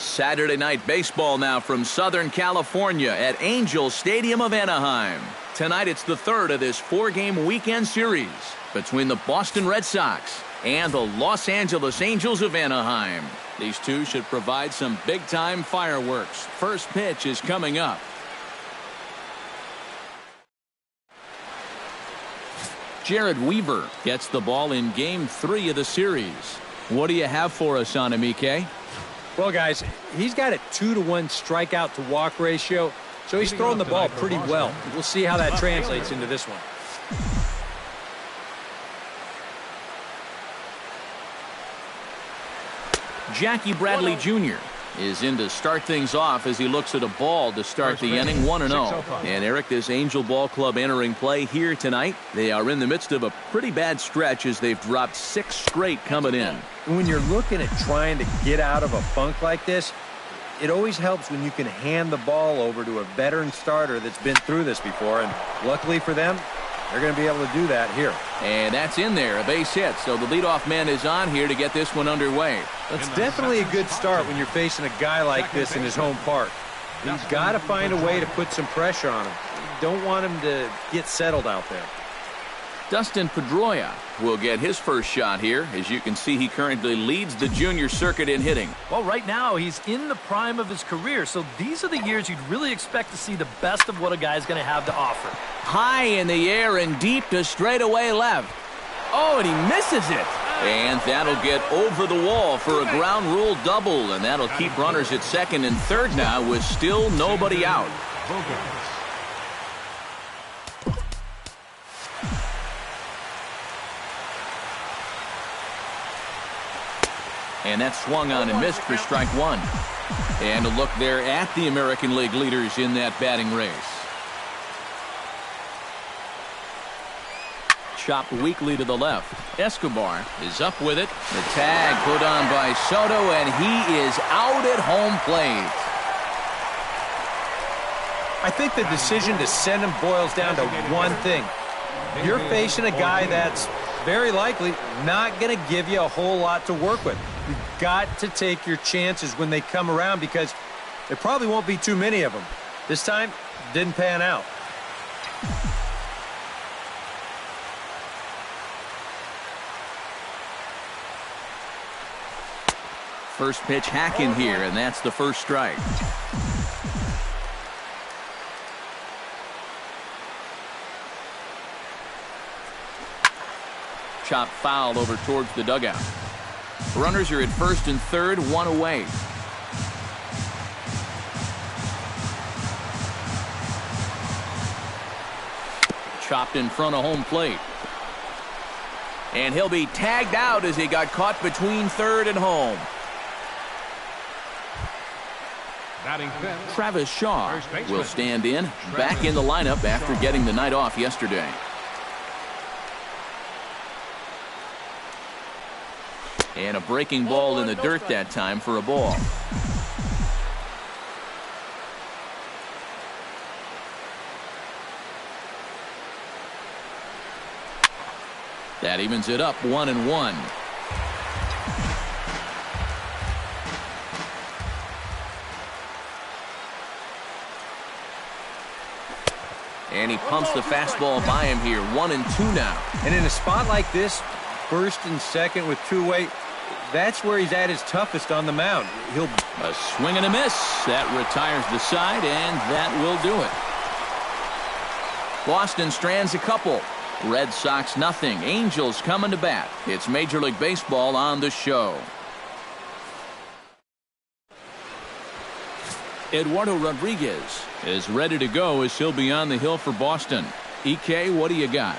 Saturday night baseball now from Southern California at Angel Stadium of Anaheim. Tonight it's the third of this four-game weekend series between the Boston Red Sox and the Los Angeles Angels of Anaheim. These two should provide some big-time fireworks. First pitch is coming up. Jared Weaver gets the ball in Game 3 of the series. What do you have for us on him, EK? Well, guys, he's got a 2-to-1 strikeout to walk ratio, so he's throwing the ball pretty well. We'll see how that translates into this one. Jackie Bradley Jr. is in to start things off as he looks at a ball to start the inning, 1-0. And Eric, this Angel Ball Club entering play here tonight. They are in the midst of a pretty bad stretch as they've dropped 6 straight coming in. When you're looking at trying to get out of a funk like this, it always helps when you can hand the ball over to a veteran starter that's been through this before. And luckily for them, they're going to be able to do that here. And that's in there, a base hit. So the leadoff man is on here to get this one underway. That's definitely a good start when you're facing a guy like this in his home park. He's got to find a way to put some pressure on him. You don't want him to get settled out there. Dustin Pedroia will get his first shot here. As you can see, he currently leads the junior circuit in hitting. Well, right now, he's in the prime of his career, so these are the years you'd really expect to see the best of what a guy's going to have to offer. High in the air and deep to straightaway left. Oh, and he misses it. And that'll get over the wall for a ground rule double, and that'll keep runners at second and third now with still nobody out. And that swung on and missed for strike one. And a look there at the American League leaders in that batting race. Chopped weakly to the left. Escobar is up with it. The tag put on by Soto, and he is out at home plate. I think the decision to send him boils down to one thing. You're facing a guy that's very likely not going to give you a whole lot to work with. You've got to take your chances when they come around because there probably won't be too many of them. This time, didn't pan out. First pitch hack in here, and that's the first strike. Chopped foul over towards the dugout. Runners are at first and third, one away. Chopped in front of home plate. And he'll be tagged out as he got caught between third and home. Travis Shaw will stand in, back in the lineup after getting the night off yesterday. And a breaking ball in the dirt that time for a ball. That evens it up 1-1. And he pumps the fastball by him here. 1-2 now. And in a spot like this, first and second with two-way, that's where he's at his toughest on the mound. A swing and a miss. That retires the side, and that will do it. Boston strands a couple. Red Sox nothing. Angels coming to bat. It's Major League Baseball on the show. Eduardo Rodriguez is ready to go as he'll be on the hill for Boston. EK, what do you got?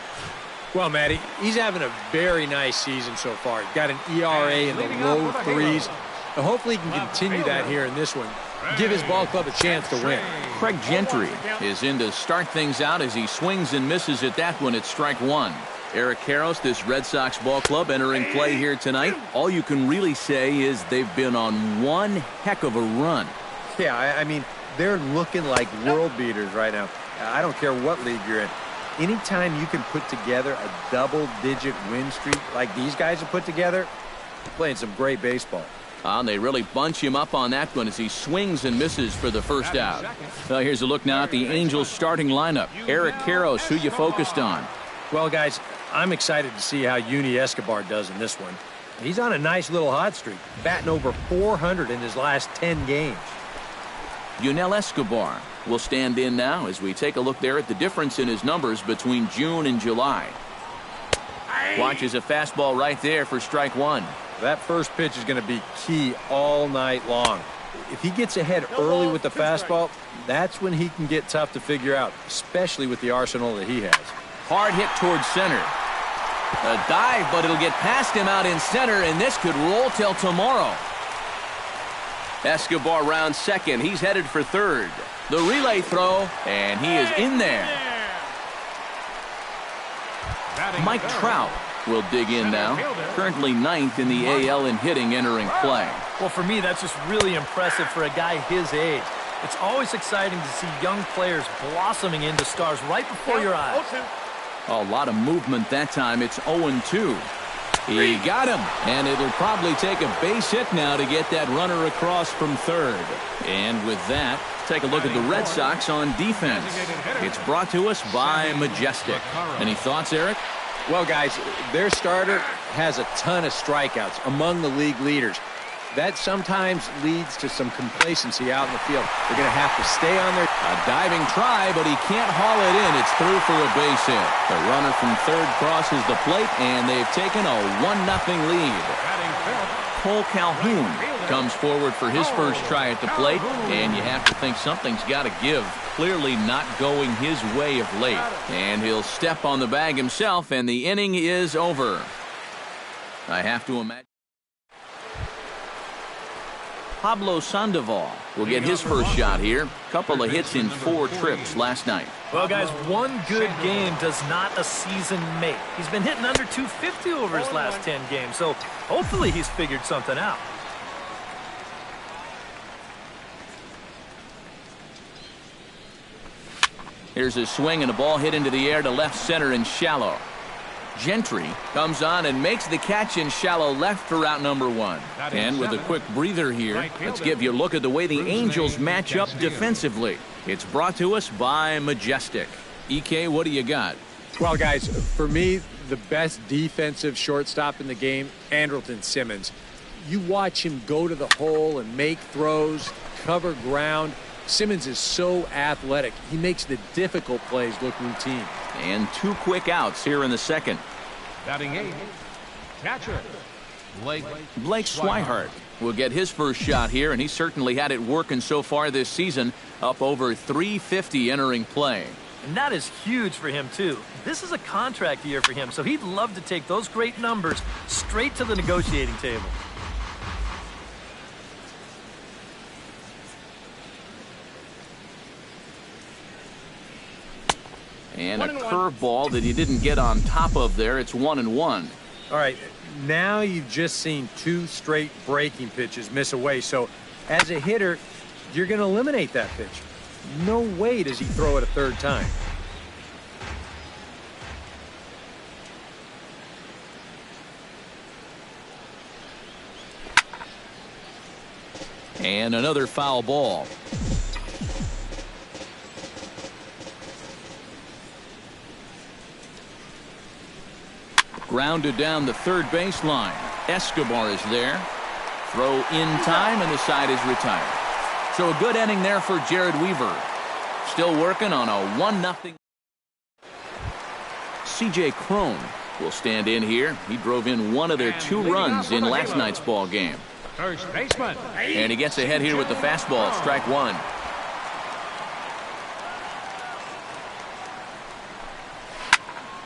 Well, Matty, he's having a very nice season so far. He's got an ERA in the low threes. And hopefully he can continue that here in this one. Give his ball club a chance to win. Craig Gentry is in to start things out as he swings and misses at that one at strike one. Eric Karros, this Red Sox ball club entering play here tonight. All you can really say is they've been on one heck of a run. Yeah, I mean, they're looking like world beaters right now. I don't care what league you're in. Anytime you can put together a double-digit win streak like these guys have put together, you're playing some great baseball. They really bunch him up on that one as he swings and misses for the first out. Well, here's a look now at the Angels starting lineup. Eric Karros, who you focused on? Well, guys, I'm excited to see how Uni Escobar does in this one. He's on a nice little hot streak, batting over 400 in his last 10 games. Yunel Escobar will stand in now as we take a look there at the difference in his numbers between June and July. Watches a fastball right there for strike one. That first pitch is going to be key all night long. If he gets ahead early with the fastball, that's when he can get tough to figure out, especially with the arsenal that he has. Hard hit towards center. A dive, but it'll get past him out in center, and this could roll till tomorrow. Escobar rounds second. He's headed for third. The relay throw, and he is in there. Mike Trout will dig in now. Currently ninth in the AL in hitting entering play. Well, for me, that's just really impressive for a guy his age. It's always exciting to see young players blossoming into stars right before your eyes. A lot of movement that time. It's 0-2. He got him, and it'll probably take a base hit now to get that runner across from third. And with that, take a look at the Red Sox on defense. It's brought to us by Majestic. Any thoughts, Eric? Well, guys, their starter has a ton of strikeouts, among the league leaders. That sometimes leads to some complacency out in the field. They're going to have to stay on their... A diving try, but he can't haul it in. It's through for a base hit. The runner from third crosses the plate, and they've taken a 1-0 lead. Cole Calhoun comes forward for his first try at the plate, and you have to think something's got to give. Clearly not going his way of late. And he'll step on the bag himself, and the inning is over. I have to imagine Pablo Sandoval will get his first shot here. Couple of hits in 4 trips last night. Well, guys, one good game does not a season make. He's been hitting under 250 over his last 10 games, so hopefully he's figured something out. Here's a swing and a ball hit into the air to left center and shallow. Gentry comes on and makes the catch in shallow left for out number 1. And with a quick breather here, let's give you a look at the way the Angels match up defensively. It's brought to us by Majestic. EK, what do you got? Well, guys, for me, the best defensive shortstop in the game, Andrelton Simmons. You watch him go to the hole and make throws, cover ground. Simmons is so athletic. He makes the difficult plays look routine. And 2 quick outs here in the second. Batting 8, catcher Blake Swihart will get his first shot here, and he certainly had it working so far this season, up over 350 entering play. And that is huge for him, too. This is a contract year for him, so he'd love to take those great numbers straight to the negotiating table. And a curveball that he didn't get on top of there. It's 1-1. All right, now you've just seen 2 straight breaking pitches miss away. So as a hitter, you're going to eliminate that pitch. No way does he throw it a third time. And another foul ball. Grounded down the third baseline. Escobar is there. Throw in time, and the side is retired. So a good inning there for Jared Weaver. Still working on a 1-0. C.J. Cron will stand in here. He drove in one of their 2 runs in last night's ball game. first baseman. And he gets ahead here with the fastball. Strike 1.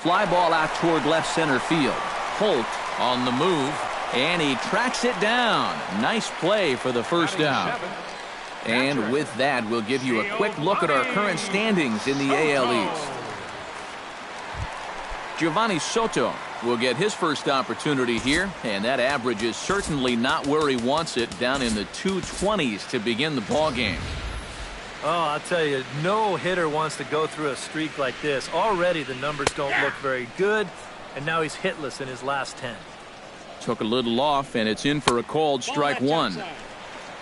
Fly ball out toward left center field. Holt on the move, and he tracks it down. Nice play for the first out. And with that, we'll give you a quick look at our current standings in the AL East. Giovanni Soto will get his first opportunity here, and that average is certainly not where he wants it, down in the 220s to begin the ball game. Oh, I'll tell you, no hitter wants to go through a streak like this. Already the numbers don't look very good, and now he's hitless in his last 10. Took a little off, and it's in for a called strike one.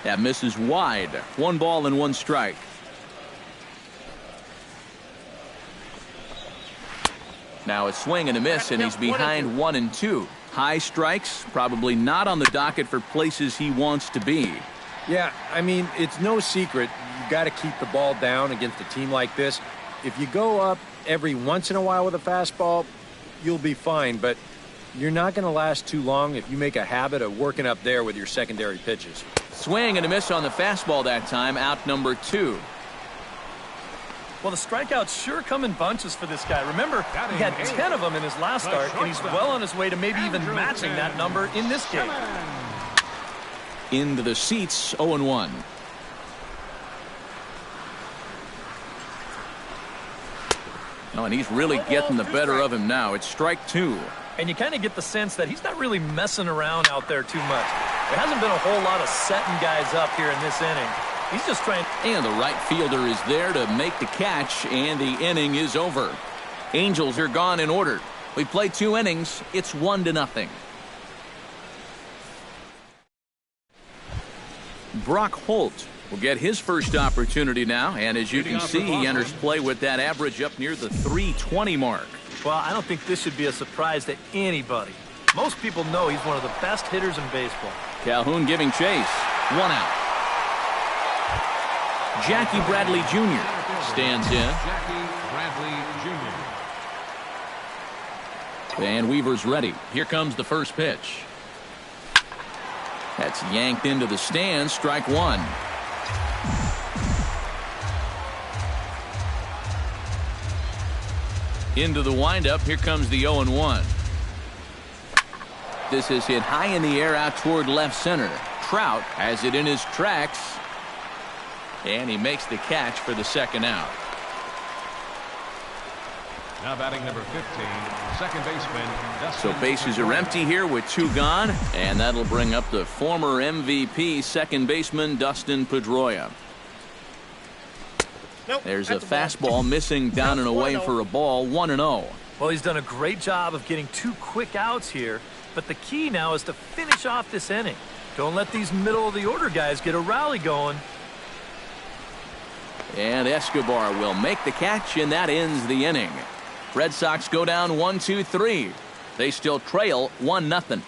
That misses wide. 1 ball and 1 strike. Now a swing and a miss, and he's behind 1-2. High strikes, probably not on the docket for places he wants to be. Yeah, I mean, it's no secret. You got to keep the ball down against a team like this. If you go up every once in a while with a fastball, you'll be fine, but you're not going to last too long if you make a habit of working up there with your secondary pitches. Swing and a miss on the fastball that time, out number 2. Well, the strikeouts sure come in bunches for this guy. Remember, he had 10 of them in his last start, and he's well on his way to maybe even matching that number in this game. Into the seats, 0-1. Oh, and he's really getting the better of him now. It's strike 2. And you kind of get the sense that he's not really messing around out there too much. There hasn't been a whole lot of setting guys up here in this inning. He's just trying. And the right fielder is there to make the catch, and the inning is over. Angels are gone in order. We played 2 innings. It's 1-0. Brock Holt will get his first opportunity now, and as you can see, he enters play with that average up near the 320 mark. Well, I don't think this should be a surprise to anybody. Most people know he's one of the best hitters in baseball. Calhoun giving chase. 1 out. Jackie Bradley Jr. stands in. Jackie Bradley Jr. And Weaver's ready. Here comes the first pitch. That's yanked into the stands. Strike 1. Into the windup. Here comes the 0-1. This is hit high in the air out toward left center. Trout has it in his tracks. And he makes the catch for the second out. Now batting number 15, second baseman. So bases are empty here with 2 gone. And that'll bring up the former MVP second baseman Dustin Pedroia. There's a fastball missing down and away for a ball. 1-0. Well, he's done a great job of getting 2 quick outs here. But the key now is to finish off this inning. Don't let these middle-of-the-order guys get a rally going. And Escobar will make the catch, and that ends the inning. Red Sox go down 1-2-3. They still trail 1-0.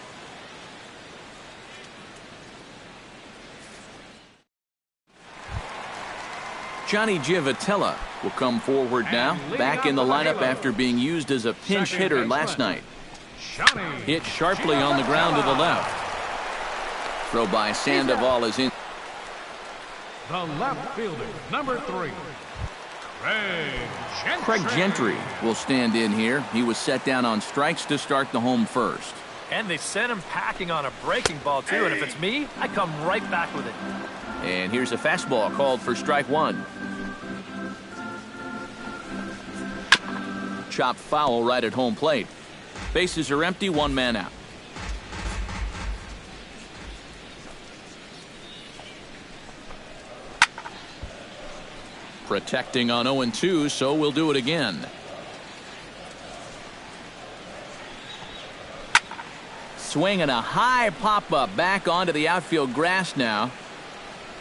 Johnny Giavotella will come forward now, back in the lineup after being used as a pinch hitter last night. Hit sharply on the ground to the left. Throw by Sandoval is in. The left fielder, number 3, Craig Gentry will stand in here. He was set down on strikes to start the home first. And they sent him packing on a breaking ball, too. And if it's me, I come right back with it. And here's a fastball called for strike 1. Chopped foul right at home plate. Bases are empty, 1 man out. Protecting on 0-2, so we'll do it again. Swing and a high pop-up back onto the outfield grass now.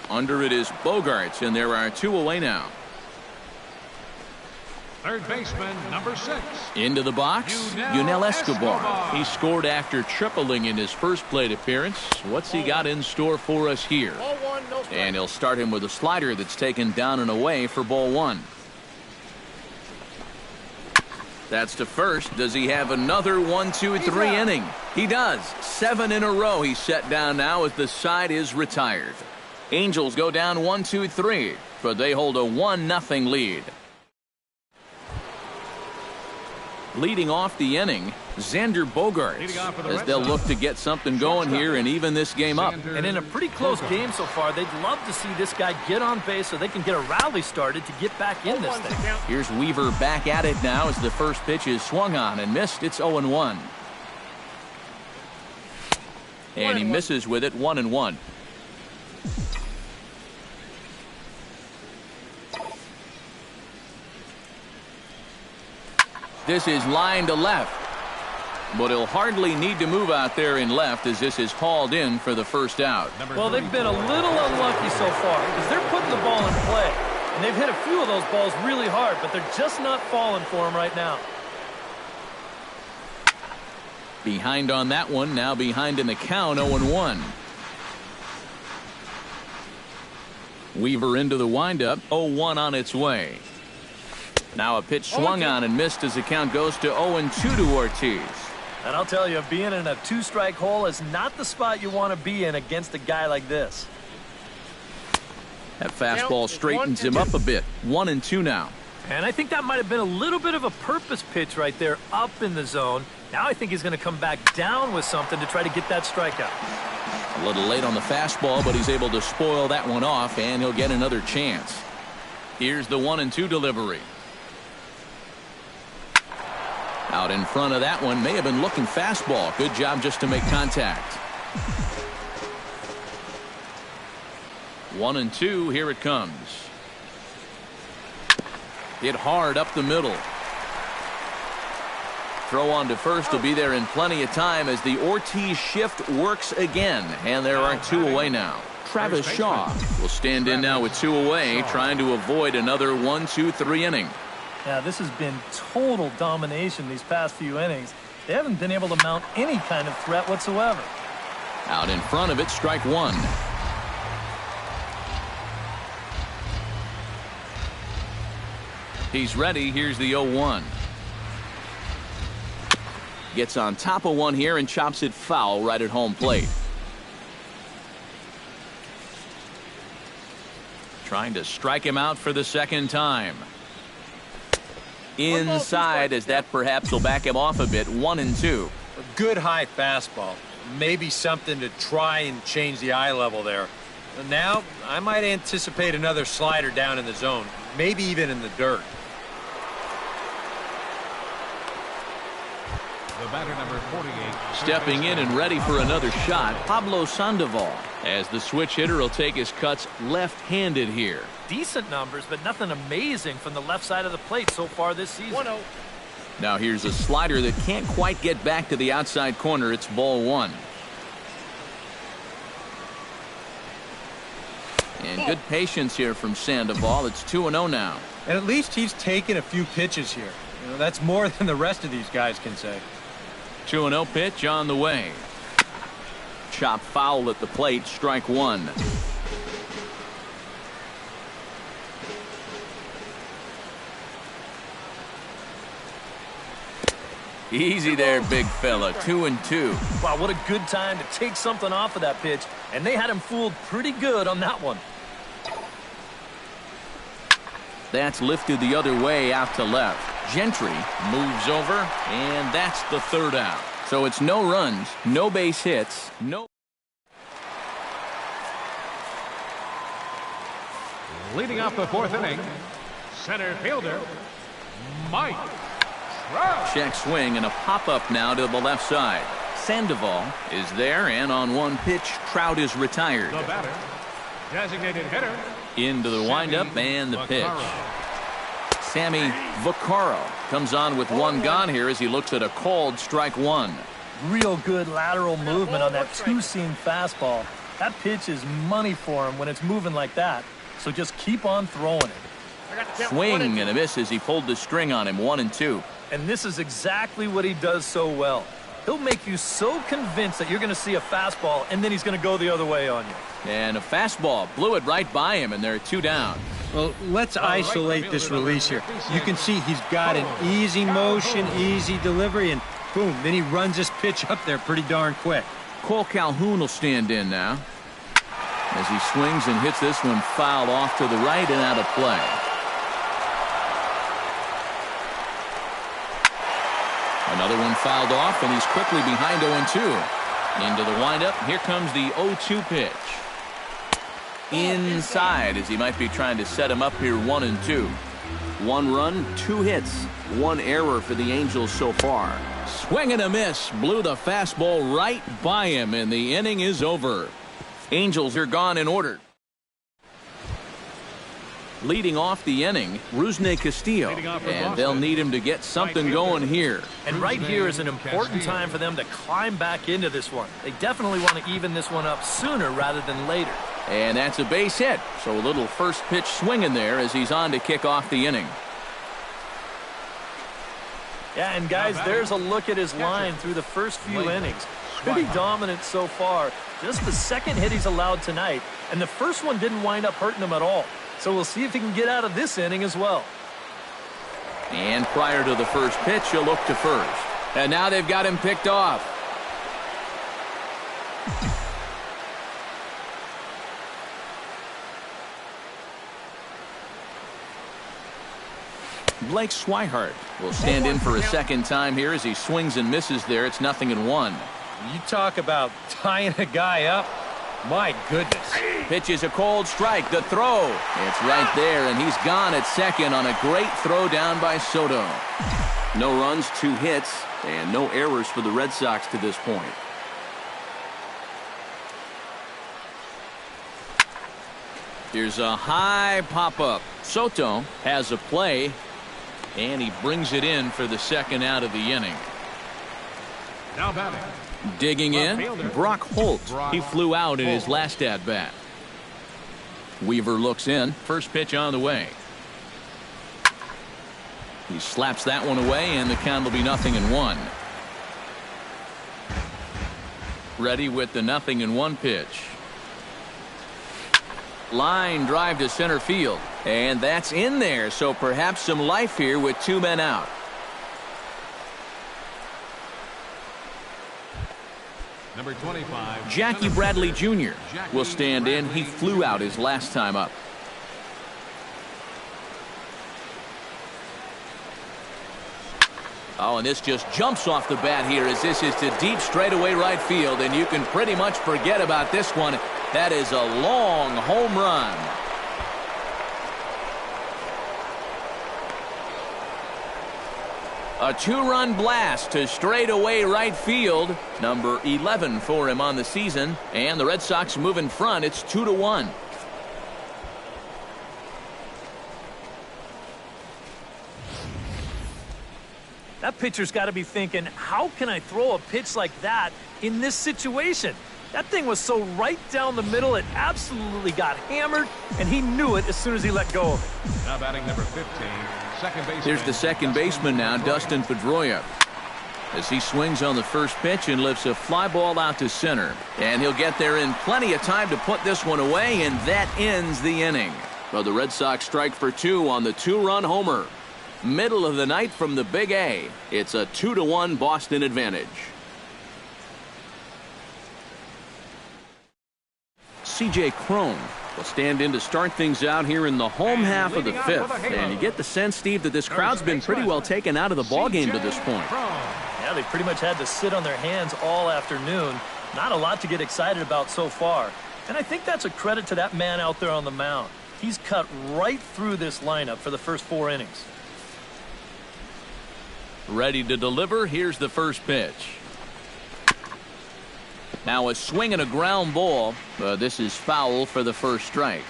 Under it is Bogaerts, and there are 2 away now. third baseman, number 6. Into the box, Yunel Escobar. He scored after tripling in his first plate appearance. What's he got in store for us here? And he'll start him with a slider that's taken down and away for ball 1. That's to first. Does he have another 1-2-3 inning? He does. 7 in a row he's set down now as the side is retired. Angels go down 1-2-3, but they hold a 1-0 lead. Leading off the inning, Xander Bogaerts, as they'll look to get something going here and even this game up. And in a pretty close game so far, they'd love to see this guy get on base so they can get a rally started to get back in this thing. Here's Weaver back at it now as the first pitch is swung on and missed. It's 0-1. And he misses with it, 1-1. This is line to left. But he'll hardly need to move out there in left as this is hauled in for the first out. Well, they've been a little unlucky so far because they're putting the ball in play. And they've hit a few of those balls really hard, but they're just not falling for him right now. Behind on that one, now behind in the count, 0-1. Weaver into the windup, 0-1 on its way. Now a pitch swung on and missed as the count goes to 0-2 to Ortiz. And I'll tell you, being in a two-strike hole is not the spot you want to be in against a guy like this. That fastball straightens him up a bit. 1-2 now. And I think that might have been a little bit of a purpose pitch right there up in the zone. Now I think he's going to come back down with something to try to get that strikeout. A little late on the fastball, but he's able to spoil that one off, and he'll get another chance. Here's the 1-2 delivery. Out in front of that one, may have been looking fastball. Good job just to make contact. 1-2, here it comes. Hit hard up the middle. Throw on to first will be there in plenty of time as the Ortiz shift works again. And there are two away now. Travis Shaw will stand in now with two away, trying to avoid another 1-2-3 inning. Yeah, this has been total domination these past few innings. They haven't been able to mount any kind of threat whatsoever. Out in front of it, strike one. He's ready. Here's the 0-1. Gets on top of one here and chops it foul right at home plate. Trying to strike him out for the second time. Inside, as that perhaps will back him off a bit. 1-2. A good high fastball. Maybe something to try and change the eye level there. Now, I might anticipate another slider down in the zone. Maybe even in the dirt. The batter, number 48. Stepping in and ready for another shot, Pablo Sandoval. As the switch hitter will take his cuts left-handed here. Decent numbers, but nothing amazing from the left side of the plate so far this season. 1-0. Now here's a slider that can't quite get back to the outside corner. It's ball one. And good patience here from Sandoval. It's 2-0 now. And at least he's taken a few pitches here. You know, that's more than the rest of these guys can say. 2-0 pitch on the way. Chop foul at the plate, strike one. Easy there, big fella. 2-2. Wow, what a good time to take something off of that pitch. And they had him fooled pretty good on that one. That's lifted the other way out to left. Gentry moves over, and that's the third out. So it's no runs, no base hits, no. Leading off the fourth inning, center fielder, Mike Trout. Check swing and a pop-up now to the left side. Sandoval is there, and on one pitch, Trout is retired. The batter, designated hitter. Into the windup and the pitch. Sammy Vaccaro comes on with one gone here as he looks at a called strike one. Real good lateral movement on that two-seam fastball. That pitch is money for him when it's moving like that. So just keep on throwing it. Swing and a miss as he pulled the string on him. 1-2. And this is exactly what he does so well. He'll make you so convinced that you're going to see a fastball, and then he's going to go the other way on you. And a fastball blew it right by him, and there are two down. Well, let's isolate this release here. You can see he's got an easy motion, easy delivery, and boom, then he runs this pitch up there pretty darn quick. Cole Calhoun will stand in now as he swings and hits this one foul off to the right and out of play. Another one fouled off, and he's quickly behind 0-2. Into the windup, here comes the 0-2 pitch. Inside as he might be trying to set him up here. 1-2. One run, two hits, one error for the Angels so far. Swing and a miss, blew the fastball right by him, and the inning is over. Angels are gone in order. Leading off the inning, Rusney Castillo, and they'll need him to get something going here. And right here is an important time for them to climb back into this one. They definitely want to even this one up sooner rather than later. And that's a base hit, so a little first pitch swing in there as he's on to kick off the inning. Yeah, and guys, there's a look at his line through the first few innings. Pretty dominant so far. Just the second hit he's allowed tonight, and the first one didn't wind up hurting him at all. So we'll see if he can get out of this inning as well. And prior to the first pitch, he'll look to first. And now they've got him picked off. Blake Swihart will stand in for a second time here as he swings and misses there. It's 0-1. You talk about tying a guy up. My goodness. Pitch is a cold strike. The throw. It's right there, and he's gone at second on a great throw down by Soto. No runs, 2 hits, and no errors for the Red Sox to this point. Here's a high pop-up. Soto has a play, and he brings it in for the second out of the inning. Now batting. Digging in, Brock Holt. He flew out in his last at-bat. Weaver looks in. First pitch on the way. He slaps that one away, and the count will be 0-1. Ready with the 0-1 pitch. Line drive to center field. And that's in there, so perhaps some life here with 2 men out. Number 25. Jackie Bradley Jr. will stand in. He flew out his last time up. Oh, and this just jumps off the bat here as this is to deep straightaway right field, and you can pretty much forget about this one. That is a long home run. A 2-run blast to straightaway right field. Number 11 for him on the season. And the Red Sox move in front. It's 2-1. That pitcher's got to be thinking, how can I throw a pitch like that in this situation? That thing was so right down the middle, it absolutely got hammered, and he knew it as soon as he let go of it. Now batting number 15, second baseman. Here's the second baseman now, Dustin Pedroia. As he swings on the first pitch and lifts a fly ball out to center. And he'll get there in plenty of time to put this one away, and that ends the inning. Well, the Red Sox strike for 2 on the 2-run homer. Middle of the night from the Big A. It's a 2-1 Boston advantage. C.J. Cron will stand in to start things out here in the home half of the 5th. And you get the sense, Steve, that this crowd's been pretty well taken out of the ballgame to this point. Yeah, they pretty much had to sit on their hands all afternoon. Not a lot to get excited about so far. And I think that's a credit to that man out there on the mound. He's cut right through this lineup for the first 4 innings. Ready to deliver. Here's the first pitch. Now a swing and a ground ball. This is foul for the first strike.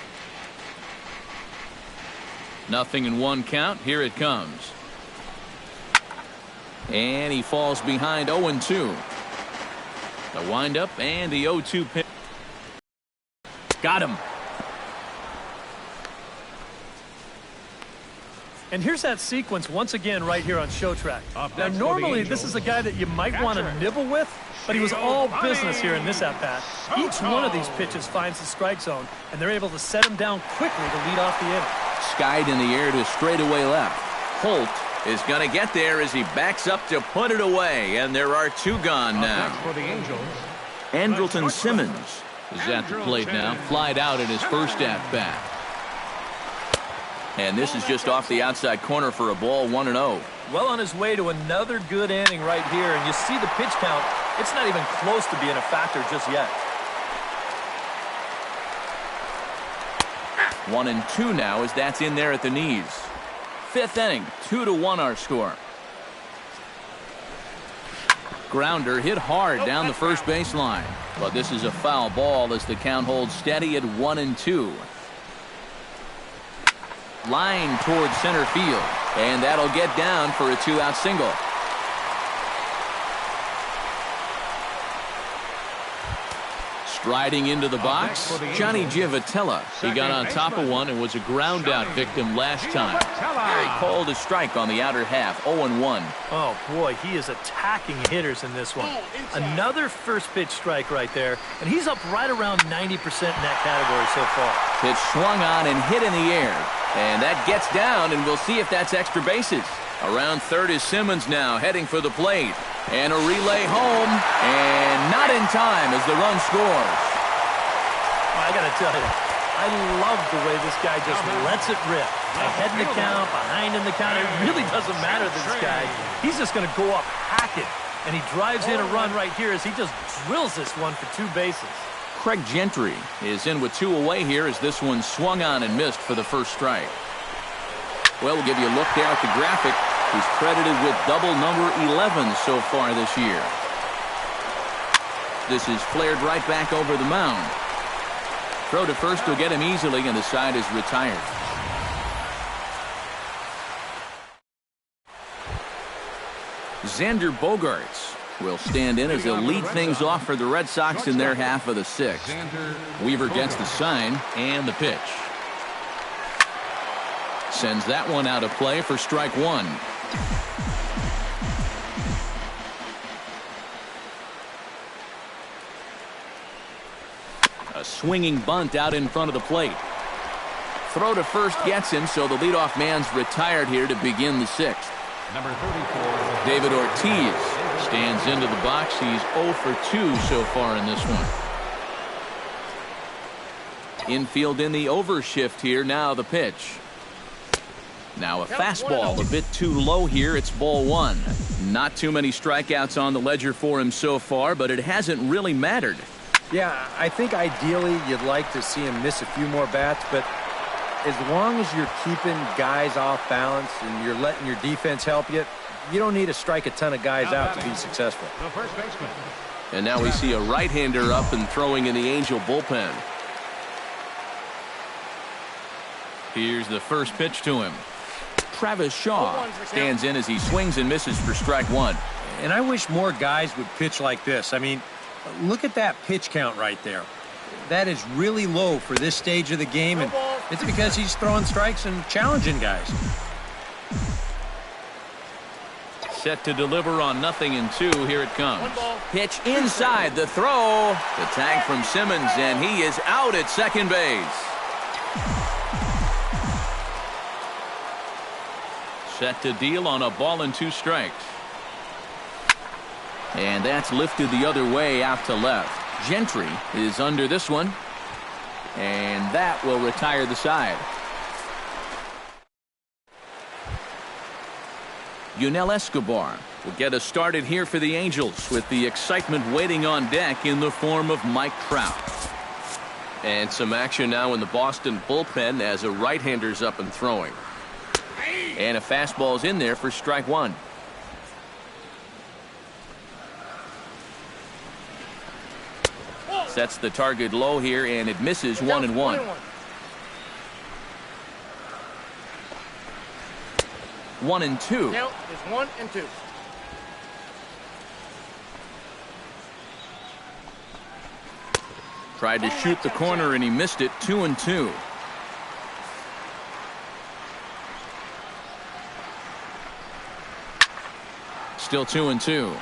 0-1 count. Here it comes. And he falls behind 0-2. The windup and the 0-2 pitch. Got him. And here's that sequence once again right here on Show Track. Now, normally this is a guy that you might want to nibble with, but he was all business here in this at-bat. Each one of these pitches finds the strike zone, and they're able to set him down quickly to lead off the inning. Skied in the air to straightaway left. Holt is going to get there as he backs up to put it away, and there are 2 gone now. For the Angels, Andrelton Simmons is at the plate now, flied out in his first at-bat. And this is just off the outside corner for a ball, 1-0. Well on his way to another good inning right here, and you see the pitch count. It's not even close to being a factor just yet. 1-2 now as that's in there at the knees. 5th inning, 2-1 our score. Grounder hit hard down the first baseline. But this is a foul ball as the count holds steady at 1-2. Line towards center field. And that'll get down for a 2-out single. Striding into the box, Johnny Giavotella. He got on top of one and was a ground-out victim last time. He called a strike on the outer half, 0-1. Oh, boy, he is attacking hitters in this one. Another first-pitch strike right there, and he's up right around 90% in that category so far. Pitch swung on and hit in the air, and that gets down, and we'll see if that's extra bases. Around third is Simmons now, heading for the plate. And a relay home, and not in time as the run scores. I got to tell you, I love the way this guy just lets it rip. Ahead in the count, behind in the count. It really doesn't matter to this guy. He's just going to go up hacking, and he drives in a run right here as he just drills this one for 2 bases. Craig Gentry is in with 2 away here as this one swung on and missed for the first strike. Well, we'll give you a look there at the graphic. He's credited with double number 11 so far this year. This is flared right back over the mound. Throw to first will get him easily, and the side is retired. Xander Bogaerts will stand in as he'll lead things off for the Red Sox in their half of the 6th. Weaver gets the sign and the pitch. Sends that one out of play for strike 1. A swinging bunt out in front of the plate. Throw to first gets him, so the leadoff man's retired here to begin the 6th. Number 34. David Ortiz stands into the box. He's 0 for 2 so far in this one. Infield in the overshift here. Now the pitch. Now a fastball a bit too low here. It's ball 1. Not too many strikeouts on the ledger for him so far, but it hasn't really mattered. Yeah, I think ideally you'd like to see him miss a few more bats, but as long as you're keeping guys off balance and you're letting your defense help you, you don't need to strike a ton of guys out to be successful. The first baseman. And now we see a right-hander up and throwing in the Angel bullpen. Here's the first pitch to him. Travis Shaw stands in as he swings and misses for strike 1. And I wish more guys would pitch like this. I mean, look at that pitch count right there. That is really low for this stage of the game, and it's because he's throwing strikes and challenging guys. Set to deliver on 0-2. Here it comes. Pitch inside the throw. The tag from Simmons, and he is out at second base. Set to deal on a ball and 2 strikes. And that's lifted the other way out to left. Gentry is under this one. And that will retire the side. Yunel Escobar will get us started here for the Angels with the excitement waiting on deck in the form of Mike Trout. And some action now in the Boston bullpen as a right-hander's up and throwing. And a fastball's in there for strike 1. Sets the target low here, and it misses 1-1. 1-2. Count is 1-2. Tried to shoot the corner and he missed it. 2-2. Still 2-2.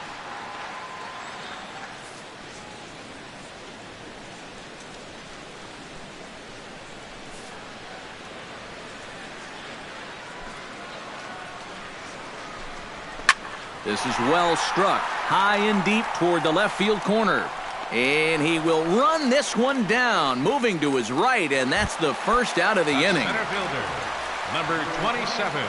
This is well struck, high and deep toward the left field corner. And he will run this one down, moving to his right, and that's the first out of the inning. Center fielder, number 27,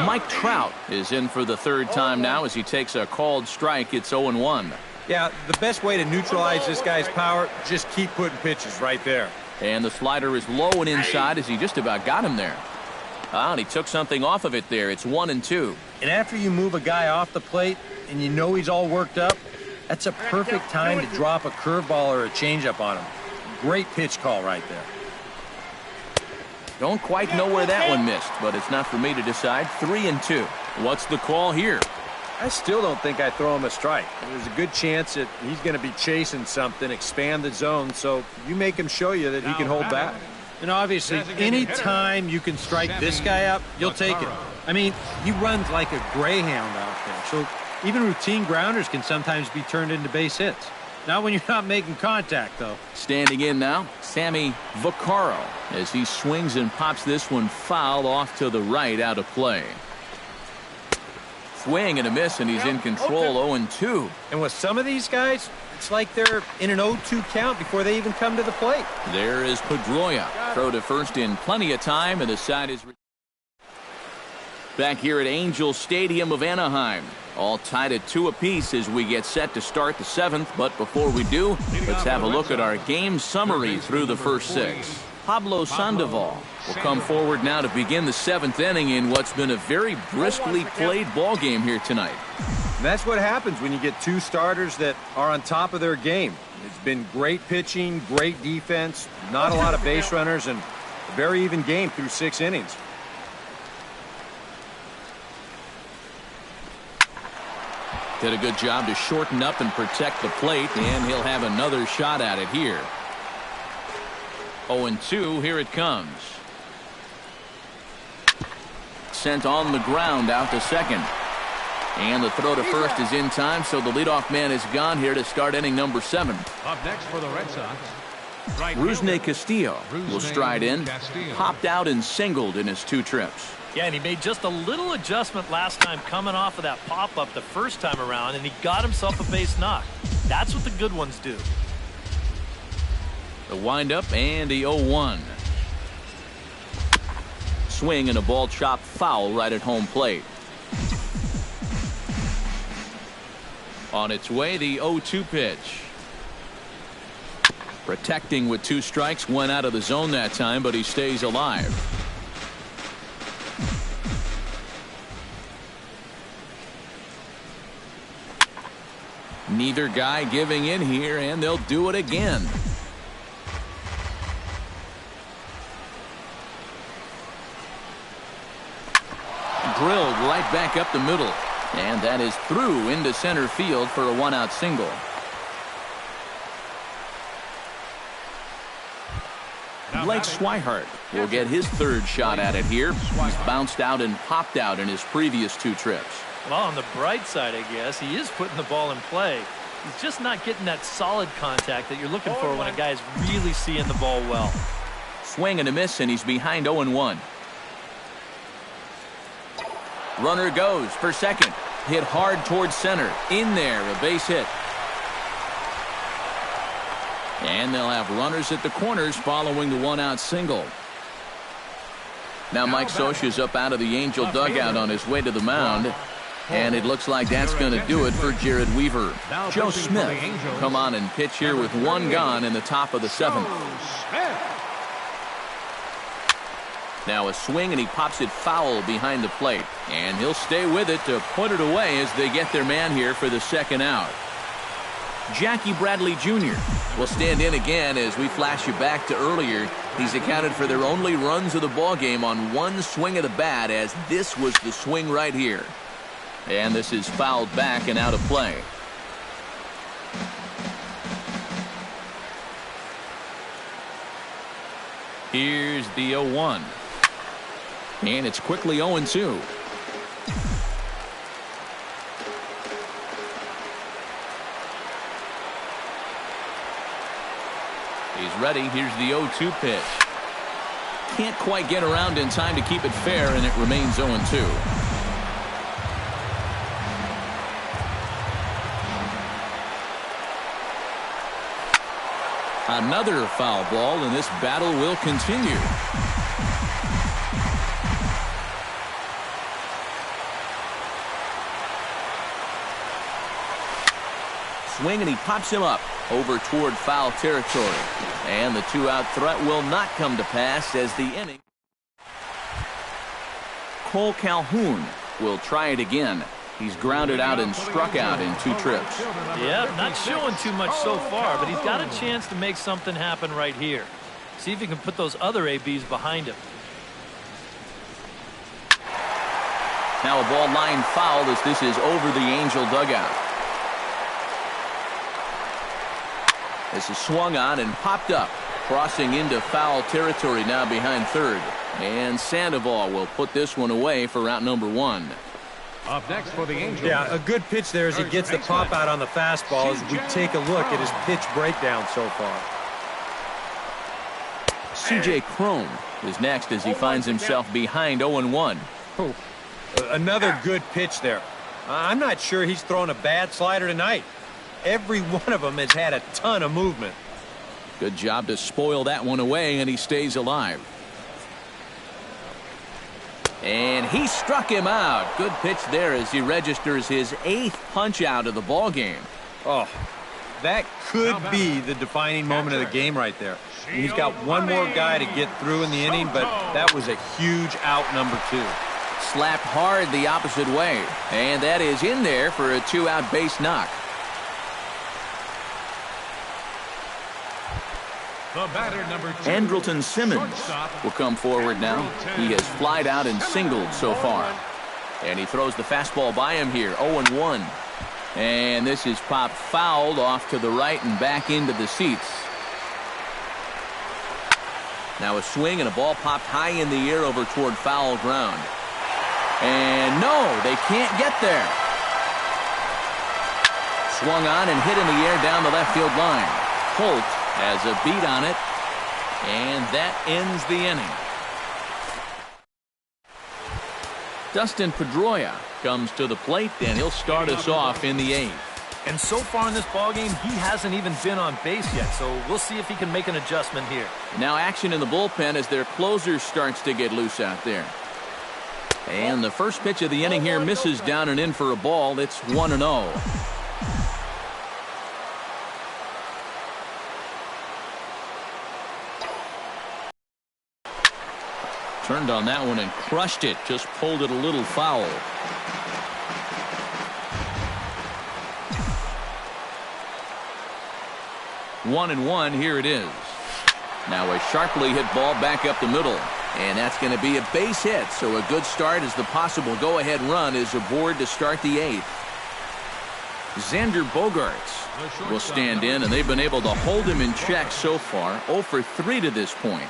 Mike Trout is in for the 3rd time now as he takes a called strike. It's 0-1. Yeah, the best way to neutralize this guy's power, just keep putting pitches right there. And the slider is low and inside as he just about got him there. And he took something off of it there. It's 1-2. And after you move a guy off the plate and you know he's all worked up, that's a perfect time to drop a curveball or a changeup on him. Great pitch call right there. Don't quite know where that one missed, but it's not for me to decide. 3-2. What's the call here? I still don't think I throw him a strike. There's a good chance that he's going to be chasing something, expand the zone, so you make him show you that he can hold back. And obviously, any time you can strike this guy up, you'll take it. I mean, he runs like a greyhound out there, so even routine grounders can sometimes be turned into base hits. Not when you're not making contact, though. Standing in now, Sammy Vaccaro, as he swings and pops this one foul off to the right, out of play. Swing and a miss, and he's in control. 0-2. And with some of these guys, it's like they're in an 0-2 count before they even come to the plate. There is Pedroia. Throw to first in plenty of time, and the side is back here at Angel Stadium of Anaheim. All tied at 2 apiece as we get set to start the 7th. But before we do, let's have a look at our game summary through the first 6. Pablo Sandoval will come forward now to begin the 7th inning in what's been a very briskly played ball game here tonight. And that's what happens when you get 2 starters that are on top of their game. It's been great pitching, great defense, not a lot of base runners, and a very even game through 6 innings. Did a good job to shorten up and protect the plate, and he'll have another shot at it here. 0-2, here it comes. Sent on the ground out to second. And the throw to first is in time, so the leadoff man is gone here to start inning number 7. Up next for the Red Sox, Rusney Castillo will stride in. Popped out and singled in his 2 trips. Yeah, and he made just a little adjustment last time coming off of that pop-up the first time around, and he got himself a base knock. That's what the good ones do. The windup and the 0-1. Swing and a ball chopped foul right at home plate. On its way, the 0-2 pitch. Protecting with 2 strikes, went out of the zone that time, but he stays alive. Neither guy giving in here, and they'll do it again. Drilled right back up the middle. And that is through into center field for a 1-out single. Blake Swihart will get his 3rd shot at it here. He's bounced out and popped out in his previous 2 trips. Well, on the bright side, I guess, he is putting the ball in play. He's just not getting that solid contact that you're looking for when a guy's really seeing the ball well. Swing and a miss, and he's behind 0-1. Runner goes for second. Hit hard towards center. In there, a base hit. And they'll have runners at the corners following the 1-out single. Now Mike Scioscia's up out of the Angel dugout on his way to the mound. And it looks like that's going to do it for Jared Weaver. Joe Smith come on and pitch here with 1 gone in the top of the 7th. Now a swing, and he pops it foul behind the plate. And he'll stay with it to put it away as they get their man here for the 2nd out. Jackie Bradley Jr. will stand in again as we flash you back to earlier. He's accounted for their only runs of the ball game on 1 swing of the bat, as this was the swing right here. And this is fouled back and out of play. Here's the 0-1. And it's quickly 0-2. He's ready. Here's the 0-2 pitch. Can't quite get around in time to keep it fair, and it remains 0-2. Another foul ball, and this battle will continue. Swing, and he pops him up over toward foul territory. And the 2-out threat will not come to pass as the inning. Cole Calhoun will try it again. He's grounded out and struck out in 2 trips. Yeah, not showing too much so far, but he's got a chance to make something happen right here. See if he can put those other ABs behind him. Now a ball line foul as this is over the Angel dugout. This is swung on and popped up, crossing into foul territory now behind third. And Sandoval will put this one away for route number 1. Up next for the Angels. Yeah, a good pitch there as he gets the pop out on the fastball as we take a look at his pitch breakdown so far. C.J. Cron is next as he finds himself behind 0-1. Oh, another good pitch there. I'm not sure he's thrown a bad slider tonight. Every one of them has had a ton of movement. Good job to spoil that one away, and he stays alive. And he struck him out. Good pitch there as he registers his 8th punch out of the ball game. Oh, that could be the defining moment of the game right there. He's got one more guy to get through in the inning, but that was a huge out number 2. Slapped hard the opposite way, and that is in there for a 2-out base knock. The batter, number 2. Andrelton Simmons will come forward now. He has flied out and singled so far. And he throws the fastball by him here, 0-1. And this is popped fouled off to the right and back into the seats. Now a swing and a ball popped high in the air over toward foul ground. And no, they can't get there. Swung on and hit in the air down the left field line. Holt has a beat on it, and that ends the inning. Dustin Pedroia comes to the plate, and he'll start us off in the 8th. And so far in this ballgame, he hasn't even been on base yet, so we'll see if he can make an adjustment here. Now action in the bullpen as their closer starts to get loose out there. And the first pitch of the inning here misses down and in for a ball. It's 1-0. Turned on that one and crushed it. Just pulled it a little foul. One and one, here it is. Now a sharply hit ball back up the middle. And that's going to be a base hit. So a good start as the possible go-ahead run is aboard to start the 8th. Xander Bogaerts will stand in, and they've been able to hold him in check so far. 0 for 3 to this point.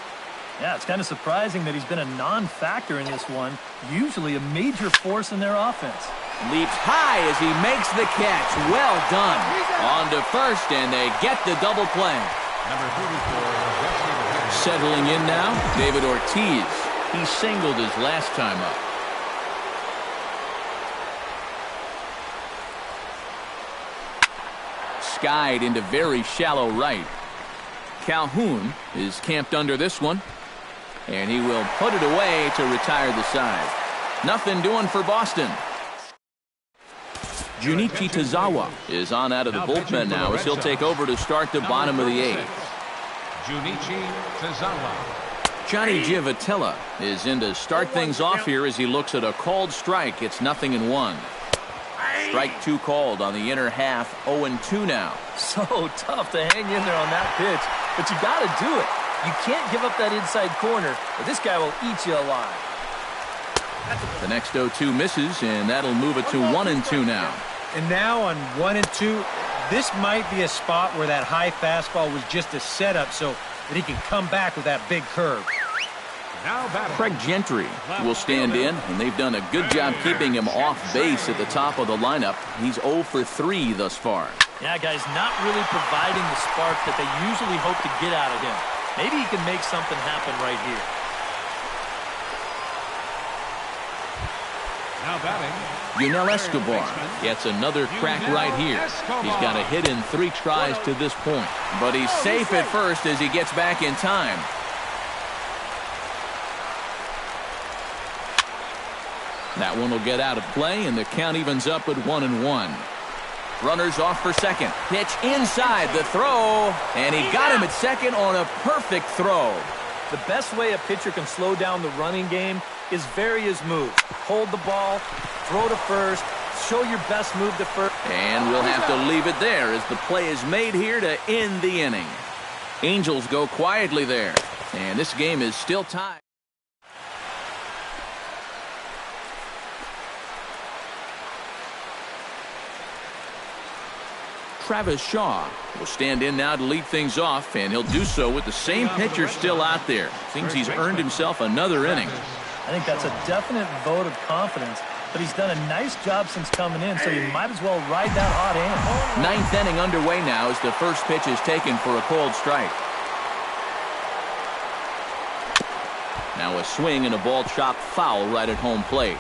Yeah, it's kind of surprising that he's been a non-factor in this one. Usually a major force in their offense. Leaps high as he makes the catch. Well done. On to first, and they get the double play. Number 34. Settling in now, David Ortiz. He singled his last time up. Skied into very shallow right. Calhoun is camped under this one. And he will put it away to retire the side. Nothing doing for Boston. Junichi Tazawa is on out of the bullpen now as he'll take over to start the bottom of the 8th. Junichi Tazawa. Johnny Giavotella is in to start things off here as he looks at a called strike. It's 0-1. Strike 2 called on the inner half. 0-2 now. So tough to hang in there on that pitch, but you got to do it. You can't give up that inside corner, or this guy will eat you alive. The next 0-2 misses, and that'll move it to 1-2 now. And now on 1-2, this might be a spot where that high fastball was just a setup so that he can come back with that big curve. Craig Gentry will stand in, and they've done a good job keeping him off base at the top of the lineup. He's 0 for 3 thus far. Yeah, guys, not really providing the spark that they usually hope to get out of him. Maybe he can make something happen right here. Now batting, Yunel Escobar gets another crack right here. He's got a hit in 3 tries to this point, but he's safe at first as he gets back in time. That one will get out of play, and the count evens up at 1-1. Runners off for second. Pitch inside the throw, and he got him at second on a perfect throw. The best way a pitcher can slow down the running game is vary his move. Hold the ball, throw to first, show your best move to first. And we'll have to leave it there as the play is made here to end the inning. Angels go quietly there, and this game is still tied. Travis Shaw will stand in now to lead things off, and he'll do so with the same pitcher still out there. Thinks he's earned himself another inning. I think that's a definite vote of confidence, but he's done a nice job since coming in, so you might as well ride that hot hand. Ninth inning underway now as the first pitch is taken for a cold strike. Now a swing and a ball chopped foul right at home plate.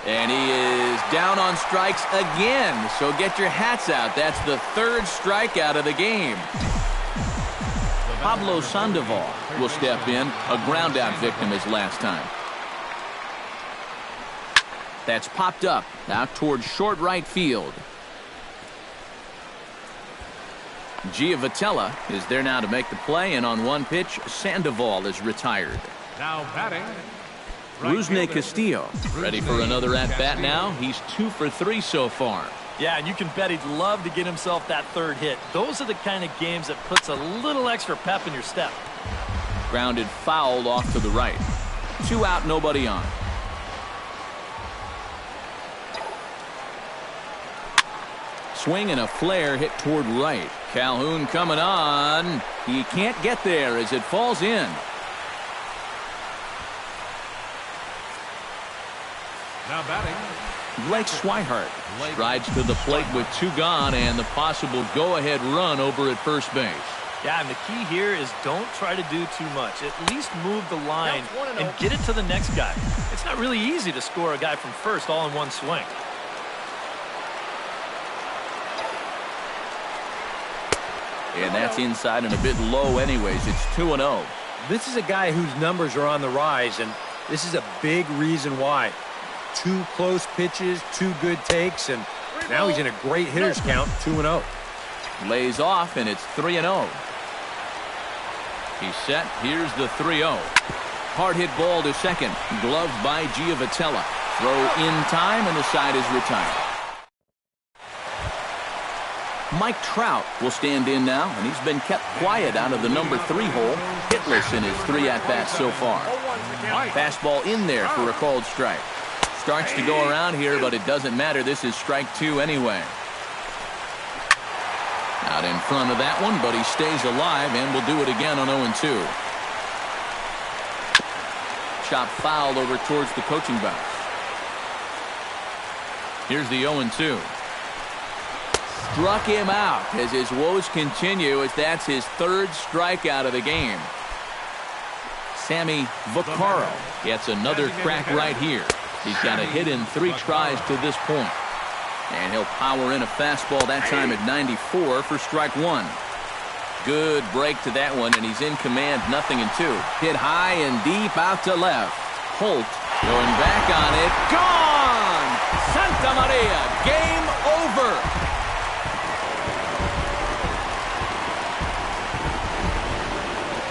And he is down on strikes again, so get your hats out. That's the third strikeout of the game. Pablo Sandoval will step in, a ground-out victim as last time. That's popped up, out towards short right field. Giavotella is there now to make the play, and on one pitch, Sandoval is retired. Now batting, Rusney Castillo ready for another at-bat now. He's 2 for 3 so far. Yeah, and you can bet he'd love to get himself that third hit. Those are the kind of games that puts a little extra pep in your step. Grounded foul off to the right. 2 out, nobody on. Swing and a flare hit toward right. Calhoun coming on. He can't get there as it falls in. now batting. Blake Swihart strides to the plate with 2 gone and the possible go-ahead run over at first base. Yeah, and the key here is don't try to do too much. At least move the line and get it to the next guy. It's not really easy to score a guy from first all in one swing. And that's inside and a bit low anyways. It's 2-0. This is a guy whose numbers are on the rise, and this is a big reason why. 2 close pitches, 2 good takes, and now he's in a great hitter's count, 2-0. Lays off, and it's 3-0. He's set. Here's the 3-0. Hard hit ball to second. Gloved by Giavotella. Throw in time, and the side is retired. Mike Trout will stand in now, and he's been kept quiet out of the number 3 hole. Hitless in his 3 at-bats so far. Fastball in there for a called strike. Starts to go around here, but it doesn't matter. This is strike 2 anyway. Out in front of that one, but he stays alive and will do it again on 0-2. Chop foul over towards the coaching box. Here's the 0-2. Struck him out as his woes continue, as that's his 3rd strikeout of the game. Sammy Vaccaro gets another crack right here. He's got a hit in 3 tries to this point. And he'll power in a fastball that time at 94 for strike 1. Good break to that one, and he's in command, 0-2. Hit high and deep out to left. Holt going back on it. Gone! Santa Maria, game over.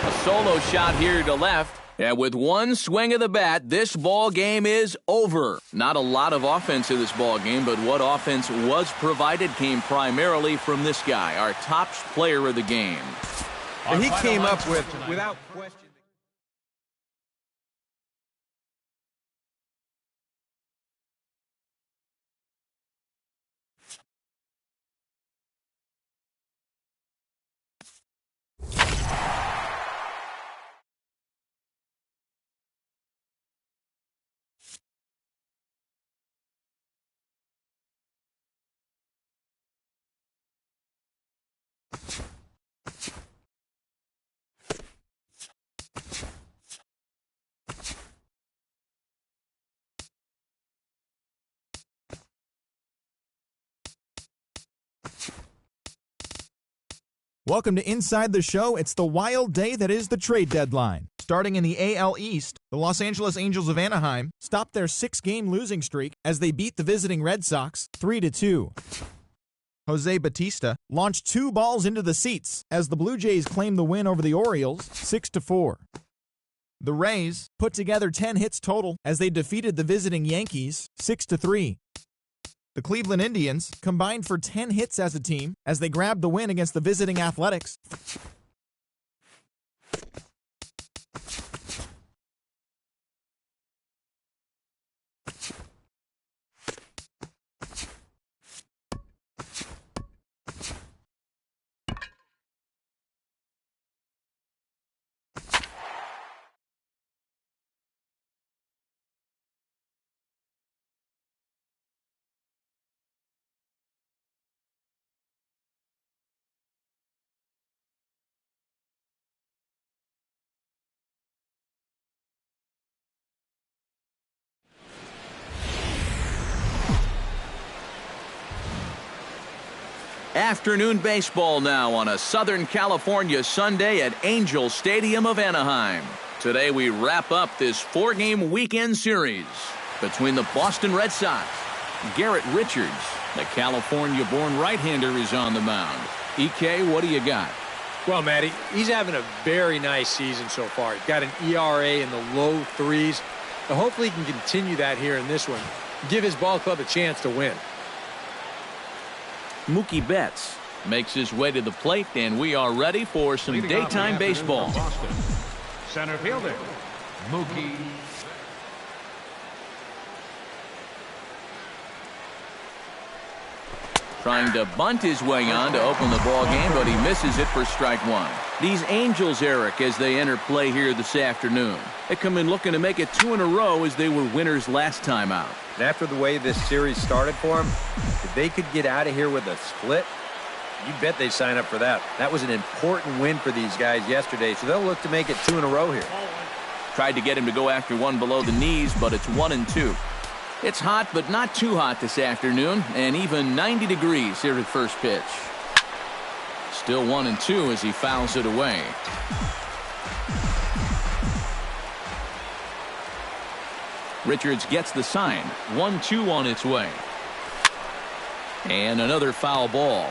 A solo shot here to left. And with 1 swing of the bat, this ball game is over. Not a lot of offense in this ball game, but what offense was provided came primarily from this guy, our top player of the game. And he came up with, without question. Welcome to Inside the Show. It's the wild day that is the trade deadline. Starting in the AL East, the Los Angeles Angels of Anaheim stopped their 6-game losing streak as they beat the visiting Red Sox 3-2. Jose Bautista launched 2 balls into the seats as the Blue Jays claimed the win over the Orioles 6-4. The Rays put together 10 hits total as they defeated the visiting Yankees 6-3. The Cleveland Indians combined for 10 hits as a team as they grabbed the win against the visiting Athletics Afternoon baseball now on a Southern California Sunday at Angel Stadium of Anaheim. Today we wrap up this 4-game weekend series between the Boston Red Sox. Garrett Richards, the California-born right-hander, is on the mound. EK, what do you got? Well, Matty, he's having a very nice season so far. He's got an ERA in the low 3s. So hopefully he can continue that here in this one. Give his ball club a chance to win. Mookie Betts makes his way to the plate, and we are ready for some daytime baseball. Center fielder, Mookie. Trying to bunt his way on to open the ball game, but he misses it for strike one. These Angels, Eric, as they enter play here this afternoon, they come in looking to make it 2 in a row as they were winners last time out. And after the way this series started for them, if they could get out of here with a split, you bet they'd sign up for that. That was an important win for these guys yesterday, so they'll look to make it 2 in a row here. Tried to get him to go after one below the knees, but it's 1-2. It's hot, but not too hot this afternoon, and even 90 degrees here at first pitch. Still 1-2 as he fouls it away. Richards gets the sign. 1-2 on its way. And another foul ball.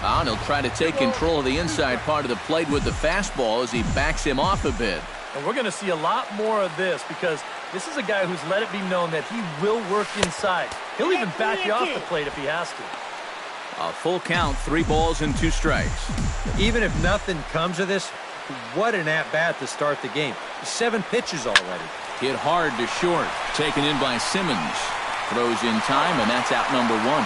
And he'll try to take control of the inside part of the plate with the fastball as he backs him off a bit. And we're going to see a lot more of this because this is a guy who's let it be known that he will work inside. He'll even back you off the plate if he has to. A full count, 3 balls and 2 strikes. Even if nothing comes of this, what an at-bat to start the game. 7 pitches already. Hit hard to short. Taken in by Simmons. Throws in time, and that's out number 1.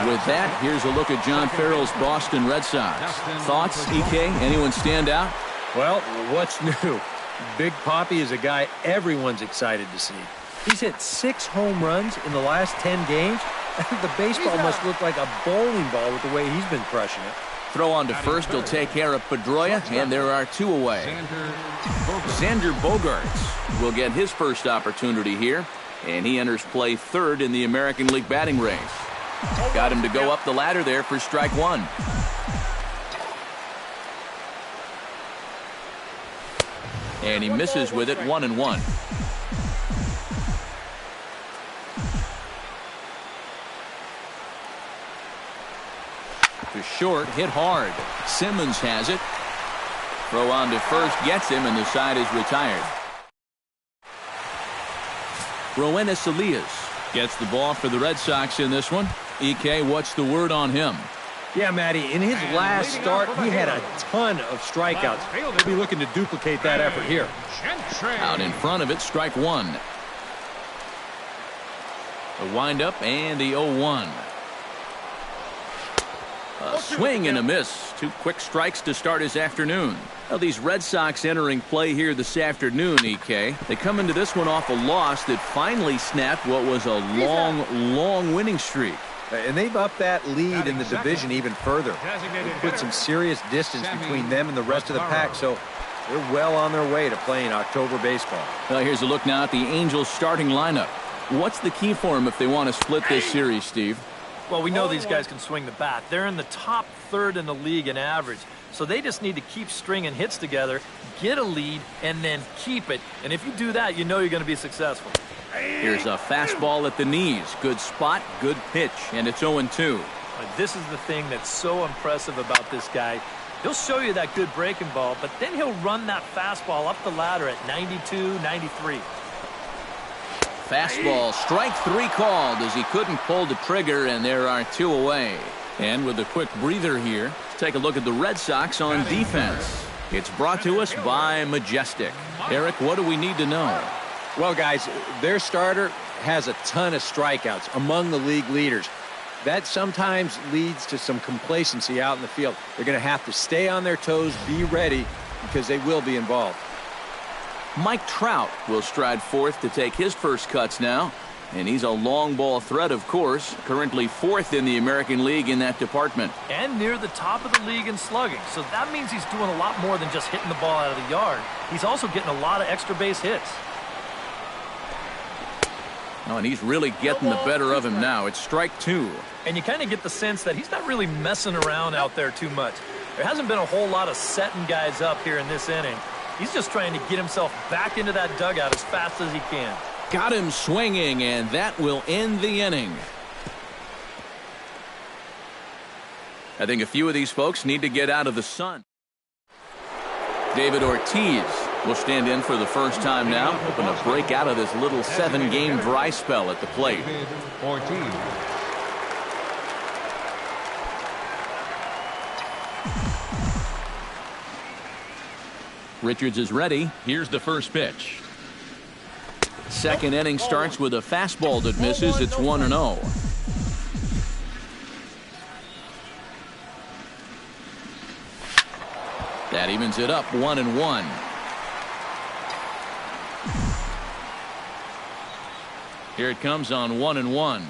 With that, here's a look at John Farrell's Boston Red Sox. Thoughts, EK? Anyone stand out? Well, what's new? Big Papi is a guy everyone's excited to see. He's hit 6 home runs in the last 10 games. The baseball must look like a bowling ball with the way he's been crushing it. Throw on to first will take care of Pedroia, and there are 2 away. Xander Bogaerts will get his first opportunity here, and he enters play 3rd in the American League batting race. Got him to go up the ladder there for strike 1. And he misses with it, 1-1. To short, hit hard. Simmons has it. Throw on to first, gets him, and the side is retired. Roenis Elias gets the ball for the Red Sox in this one. EK, what's the word on him? Yeah, Matty, in his last start, he had a ton of strikeouts. He'll be looking to duplicate that effort here. Out in front of it, strike 1. The windup and the 0-1. A swing and a miss. 2 quick strikes to start his afternoon. Now, these Red Sox entering play here this afternoon, EK. They come into this one off a loss that finally snapped what was a long winning streak. And they've upped that lead in the division even further. They've put some serious distance between them and the rest of the pack, so they're well on their way to playing October baseball. Well, here's a look now at the Angels starting lineup. What's the key for them if they want to split this series, Steve? Well, we know these guys can swing the bat. They're in the top 3rd in the league in average. So they just need to keep stringing hits together, get a lead, and then keep it. And if you do that, you know you're going to be successful. Here's a fastball at the knees. Good spot, good pitch, and it's 0-2. This is the thing that's so impressive about this guy. He'll show you that good breaking ball, but then he'll run that fastball up the ladder at 92, 93. Fastball, strike 3 called as he couldn't pull the trigger, and there are 2 away. And with a quick breather here, let's take a look at the Red Sox on defense. It's brought to us by Majestic. Eric, what do we need to know? Well, guys, their starter has a ton of strikeouts, among the league leaders. That sometimes leads to some complacency out in the field. They're going to have to stay on their toes, be ready, because they will be involved. Mike Trout will stride forth to take his first cuts now. and he's a long ball threat, of course, currently 4th in the American League in that department. And near the top of the league in slugging, so that means he's doing a lot more than just hitting the ball out of the yard. He's also getting a lot of extra base hits. Oh, and he's really getting the better of him now. It's strike 2. And you kind of get the sense that he's not really messing around out there too much. There hasn't been a whole lot of setting guys up here in this inning. He's just trying to get himself back into that dugout as fast as he can. Got him swinging, and that will end the inning. I think a few of these folks need to get out of the sun. David Ortiz will stand in for the first time now, hoping to break out of this little 7-game dry spell at the plate. Ortiz. Richards is ready. Here's the first pitch. Second inning starts with a fastball that misses. It's 1-0. That evens it up 1-1. Here it comes on 1-1.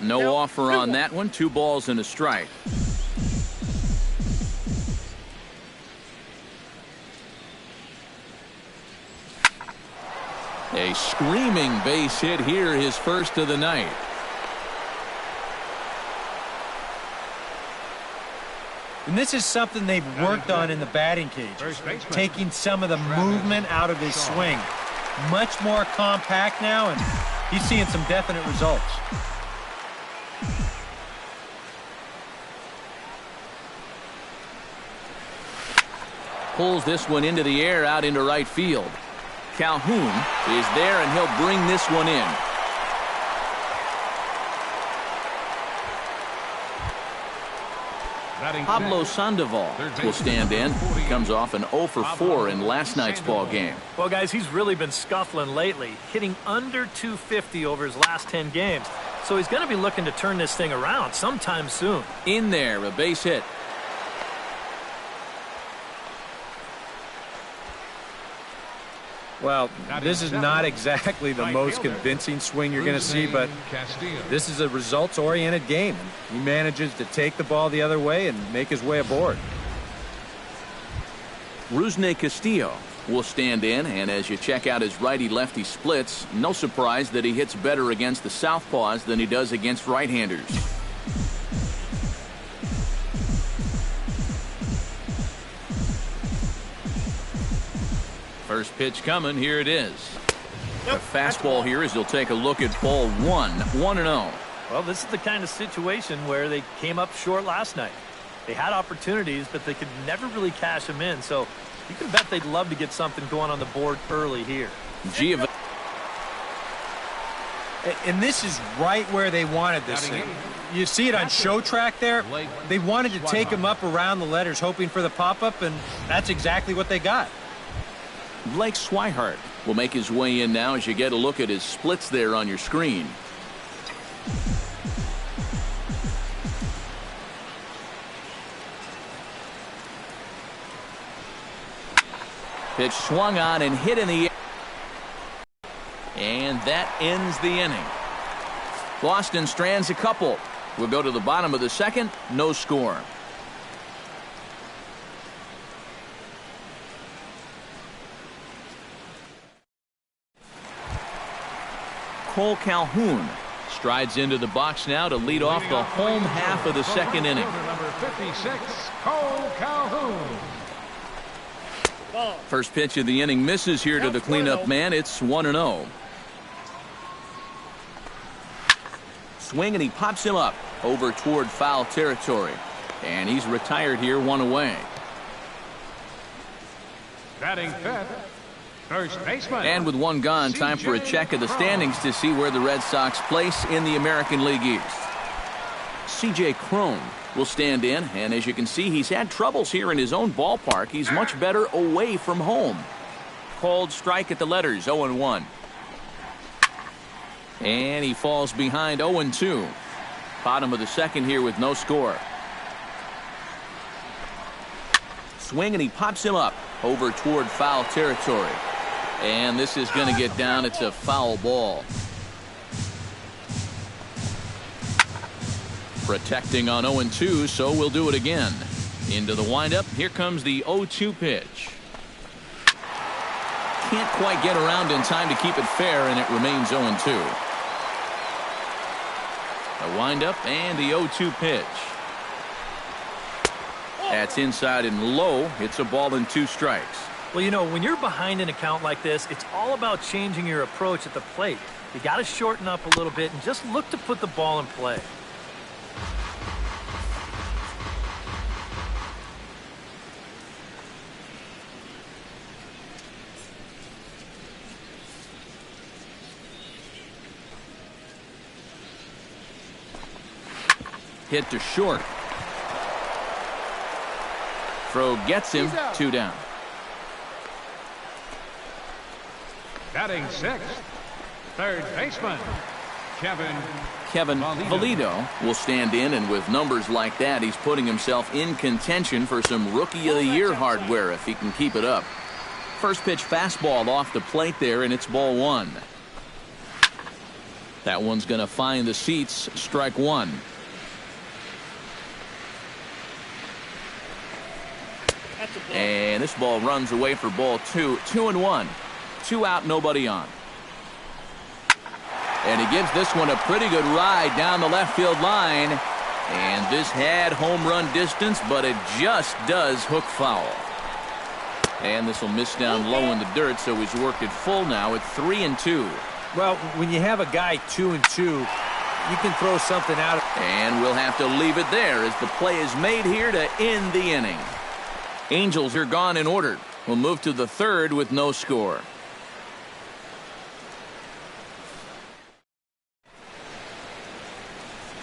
No offer on that one. 2 balls and a strike. A screaming base hit here, his first of the night. And this is something they've worked on in the batting cage, taking some of the movement out of his swing. Much more compact now, and he's seeing some definite results. Pulls this one into the air out into right field. Calhoun is there, and he'll bring this one in. Pablo Sandoval will stand in. Comes off an 0 for 4 in last night's ball game. Well, guys, he's really been scuffling lately, hitting under 250 over his last 10 games. So he's going to be looking to turn this thing around sometime soon. In there, a base hit. Well, this is not exactly the most convincing swing you're going to see, but this is a results-oriented game. He manages to take the ball the other way and make his way aboard. Rusney Castillo will stand in, and as you check out his righty-lefty splits, no surprise that he hits better against the southpaws than he does against right-handers. First pitch coming. Here it is. A fastball here as he'll take a look at ball 1. 1-0. Well, this is the kind of situation where they came up short last night. They had opportunities, but they could never really cash them in. So you can bet they'd love to get something going on the board early here. And this is right where they wanted this thing. You see it on show track there. They wanted to take him up around the letters, hoping for the pop-up, and that's exactly what they got. Blake Swihart will make his way in now as you get a look at his splits there on your screen. Pitch swung on and hit in the air. And that ends the inning. Boston strands a couple. We'll go to the bottom of the second. No score. Cole Calhoun strides into the box now to lead off the home half of the second inning. Number 56, Cole Calhoun. First pitch of the inning misses here to the cleanup man. It's 1-0. Swing, and he pops him up over toward foul territory. And he's retired here, 1 away. Batting fifth, first baseman. And with 1 gone, time for a check of the standings to see where the Red Sox place in the American League East. C.J. Cron will stand in, and as you can see, he's had troubles here in his own ballpark. He's much better away from home. Called strike at the letters, 0-1. And he falls behind 0-2. Bottom of the second here with no score. Swing, and he pops him up over toward foul territory. And this is going to get down. It's a foul ball. Protecting on 0-2, so we'll do it again. Into the windup. Here comes the 0-2 pitch. Can't quite get around in time to keep it fair, and it remains 0-2. A windup and the 0-2 pitch. That's inside and low. It's a ball and 2 strikes. Well, you know, when you're behind an account like this, it's all about changing your approach at the plate. You got to shorten up a little bit and just look to put the ball in play. Hit to short. Throw gets him. 2 down. Batting sixth, third baseman, Kevin Valido will stand in, and with numbers like that, he's putting himself in contention for some Rookie of the Year hardware if he can keep it up. First pitch fastball off the plate there, and it's ball 1. That one's going to find the seats. Strike 1. And this ball runs away for ball 2. 2-1. 2 out, nobody on. And he gives this one a pretty good ride down the left field line. And this had home run distance, but it just does hook foul. And this will miss down low in the dirt, so he's worked it full now at 3-2. Well, when you have a guy 2-2, you can throw something out. And we'll have to leave it there as the play is made here to end the inning. Angels are gone in order. We'll move to the third with no score.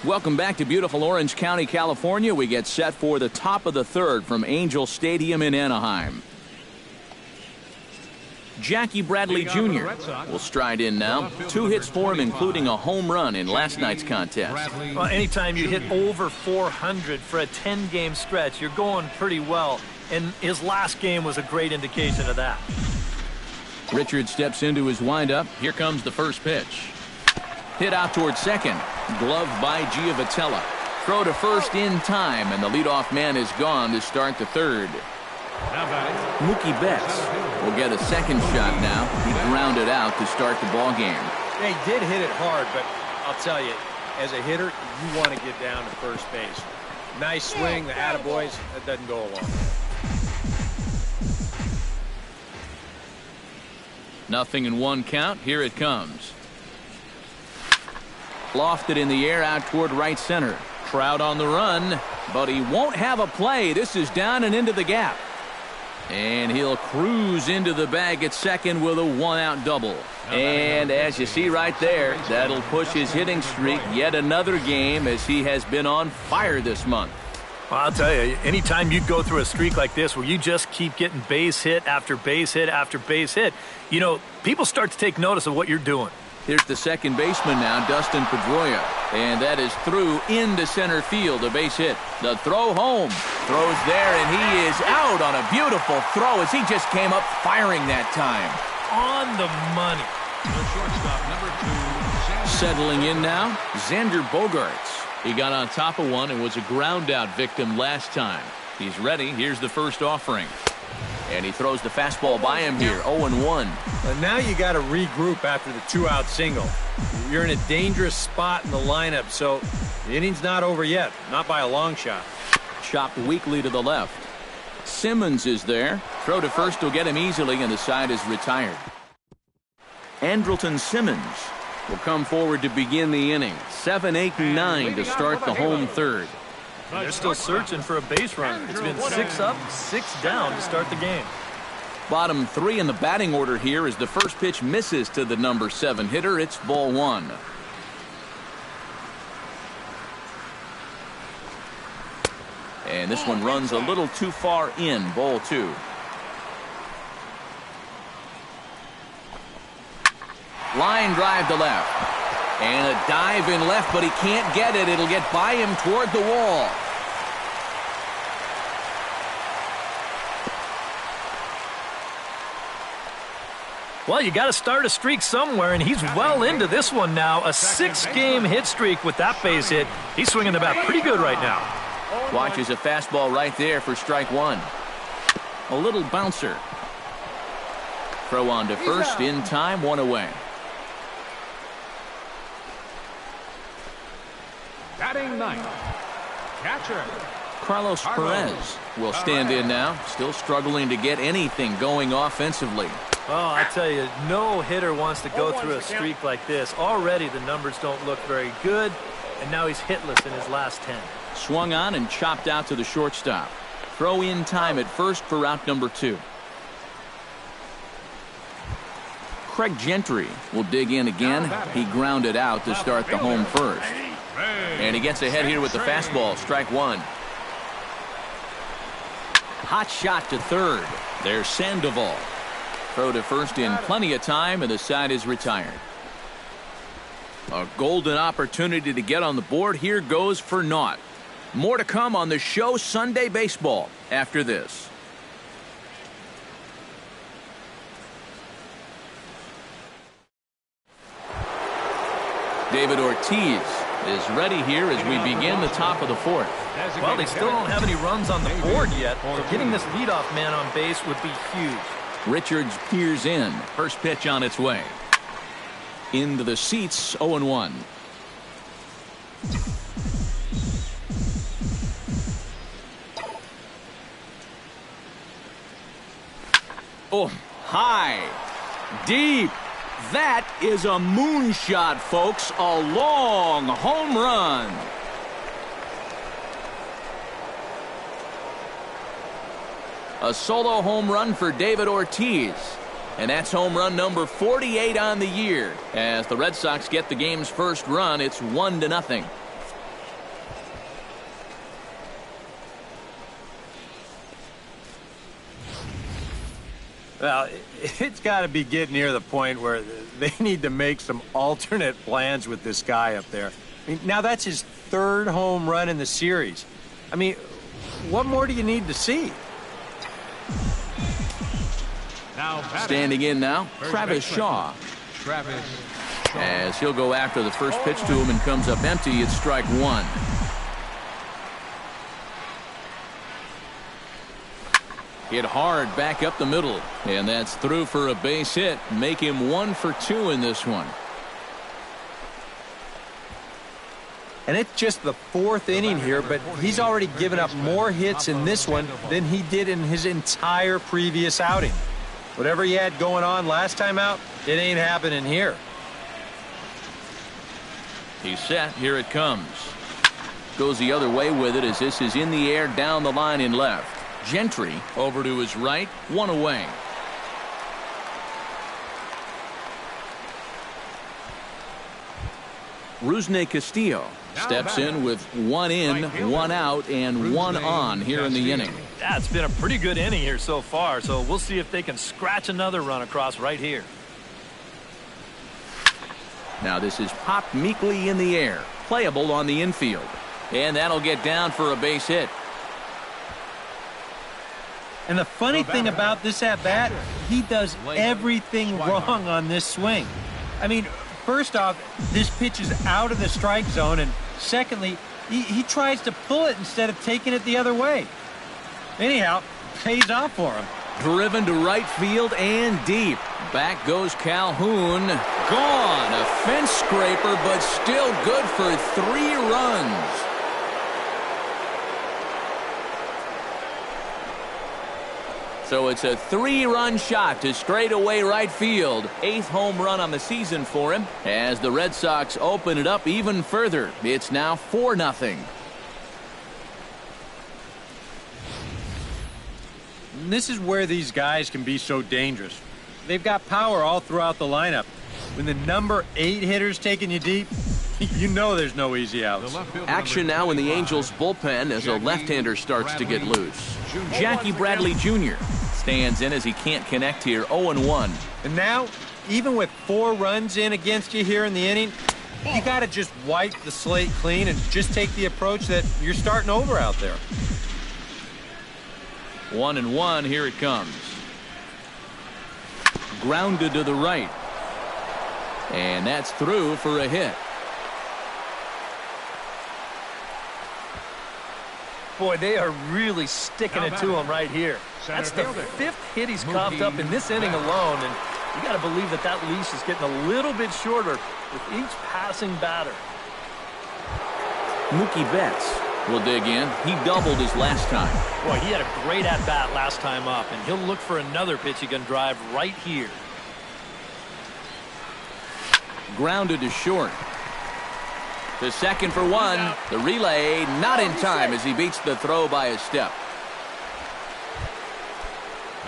Welcome back to beautiful Orange County, California. We get set for the top of the third from Angel Stadium in Anaheim. Jackie Bradley Jr. will stride in now. 2 hits for him, including a home run in last night's contest. Well, anytime you hit over 400 for a 10-game stretch, you're going pretty well. And his last game was a great indication of that. Richard steps into his windup. Here comes the first pitch. Hit out towards second. Gloved by Giovitella. Throw to first in time, and the leadoff man is gone to start the third. Mookie Betts will get a second shot now. He grounded out to start the ball game. Yeah, he did hit it hard, but I'll tell you, as a hitter, you want to get down to first base. Nice swing, the attaboys, that doesn't go along. 0-1 count. Here it comes. Lofted in the air out toward right center. Trout on the run, but he won't have a play. This is down and into the gap. And he'll cruise into the bag at second with a 1-out double. And as you see right there, that'll push his hitting streak yet another game as he has been on fire this month. Well, I'll tell you, anytime you go through a streak like this where you just keep getting base hit after base hit after base hit, you know, people start to take notice of what you're doing. Here's the second baseman now, Dustin Pedroia. And that is through into center field, a base hit. The throw home. Throws there, and he is out on a beautiful throw as he just came up firing that time. On the money. The shortstop, number 2, Settling in now, Xander Bogaerts. He got on top of one and was a ground-out victim last time. He's ready. Here's the first offering. And he throws the fastball by him here, 0-1. But now you got to regroup after the 2-out single. You're in a dangerous spot in the lineup, so the inning's not over yet, not by a long shot. Chopped weakly to the left. Simmons is there. Throw to first will get him easily, and the side is retired. Andrelton Simmons will come forward to begin the inning. 7, 8, and 9 to start the home third. They're still searching for a base run. It's been 6 up, 6 down to start the game. Bottom 3 in the batting order here as the first pitch misses to the number 7 hitter. It's ball 1. And this one runs a little too far in, ball 2. Line drive to left. And a dive in left, but he can't get it. It'll get by him toward the wall. Well, you got to start a streak somewhere, and he's well into this one now. A 6-game hit streak with that base hit. He's swinging the bat pretty good right now. Watches a fastball right there for strike one. A little bouncer. Throw on to first in time, one away. Batting ninth, catcher Carlos Perez will stand in now, still struggling to get anything going offensively. Oh, I tell you, no hitter wants to go through a streak like this. Already the numbers don't look very good, and now he's hitless in his last 10. Swung on and chopped out to the shortstop. Throw in time at first for out number 2. Craig Gentry will dig in again. He grounded out to start the home first. And he gets ahead here with the fastball, strike one. Hot shot to third. There's Sandoval. Throw to first in plenty of time, and the side is retired. A golden opportunity to get on the board here goes for naught. More to come on the show Sunday Baseball after this. David Ortiz is ready here as we begin the top of the fourth. Well, they still don't have any runs on the board yet, so getting this leadoff man on base would be huge. Richards peers in. First pitch on its way. Into the seats, 0-1. Oh, high. Deep. That is a moonshot, folks. A long home run. A solo home run for David Ortiz. And that's home run number 48 on the year. As the Red Sox get the game's first run, it's 1-0. Well, it's got to be getting near the point where they need to make some alternate plans with this guy up there. I mean, now that's his 3rd home run in the series. I mean, what more do you need to see? Standing in now, Travis Shaw. As he'll go after the first pitch to him and comes up empty, it's strike one. Hit hard back up the middle, and that's through for a base hit. Make him 1 for 2 in this one. And it's just the 4th inning here, but he's already given up more hits in this one than he did in his entire previous outing. Whatever he had going on last time out, it ain't happening here. He's set. Here it comes. Goes the other way with it as this is in the air down the line in left. Gentry over to his right, 1 away. Rusney Castillo steps in with 1 in, 1 out, and 1 on here in the inning. Yeah, it's been a pretty good inning here so far, so we'll see if they can scratch another run across right here. Now this is popped meekly in the air, playable on the infield, and that'll get down for a base hit. And the funny thing about this at-bat, he does everything wrong on this swing. I mean, first off, this pitch is out of the strike zone, and secondly, he tries to pull it instead of taking it the other way. Anyhow, pays off for him. Driven to right field and deep. Back goes Calhoun. Gone. A fence scraper, but still good for 3 runs. So it's a 3-run shot to straightaway right field. 8th home run on the season for him. As the Red Sox open it up even further, it's now 4-0. This is where these guys can be so dangerous. They've got power all throughout the lineup. When the number 8 hitter's taking you deep, you know there's no easy outs. Action now in the Angels bullpen as a left-hander starts to get loose. Jackie Bradley Jr. stands in as he can't connect here, 0-1. And now, even with 4 runs in against you here in the inning, you got to just wipe the slate clean and just take the approach that you're starting over out there. 1-1, here it comes. grounded to the right. And that's through for a hit. Boy, they are really sticking it to him right here. That's the 5th hit he's coughed up in this inning alone, and you got to believe that that leash is getting a little bit shorter with each passing batter. Mookie Betts will dig in. He doubled his last time. Boy, he had a great at-bat last time up, and he'll look for another pitch he can drive right here. Grounded to short. To second for one. The relay not in time as he beats the throw by a step.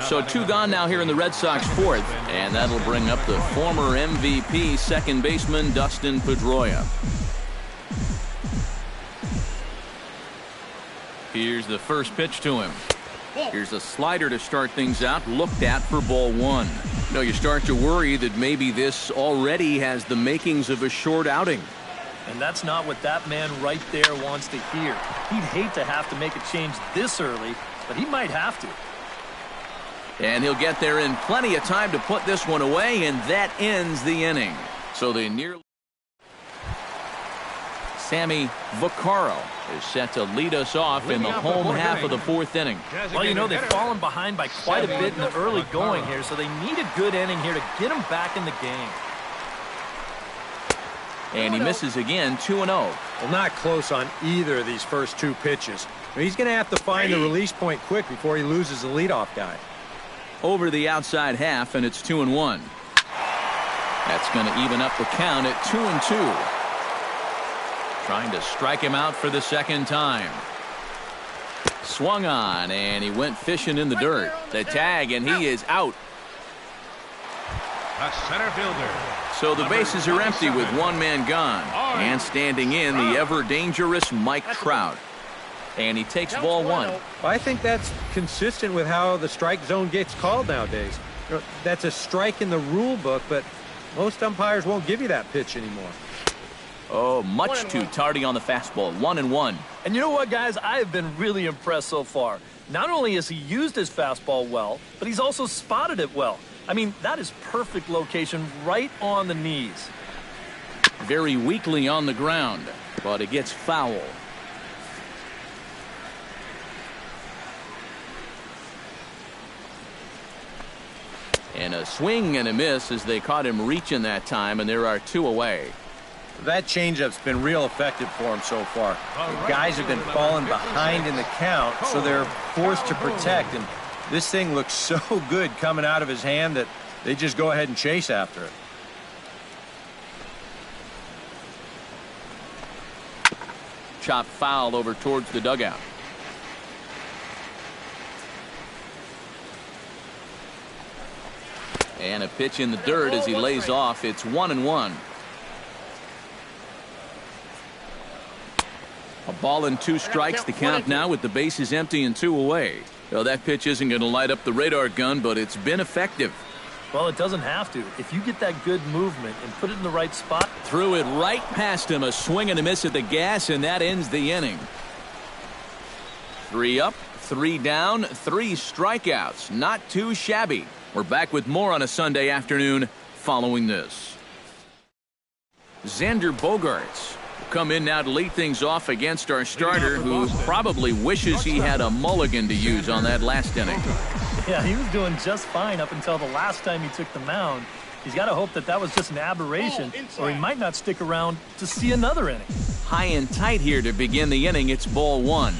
So 2 gone now here in the Red Sox 4th, and that'll bring up the former MVP second baseman Dustin Pedroia. Here's the first pitch to him. Here's a slider to start things out, looked at for ball 1. You start to worry that maybe this already has the makings of a short outing. And that's not what that man right there wants to hear. He'd hate to have to make a change this early, but he might have to. And he'll get there in plenty of time to put this one away, and that ends the inning. So they nearly... Sammy Vaccaro is set to lead us off in the home half of the 4th inning. Well, they've fallen behind by quite a bit in the early going here, so they need a good inning here to get them back in the game. And he misses again, 2-0. Well, not close on either of these first 2 pitches. He's going to have to find the release point quick before he loses the leadoff guy. Over the outside half, and it's 2-1. That's going to even up the count at 2-2. Trying to strike him out for the second time. Swung on, and he went fishing in the dirt. The tag, and he is out. A center fielder. So the bases are empty with 1 man gone. And standing in, the ever-dangerous Mike Trout. And he takes ball 1. Well, I think that's consistent with how the strike zone gets called nowadays. That's a strike in the rule book, but most umpires won't give you that pitch anymore. Oh, much too tardy on the fastball. 1-1. And you know what, guys? I have been really impressed so far. Not only has he used his fastball well, but he's also spotted it well. I mean, that is perfect location right on the knees. Very weakly on the ground, but it gets foul. And a swing and a miss as they caught him reaching that time, and there are 2 away. That changeup's been real effective for him so far. The guys have been falling behind in the count, so they're forced to protect. And this thing looks so good coming out of his hand that they just go ahead and chase after it. Chopped foul over towards the dugout. And a pitch in the dirt as he lays off. It's 1-1. A ball and 2 strikes. The count now with the bases empty and 2 away. Well, that pitch isn't going to light up the radar gun, but it's been effective. Well, it doesn't have to. If you get that good movement and put it in the right spot. Threw it right past him. A swing and a miss at the gas, and that ends the inning. 3 up, 3 down, 3 strikeouts. Not too shabby. We're back with more on a Sunday afternoon following this. Xander Bogaerts will come in now to lead things off against our starter, who probably wishes he had a mulligan to use on that last inning. Yeah, he was doing just fine up until the last time he took the mound. He's got to hope that that was just an aberration, or he might not stick around to see another inning. High and tight here to begin the inning. It's ball 1.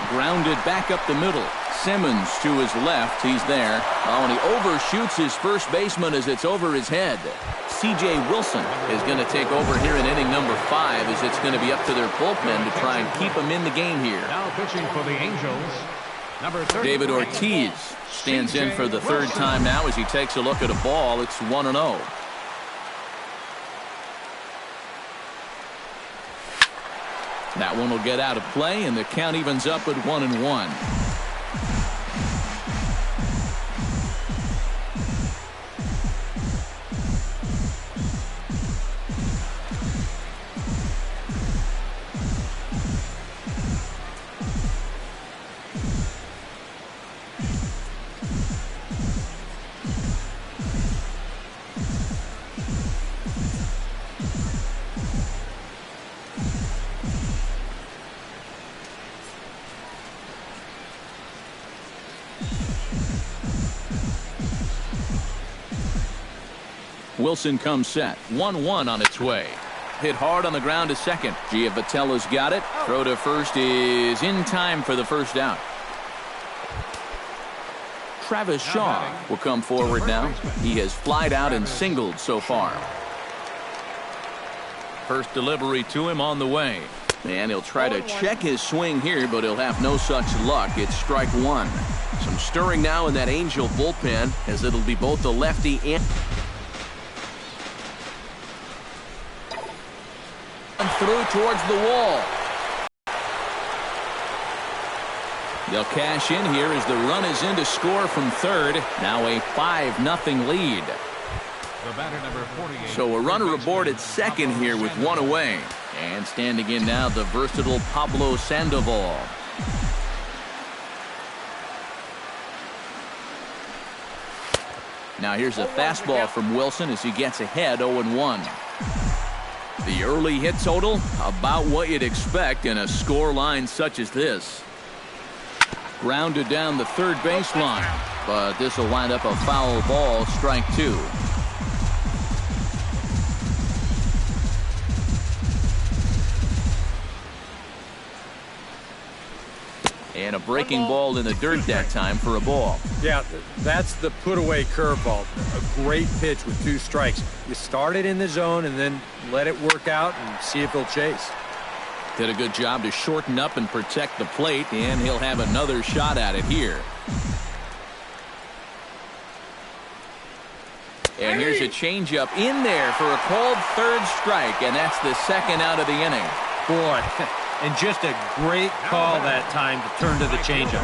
Grounded back up the middle. Simmons to his left. He's there. Oh, and he overshoots his first baseman as it's over his head. C.J. Wilson is going to take over here in inning number 5, as it's going to be up to their bullpen to try and keep him in the game here. Now pitching for the Angels, number 30. David Ortiz stands in for the 3rd time now as he takes a look at a ball. It's 1-0. That one will get out of play, and the count evens up at 1-1. Wilson comes set. 1-1 on its way. Hit hard on the ground to second. Giavatello's got it. Throw to first is in time for the first out. Travis Shaw will come forward now. He has flied out and singled so far. First delivery to him on the way. And he'll try to check his swing here, but he'll have no such luck. It's strike one. Some stirring now in that Angel bullpen, as it'll be both the lefty and through towards the wall. They'll cash in here as the run is in to score from third. Now a 5-0 lead. The batter, number 48. So a runner aboard at second here with one away. And standing in now, the versatile Pablo Sandoval. Now here's a fastball from Wilson as he gets ahead 0-1. The early hit total, about what you'd expect in a score line such as this. Grounded down the third baseline, but this will wind up a foul ball, strike two. And a breaking ball in the dirt that time for a ball. Yeah, that's the put-away curveball. A great pitch with 2 strikes. You start it in the zone and then let it work out and see if he'll chase. Did a good job to shorten up and protect the plate, and he'll have another shot at it here. And here's a changeup in there for a called third strike, and that's the second out of the inning. Boy, and just a great call that time to turn to the changeup.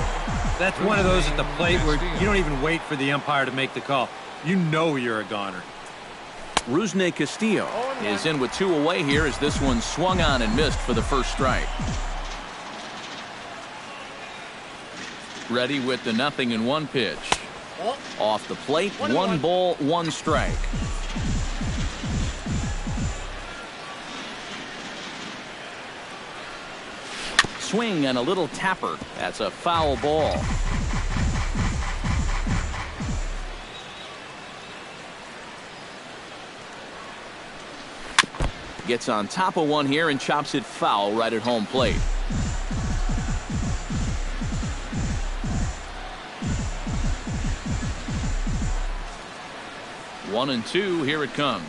That's one of those at the plate where you don't even wait for the umpire to make the call. You know you're a goner. Rusney Castillo is in with 2 away here as this one swung on and missed for the first strike. Ready with the 0-1 pitch. Off the plate, 1 ball, 1 strike. Swing and a little tapper. That's a foul ball. Gets on top of one here and chops it foul right at home plate. One and two, here it comes.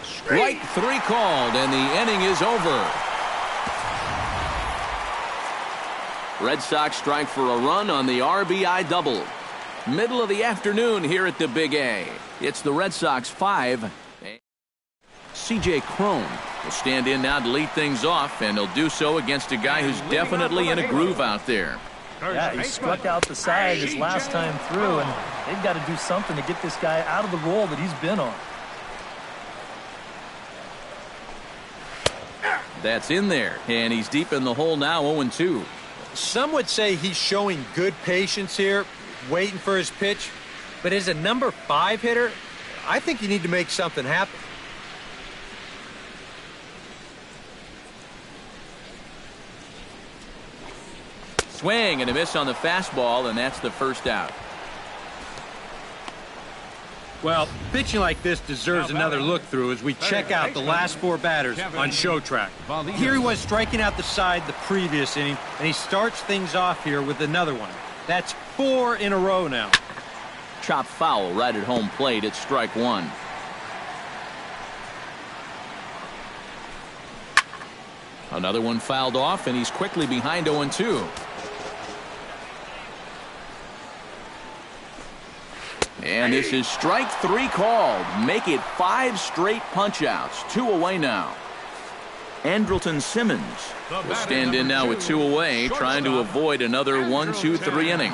Strike 3 called, and the inning is over. Red Sox strike for a run on the RBI double. Middle of the afternoon here at the Big A. It's the Red Sox 5. C.J. Cron will stand in now to lead things off, and he'll do so against a guy who's definitely in a groove out there. Yeah, he struck out the side his last time through, and they've got to do something to get this guy out of the role that he's been on. That's in there, and he's deep in the hole now, 0-2. Some would say he's showing good patience here, waiting for his pitch. But as a number 5 hitter, I think you need to make something happen. Swing and a miss on the fastball, and that's the first out. Well, pitching like this deserves another look through as we check out the last 4 batters on show track. Here he was striking out the side the previous inning, and he starts things off here with another one. That's 4 in a row now. Chop foul right at home plate. It's strike 1. Another one fouled off, and he's quickly behind 0-2. And this is strike 3 called. Make it 5 straight punch-outs. 2 away now. Andrelton Simmons will stand in now with 2 away, trying to avoid another 1-2-3 inning.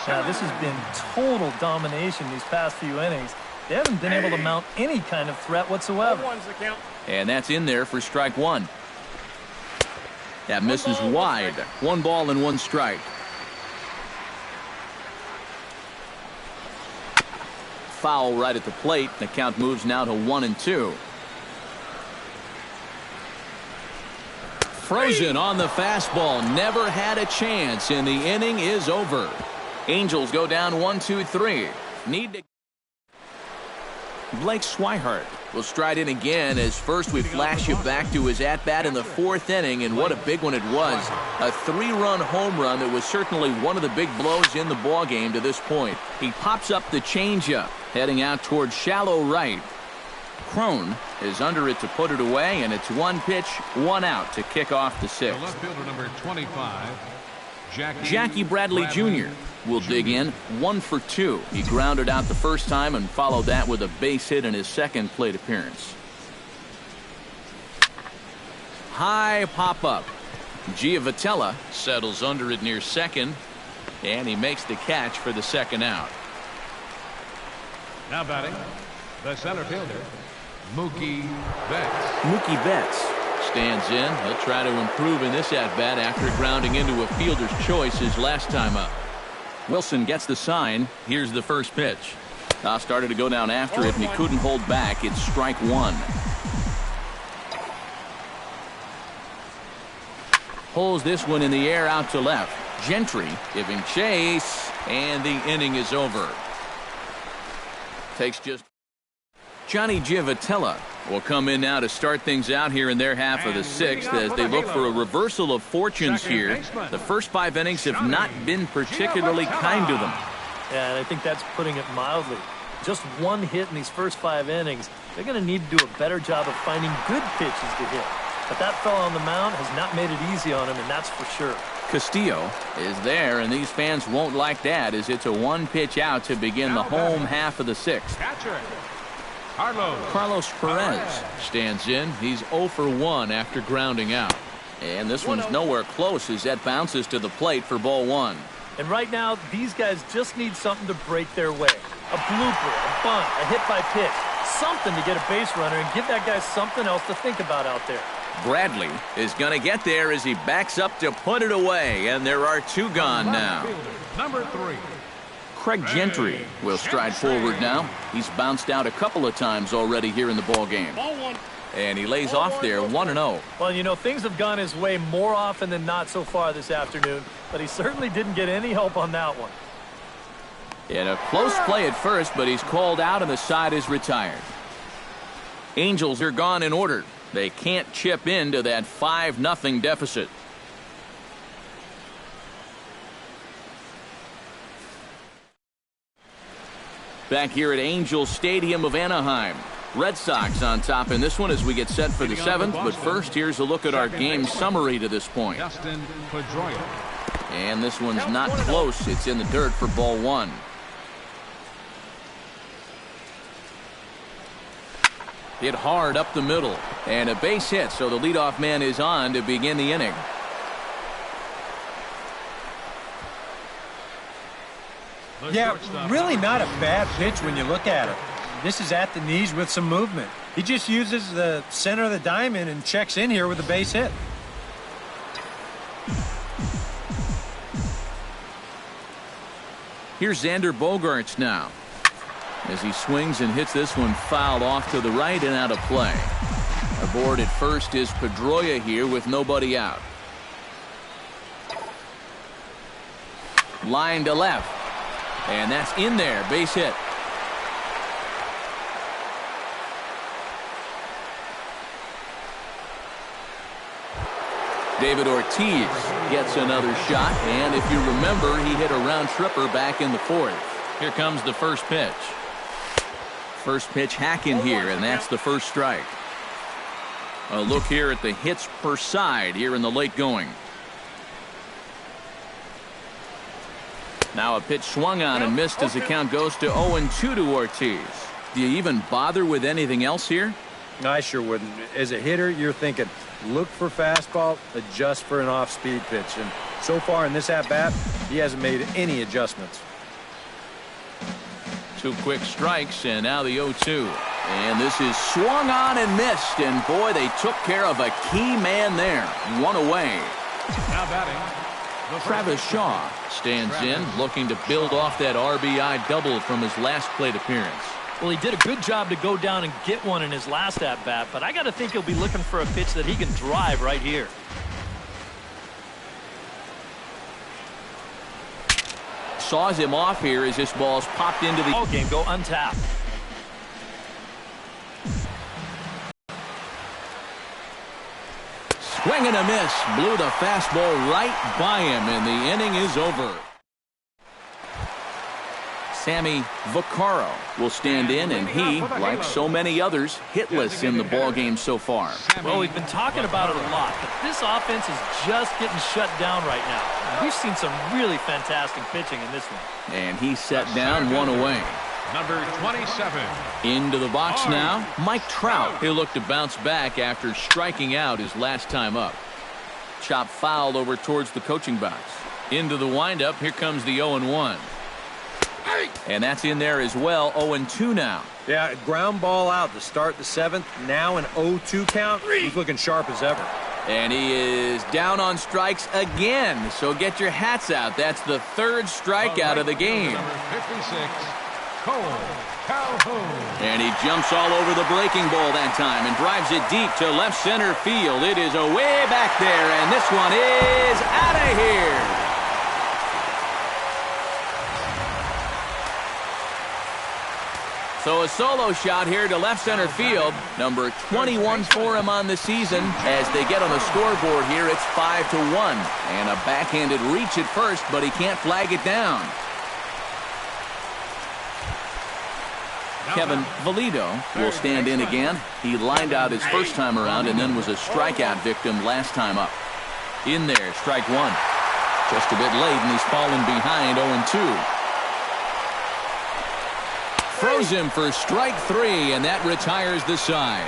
Now, this has been total domination these past few innings. They haven't been able to mount any kind of threat whatsoever. And that's in there for strike 1. That misses wide. 1 ball and 1 strike. Foul right at the plate. The count moves now to 1-2. Frozen on the fastball. Never had a chance, and the inning is over. Angels go down 1-2-3. Need to. Blake Swihart will stride in again as first we flash you back to his at-bat in the 4th inning, and what a big one it was. A 3-run home run that was certainly one of the big blows in the ballgame to this point. He pops up the changeup, heading out towards shallow right. Crone is under it to put it away, and it's 1 pitch, 1 out to kick off the 6th. The left fielder number 25, Jackie Bradley Jr. will dig in 1 for 2. He grounded out the first time and followed that with a base hit in his 2nd plate appearance. High pop-up. Giavotella settles under it near 2nd, and he makes the catch for the 2nd out. now batting, the center fielder, Mookie Betts. Mookie Betts stands in. He'll try to improve in this at-bat after grounding into a fielder's choice his last time up. Wilson gets the sign. Here's the first pitch. Started to go down after it, and he couldn't hold back. It's strike 1. Pulls this one in the air out to left. Gentry giving chase, and the inning is over. Takes just... Johnny Giavotella will come in now to start things out here in their half of the 6th as they look for a reversal of fortunes here. The first 5 innings have not been particularly kind to them. Yeah, and I think that's putting it mildly. Just 1 hit in these first 5 innings. They're going to need to do a better job of finding good pitches to hit. But that fellow on the mound has not made it easy on him, and that's for sure. Castillo is there, and these fans won't like that as it's a 1-pitch out to begin the home half of the 6th. Catcher, Carlos Perez stands in. He's 0 for 1 after grounding out. And this one's nowhere close as that bounces to the plate for ball 1. And right now, these guys just need something to break their way. A blooper, a bunt, a hit by pitch. Something to get a base runner and give that guy something else to think about out there. Bradley is going to get there as he backs up to put it away, and there are 2 gone now. number 3. Craig Gentry will stride forward now. He's bounced out a couple of times already here in the ballgame. And he lays off there 1-0. Well, you know, things have gone his way more often than not so far this afternoon, but he certainly didn't get any help on that one. In a close play at first, but he's called out and the side is retired. Angels are gone in order. They can't chip into that 5-0 deficit. Back here at Angel Stadium of Anaheim. Red Sox on top in this one as we get set for the 7th. But first, here's a look at our game summary to this point. And this one's not close. It's in the dirt for ball 1. Hit hard up the middle. And a base hit, so the leadoff man is on to begin the inning. Yeah, really not a bad pitch when you look at it. This is at the knees with some movement. He just uses the center of the diamond and checks in here with a base hit. Here's Xander Bogaerts now as he swings and hits this one foul off to the right and out of play. Aboard at first is Pedroia here with nobody out. Line to left. And that's in there. Base hit. David Ortiz gets another shot. And if you remember, he hit a round tripper back in the 4th. Here comes the first pitch. First pitch hack in here, and that's the first strike. A look here at the hits per side here in the late going. Now a pitch swung on and missed as the count goes to 0-2 to Ortiz. Do you even bother with anything else here? I sure wouldn't. As a hitter, you're thinking, look for fastball, adjust for an off-speed pitch. And so far in this at-bat, he hasn't made any adjustments. 2 quick strikes, and now the 0-2. And this is swung on and missed. And boy, they took care of a key man there. 1 away. Now batting, Travis Shaw stands in, looking to build off that RBI double from his last plate appearance. Well, he did a good job to go down and get one in his last at-bat, but I got to think he'll be looking for a pitch that he can drive right here. Saws him off here as this ball's popped into the ball game. Go untapped. Swing and a miss. Blew the fastball right by him, and the inning is over. Sammy Vaccaro will stand in, and he, like so many others, hitless in the ballgame so far. Well, we've been talking about it a lot, but this offense is just getting shut down right now. We've seen some really fantastic pitching in this one. And he set down one away. Number 27. Into the box now, Mike Trout. He'll look to bounce back after striking out his last time up. Chop fouled over towards the coaching box. Into the windup, here comes the 0-1. And that's in there as well. 0-2 now. Yeah, ground ball out to start the 7th. Now an 0-2 count. He's looking sharp as ever. And he is down on strikes again. So get your hats out. That's the 3rd strikeout of the game. Number 56, Cole Calhoun. And he jumps all over the breaking ball that time and drives it deep to left center field. It is away back there, and this one is out of here. So a solo shot here to left center field. Number 21 for him on the season. As they get on the scoreboard here, it's 5-1. And a backhanded reach at first, but he can't flag it down. Kevin Valido will stand in again. He lined out his first time around and then was a strikeout victim last time up. In there, strike one. Just a bit late, and he's fallen behind 0-2. Throws him for strike 3, and that retires the side.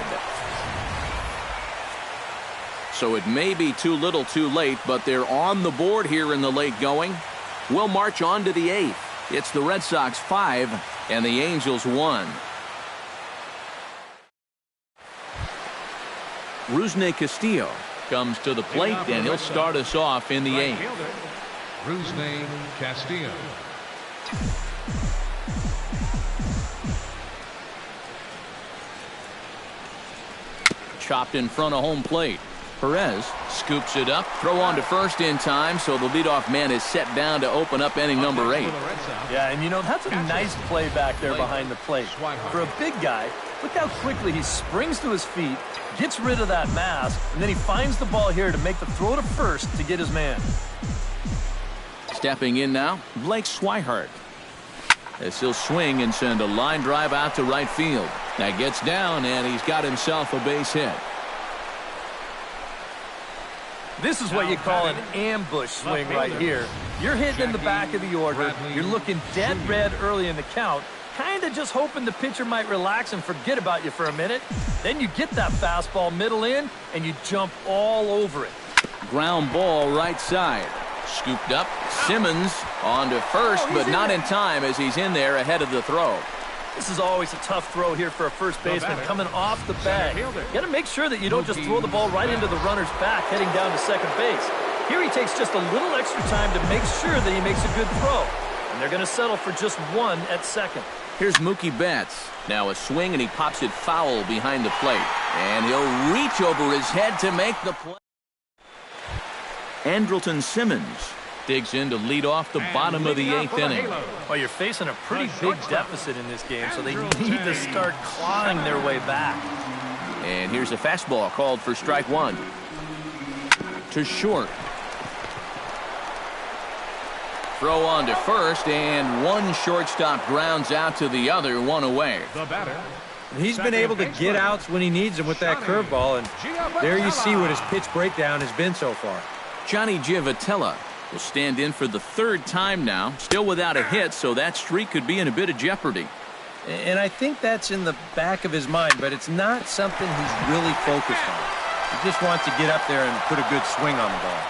So it may be too little too late, but they're on the board here in the late going. We'll march on to the 8th. It's the Red Sox 5 and the Angels 1. Rusney Castillo comes to the plate, and he'll start us off in the 8th. Rusney Castillo. Chopped in front of home plate. Perez scoops it up. Throw on to first in time, so the leadoff man is set down to open up inning number 8. Yeah, and you know, that's a nice play back there behind the plate. For a big guy, look how quickly he springs to his feet, gets rid of that mask, and then he finds the ball here to make the throw to first to get his man. Stepping in now, Blake Swihart. As he'll swing and send a line drive out to right field. That gets down, and he's got himself a base hit. This is what you call an ambush swing right here. You're hitting in the back of the order. You're looking dead red early in the count, kind of just hoping the pitcher might relax and forget about you for a minute. Then you get that fastball middle in, and you jump all over it. Ground ball right side. Scooped up. Simmons on to first, but not in time as he's in there ahead of the throw. This is always a tough throw here for a first baseman coming off the bag. You got to make sure that you don't just throw the ball right into the runner's back heading down to second base. Here he takes just a little extra time to make sure that he makes a good throw. And they're going to settle for just one at second. Here's Mookie Betts. Now a swing, and he pops it foul behind the plate. And he'll reach over his head to make the play. Andrelton Simmons digs in to lead off the bottom of the 8th inning. Well, you're facing a pretty big deficit in this game, so they need to start clawing their way back. And here's a fastball called for strike 1. To short. Throw on to first, and one shortstop grounds out to the other, one away. The batter. He's been able to get outs when he needs them with that curveball, and there you see what his pitch breakdown has been so far. Johnny Giavotella will stand in for the 3rd time now, still without a hit, so that streak could be in a bit of jeopardy. And I think that's in the back of his mind, but it's not something he's really focused on. He just wants to get up there and put a good swing on the ball.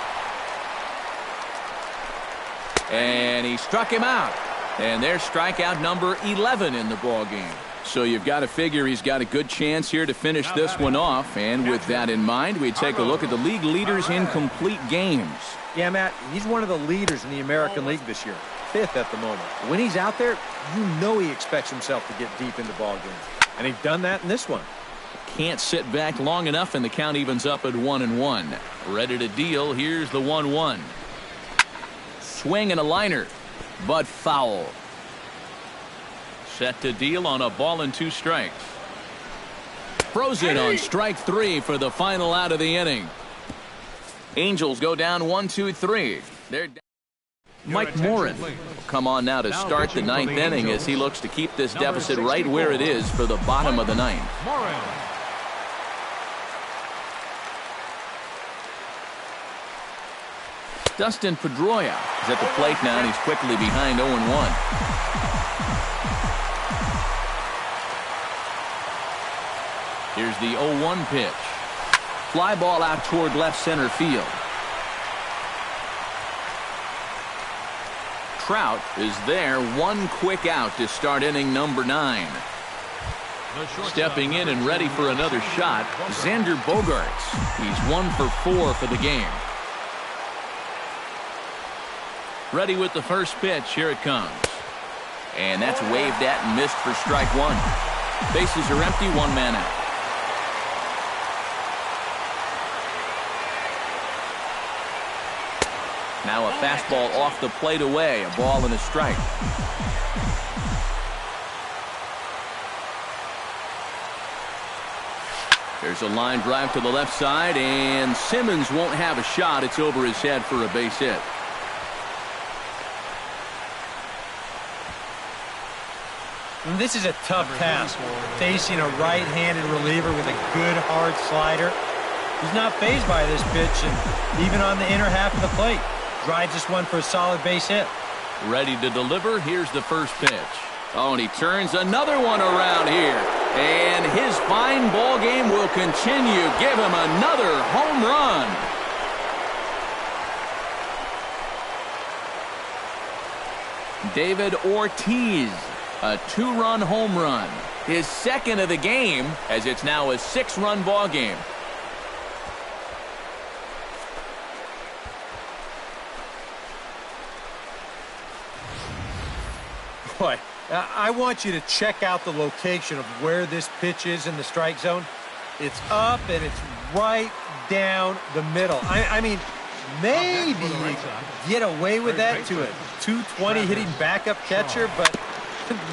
And he struck him out. And there's strikeout number 11 in the ballgame. So you've got to figure he's got a good chance here to finish this one off. And with that in mind, we take a look at the league leaders in complete games. Yeah, Matt, he's one of the leaders in the American League this year. 5th at the moment. When he's out there, you know he expects himself to get deep into ball games. And he's done that in this one. Can't sit back long enough, and the count evens up at 1-1. Ready to deal. Here's the 1-1. Swing and a liner, but foul. Set to deal on a ball and 2 strikes. Frozen on strike 3 for the final out of the inning. Angels go down 1-2-3. Mike Morin will come on now to start the ninth inning as he looks to keep this deficit right where it is for the bottom of the ninth. Dustin Pedroia is at the plate now, and he's quickly behind 0-1. Here's the 0-1 pitch. Fly ball out toward left center field. Trout is there, one quick out to start inning number 9. Stepping in and ready for another shot, Xander Bogaerts. He's 1 for 4 for the game. Ready with the first pitch. Here it comes. And that's waved at and missed for strike 1. Bases are empty, 1 man out. Now a fastball off the plate away, a ball and a strike. There's a line drive to the left side, and Simmons won't have a shot. It's over his head for a base hit. And this is a tough task, facing a right-handed reliever with a good hard slider. He's not fazed by this pitch, and even on the inner half of the plate, drives this one for a solid base hit. Ready to deliver. Here's the first pitch. Oh, and he turns another one around here. And his fine ball game will continue. Give him another home run. David Ortiz, a 2-run home run. His second of the game, as it's now a 6-run ball game. Boy, I want you to check out the location of where this pitch is in the strike zone. It's up and it's right down the middle. I mean, maybe you get away with that to a 220 hitting backup catcher, but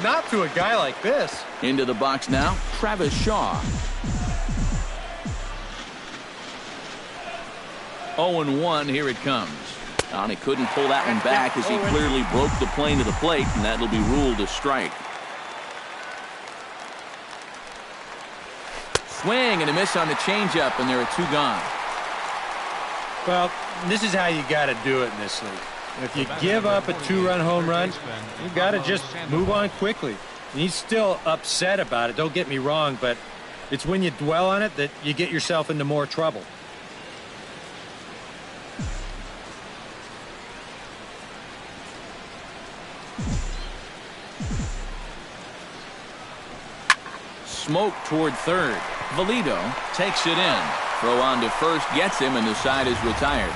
not to a guy like this. Into the box now, Travis Shaw. 0-1, here it comes. And he couldn't pull that one back as he clearly broke the plane to the plate, and that'll be ruled a strike. Swing and a miss on the changeup, and there are 2 gone. Well, this is how you got to do it in this league. If you give up a 2-run home run, you got to just move on quickly. And he's still upset about it, don't get me wrong, but it's when you dwell on it that you get yourself into more trouble. Smoke toward third. Valito takes it in. Throw on to first gets him, and the side is retired.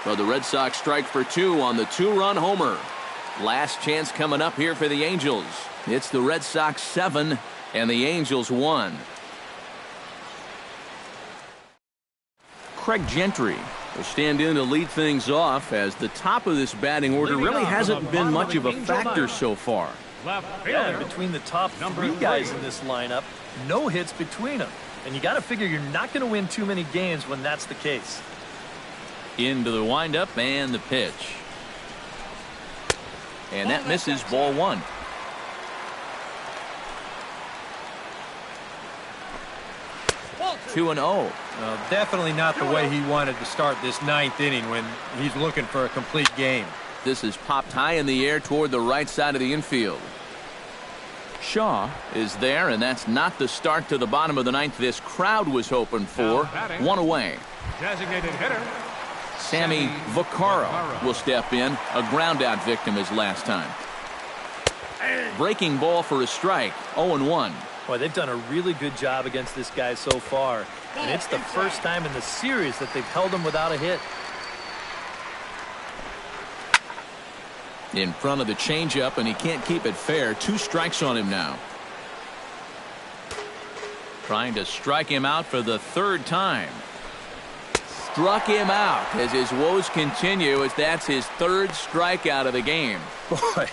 So the Red Sox strike for 2 on the 2-run homer. Last chance coming up here for the Angels. It's the Red Sox 7 and the Angels 1. Craig Gentry will stand in to lead things off, as the top of this batting order really hasn't been much of a factor so far. Yeah, between the top 3 guys in this lineup, no hits between them. And you got to figure you're not going to win too many games when that's the case. Into the windup and the pitch. And that misses, ball 1. Two and 0. Definitely not the way he wanted to start this 9th inning when he's looking for a complete game. This is popped high in the air toward the right side of the infield. Shaw is there, and that's not the start to the bottom of the 9th this crowd was hoping for. 1 away. Designated hitter Sammy Vaccaro will step in, a ground out victim his last time. Breaking ball for a strike. 0-1. Boy, they've done a really good job against this guy so far. And it's the first time in the series that they've held him without a hit. In front of the changeup, and he can't keep it fair. 2 strikes on him now. Trying to strike him out for the 3rd time. Struck him out as his woes continue, as that's his 3rd strikeout of the game. Boy,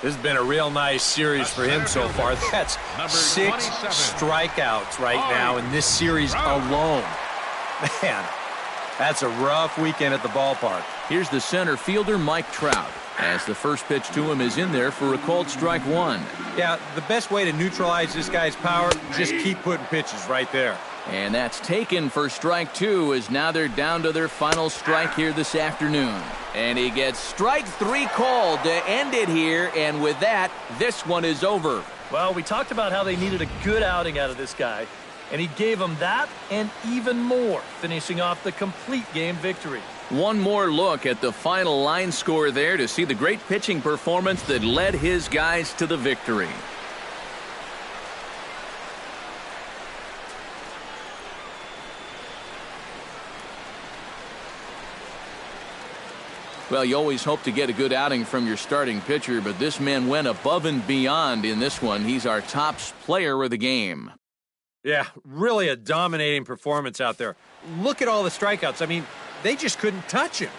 This has been a real nice series for him so far. That's 6 strikeouts right now in this series alone. Man, that's a rough weekend at the ballpark. Here's the center fielder, Mike Trout, as the first pitch to him is in there for a called strike one. Yeah, the best way to neutralize this guy's power, just keep putting pitches right there. And that's taken for strike two, as now they're down to their final strike here this afternoon. And he gets strike 3 called to end it here, and with that, this one is over. Well, we talked about how they needed a good outing out of this guy, and he gave them that and even more, finishing off the complete game victory. One more look at the final line score there to see the great pitching performance that led his guys to the victory. Well, you always hope to get a good outing from your starting pitcher, but this man went above and beyond in this one. He's our top player of the game. Yeah, really a dominating performance out there. Look at all the strikeouts. I mean, they just couldn't touch him.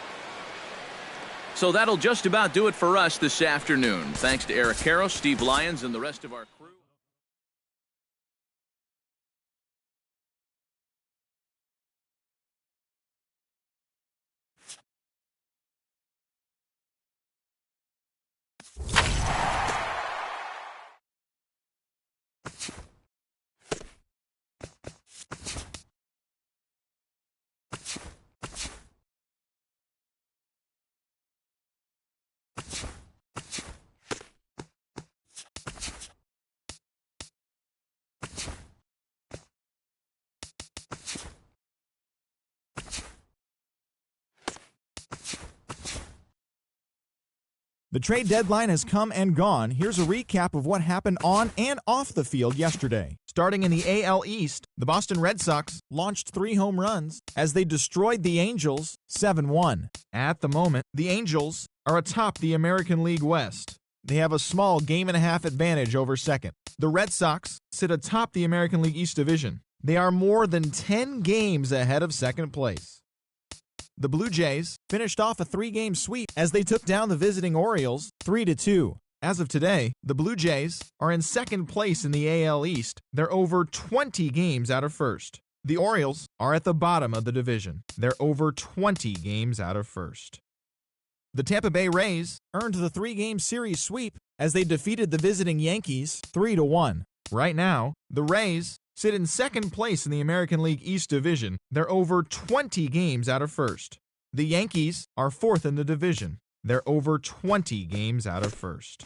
So that'll just about do it for us this afternoon. Thanks to RKO, Steve Lyons, and the rest of our crew. The trade deadline has come and gone. Here's a recap of what happened on and off the field yesterday. Starting in the AL East, the Boston Red Sox launched 3 home runs as they destroyed the Angels 7-1. At the moment, the Angels are atop the American League West. They have a small game-and-a-half advantage over second. The Red Sox sit atop the American League East Division. They are more than 10 games ahead of second place. The Blue Jays finished off a 3-game sweep as they took down the visiting Orioles 3-2. As of today, the Blue Jays are in second place in the AL East. They're over 20 games out of first. The Orioles are at the bottom of the division. They're over 20 games out of first. The Tampa Bay Rays earned the 3-game series sweep as they defeated the visiting Yankees 3-1. Right now, the Rays sit in second place in the American League East Division. They're over 20 games out of first. The Yankees are fourth in the division. They're over 20 games out of first.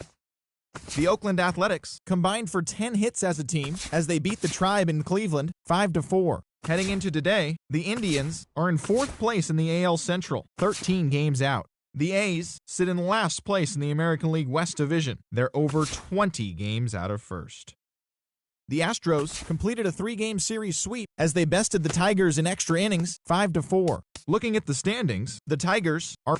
The Oakland Athletics combined for 10 hits as a team as they beat the Tribe in Cleveland 5-4. Heading into today, the Indians are in fourth place in the AL Central, 13 games out. The A's sit in last place in the American League West Division. They're over 20 games out of first. The Astros completed a 3-game series sweep as they bested the Tigers in extra innings 5-4. Looking at the standings, the Tigers are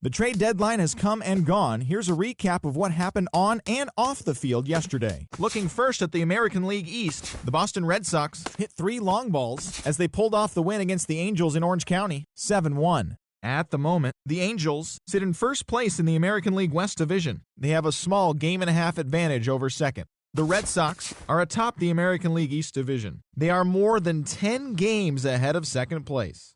The trade deadline has come and gone. Here's a recap of what happened on and off the field yesterday. Looking first at the American League East, the Boston Red Sox hit 3 long balls as they pulled off the win against the Angels in Orange County, 7-1. At the moment, the Angels sit in first place in the American League West Division. They have a small game-and-a-half advantage over second. The Red Sox are atop the American League East Division. They are more than 10 games ahead of second place.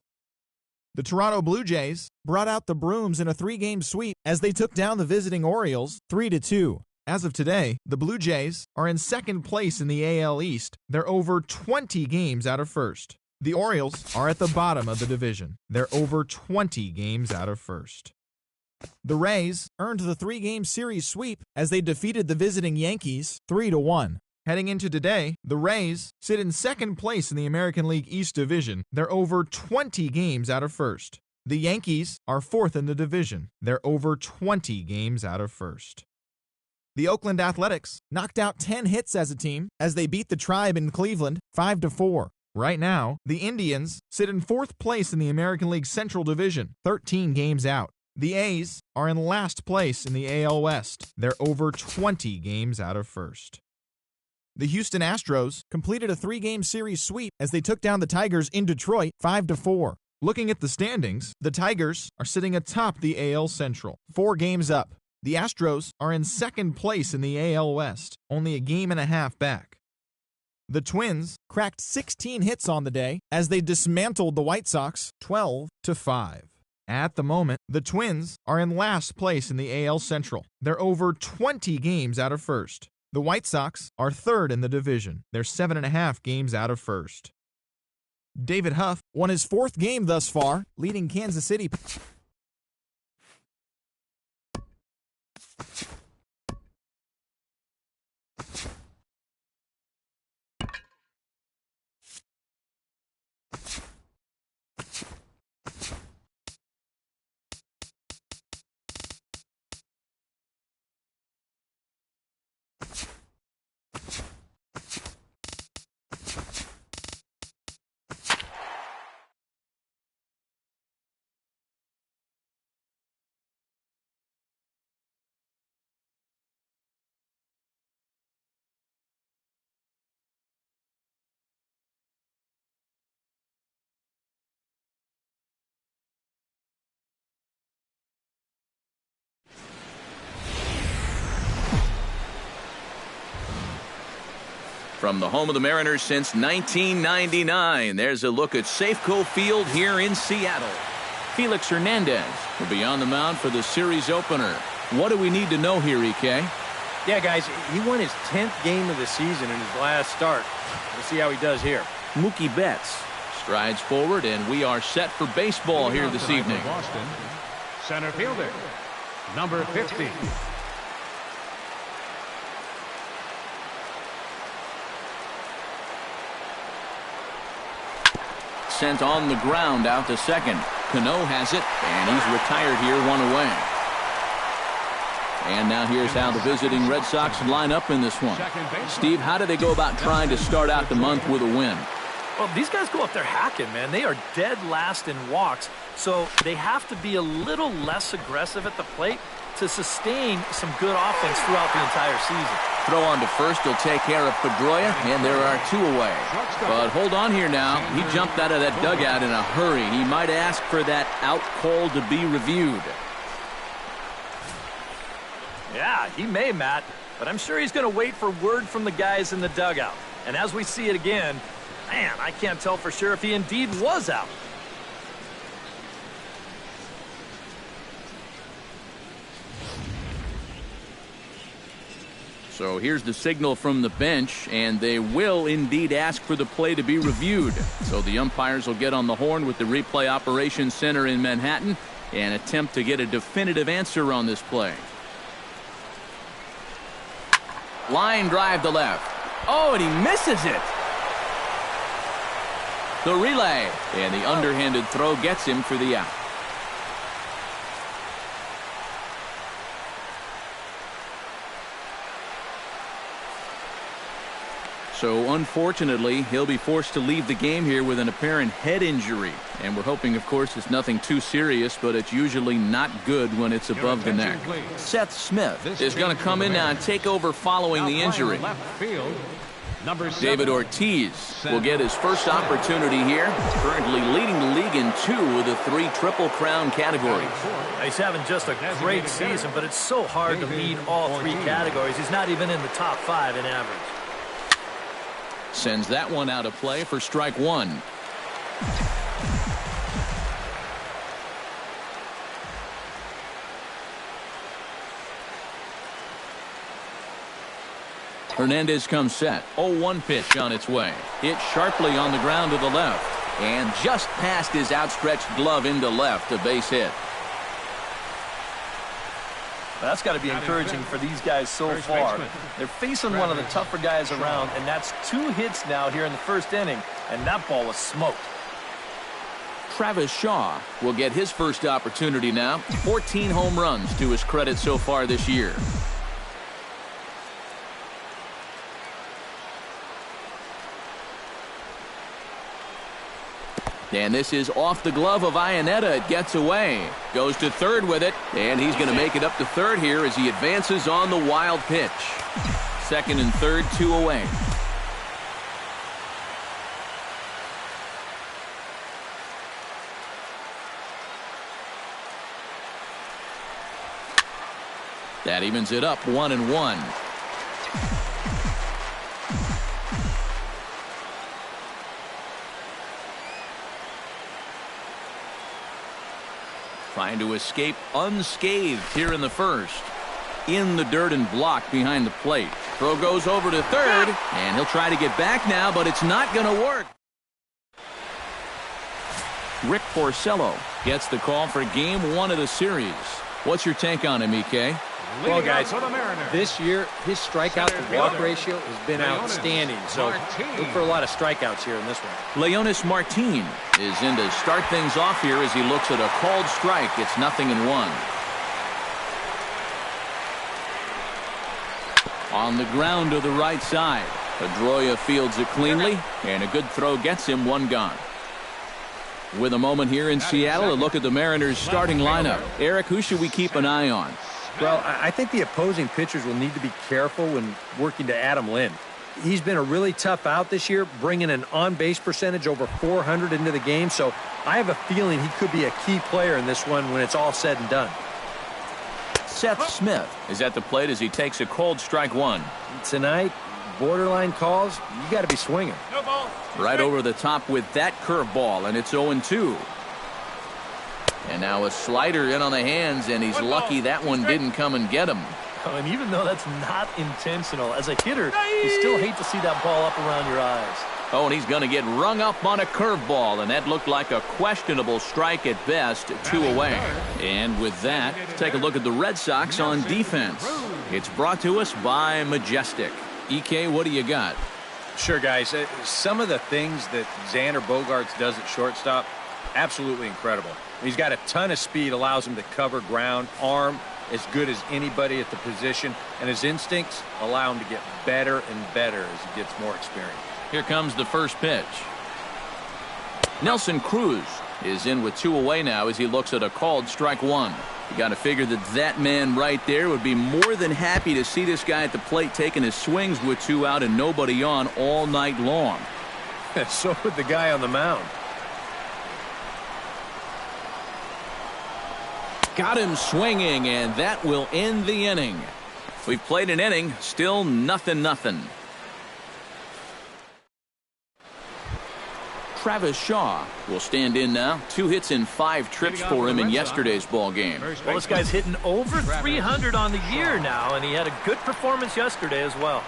The Toronto Blue Jays brought out the brooms in a 3-game sweep as they took down the visiting Orioles 3-2. As of today, the Blue Jays are in second place in the AL East. They're over 20 games out of first. The Orioles are at the bottom of the division. They're over 20 games out of first. The Rays earned the 3-game series sweep as they defeated the visiting Yankees 3-1. Heading into today, the Rays sit in second place in the American League East Division. They're over 20 games out of first. The Yankees are fourth in the division. They're over 20 games out of first. The Oakland Athletics knocked out 10 hits as a team as they beat the Tribe in Cleveland 5-4. Right now, the Indians sit in fourth place in the American League Central Division, 13 games out. The A's are in last place in the AL West. They're over 20 games out of first. The Houston Astros completed a 3-game series sweep as they took down the Tigers in Detroit 5-4. Looking at the standings, the Tigers are sitting atop the AL Central, 4 games up. The Astros are in second place in the AL West, only a game and a half back. The Twins cracked 16 hits on the day as they dismantled the White Sox 12-5. At the moment, the Twins are in last place in the AL Central. They're over 20 games out of first. The White Sox are third in the division. They're 7.5 games out of first. David Huff won his 4th game thus far, leading Kansas City. From the home of the Mariners since 1999, there's a look at Safeco Field here in Seattle. Felix Hernandez will be on the mound for the series opener. What do we need to know here, EK? Yeah, guys, he won his 10th game of the season in his last start. We'll see how he does here. Mookie Betts strides forward, and we are set for baseball here this evening. Boston, center fielder, number 50. Sent on the ground out to second. Cano has it, and he's retired here, 1 away. And now here's how the visiting Red Sox line up in this one. Steve, how do they go about trying to start out the month with a win? Well, these guys go up there hacking, man. They are dead last in walks, so they have to be a little less aggressive at the plate to sustain some good offense throughout the entire season. Throw on to first will take care of Pedroia, and there are 2 away. But hold on here now. He jumped out of that dugout in a hurry. He might ask for that out call to be reviewed. Yeah, he may, Matt, but I'm sure he's going to wait for word from the guys in the dugout. And as we see it again, man, I can't tell for sure if he indeed was out. So here's the signal from the bench, and they will indeed ask for the play to be reviewed. So the umpires will get on the horn with the replay operations center in Manhattan and attempt to get a definitive answer on this play. Line drive to left. Oh, and he misses it. The relay, and the underhanded throw gets him for the out. So unfortunately, he'll be forced to leave the game here with an apparent head injury. And we're hoping, of course, it's nothing too serious, but it's usually not good when it's above the neck. Seth Smith is going to come in now and take over following the injury. David Ortiz will get his first opportunity here. Currently leading the league in 2 of the 3 Triple Crown categories. He's having just a great season, but it's so hard to lead all 3 categories. He's not even in the top 5 in average. Sends that one out of play for strike 1. Hernandez comes set. 0-1 pitch on its way. Hit sharply on the ground to the left. And just past his outstretched glove into left, a base hit. That's got to be encouraging for these guys so far. They're facing one of the tougher guys around, and that's 2 hits now here in the first inning, and that ball was smoked. Travis Shaw will get his first opportunity now. 14 home runs to his credit so far this year. And this is off the glove of Iannetta. It gets away. Goes to third with it. And he's going to make it up to third here as he advances on the wild pitch. Second and third, 2 away. That evens it up 1-1. Trying to escape unscathed here in the first. In the dirt and blocked behind the plate. Throw goes over to third, and he'll try to get back now, but it's not going to work. Rick Porcello gets the call for game 1 of the series. What's your take on him, EK? Well, guys, this year, his strikeout to walk ratio has been outstanding. So look for a lot of strikeouts here in this one. Leonis Martin is in to start things off here as he looks at a called strike. It's 0-1. On the ground to the right side. Pedroia fields it cleanly, and a good throw gets him 1 gone. With a moment here in Seattle, a look at the Mariners' starting lineup. Eric, who should we keep an eye on? Well, I think the opposing pitchers will need to be careful when working to Adam Lind. He's been a really tough out this year, bringing an on-base percentage over 400 into the game, so I have a feeling he could be a key player in this one when it's all said and done. Seth Smith is at the plate as he takes a cold strike 1. Tonight, borderline calls, you got to be swinging. Right over the top with that curveball, and it's 0-2. And now a slider in on the hands, and he's lucky that one didn't come and get him. Oh, and even though that's not intentional, as a hitter, you still hate to see that ball up around your eyes. Oh, and he's going to get rung up on a curveball, and that looked like a questionable strike at best, 2 away. And with that, take a look at the Red Sox on defense. It's brought to us by Majestic. EK, what do you got? Sure, guys. Some of the things that Xander Bogaerts does at shortstop, absolutely incredible. He's got a ton of speed, allows him to cover ground, arm as good as anybody at the position, and his instincts allow him to get better and better as he gets more experience. Here comes the first pitch. Nelson Cruz is in with 2 away now as he looks at a called strike 1. You got to figure that man right there would be more than happy to see this guy at the plate taking his swings with 2 out and nobody on all night long. So would the guy on the mound. Got him swinging, and that will end the inning. We've played an inning, still 0-0. Travis Shaw will stand in now. 2 hits and 5 trips for him in yesterday's ball game. Well, this guy's hitting over 300 on the year now, and he had a good performance yesterday as well.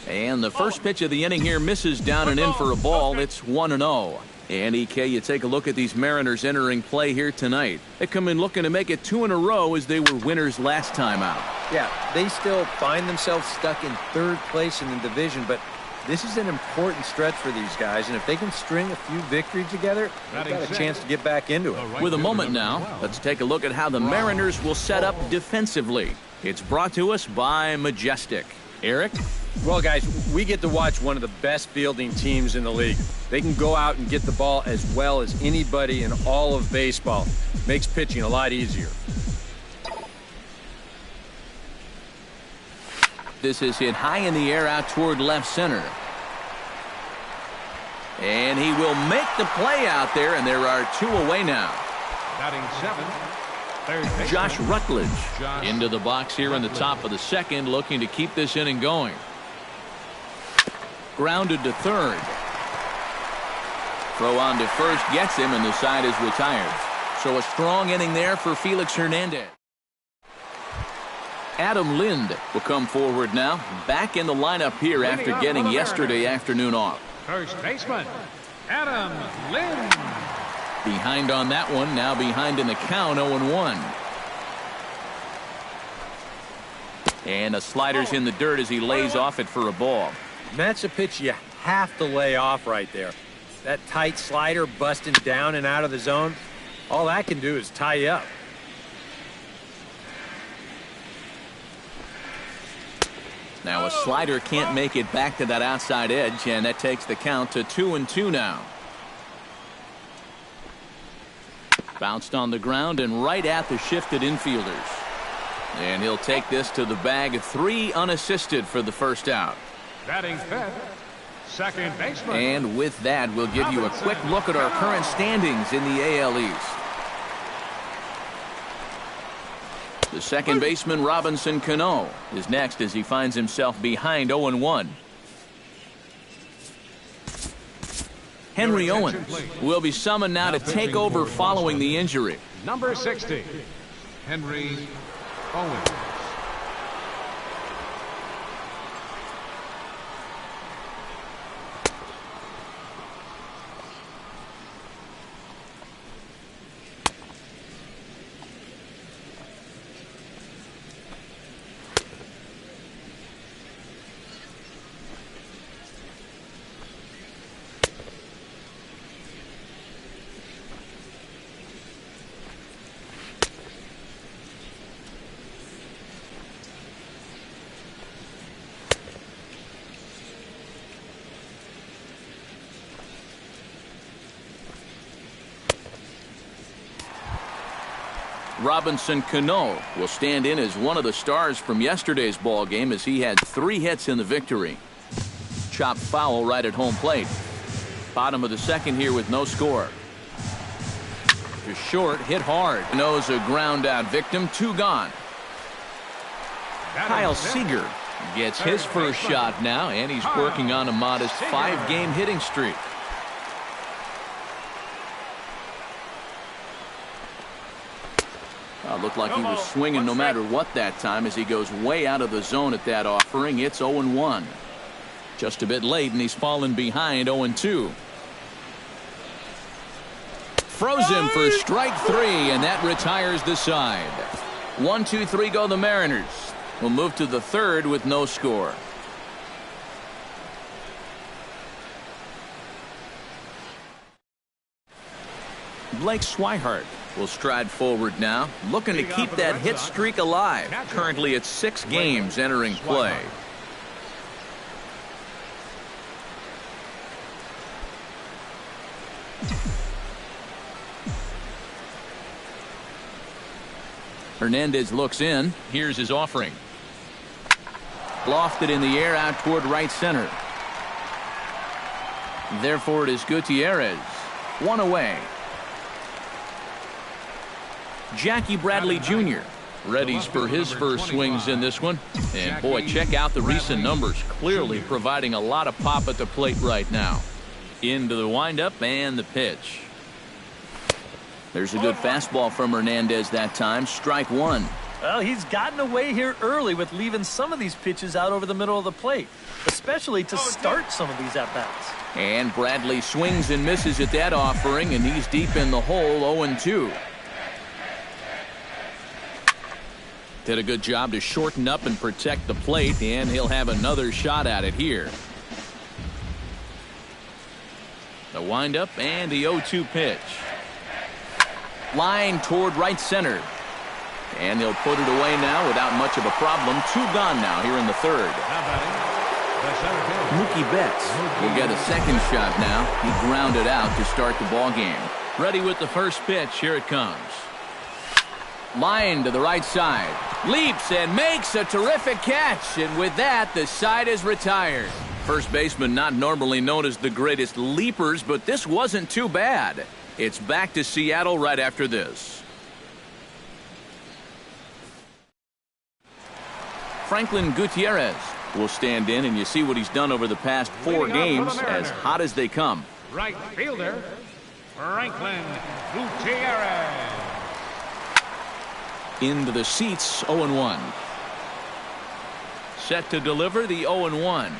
And the first pitch of the inning here misses down and in for a ball. It's 1-0. And EK, you take a look at these Mariners entering play here tonight. They come in looking to make it 2 in a row as they were winners last time out. Yeah, they still find themselves stuck in 3rd place in the division, but This is an important stretch for these guys, and if they can string a few victories together, they've got a chance to get back into it. With a moment now, let's take a look at how the Mariners will set up defensively. It's brought to us by Majestic. Eric? Well, guys, we get to watch one of the best fielding teams in the league. They can go out and get the ball as well as anybody in all of baseball. Makes pitching a lot easier. This is hit high in the air out toward left center. And he will make the play out there, and there are 2 away now. Batting 7th, Josh Rutledge into the box here in the top of the second, looking to keep this inning going. Grounded to third. Throw on to first gets him, and the side is retired. So a strong inning there for Felix Hernandez. Adam Lind will come forward now, back in the lineup here after getting yesterday afternoon off. first baseman, Adam Lind. Behind on that one, now behind in the count, 0-1. And a slider's in the dirt as he lays off it for a ball. That's a pitch you have to lay off right there. That tight slider busting down and out of the zone, all that can do is tie you up. Now a slider can't make it back to that outside edge, and that takes the count to 2-2 now. Bounced on the ground and right at the shifted infielders. And he'll take this to the bag, 3 unassisted for the first out. Batting 5th, second baseman. And with that, we'll give you a quick look at our current standings in the AL East. The second baseman, Robinson Cano, is next as he finds himself behind 0-1. Henry Owens will be summoned now to take over following the injury. Number 60, Henry Owens. Robinson Cano will stand in as one of the stars from yesterday's ball game as he had 3 hits in the victory. Chopped foul right at home plate. Bottom of the second here with no score. To short, hit hard. Cano's a ground out victim, 2 gone. Kyle Seager gets his first shot now, and he's working on a modest 5-game hitting streak. Looked like he was swinging no matter what that time as he goes way out of the zone at that offering. It's 0-1. Just a bit late, and he's fallen behind 0-2. Froze him for strike 3, and that retires the side. 1-2-3 go the Mariners. We'll move to the third with no score. Blake Swihart will stride forward now, looking to keep that hit streak alive. Currently it's 6 games entering play. Hernandez looks in. Here's his offering. Lofted in the air out toward right center. Therefore it is Gutierrez. 1 away. Jackie Bradley Jr. readies for his first swings in this one. And boy, check out the recent numbers. Clearly providing a lot of pop at the plate right now. Into the windup and the pitch. There's a good fastball from Hernandez that time. Strike 1. Well, he's gotten away here early with leaving some of these pitches out over the middle of the plate, especially to start some of these at-bats. And Bradley swings and misses at that offering, and he's deep in the hole, 0-2. Did a good job to shorten up and protect the plate, and he'll have another shot at it here. The windup and the 0-2 pitch. Line toward right center. And they'll put it away now without much of a problem. 2 gone now here in the third. Mookie Betts will get a second shot now. He grounded out to start the ball game. Ready with the first pitch. Here it comes. Line to the right side. Leaps and makes a terrific catch. And with that, the side is retired. First baseman not normally known as the greatest leapers, but this wasn't too bad. It's back to Seattle right after this. Franklin Gutierrez will stand in, and you see what he's done over the past 4 games, as hot as they come. Right fielder, Franklin Gutierrez. Into the seats, 0-1. Set to deliver the 0-1.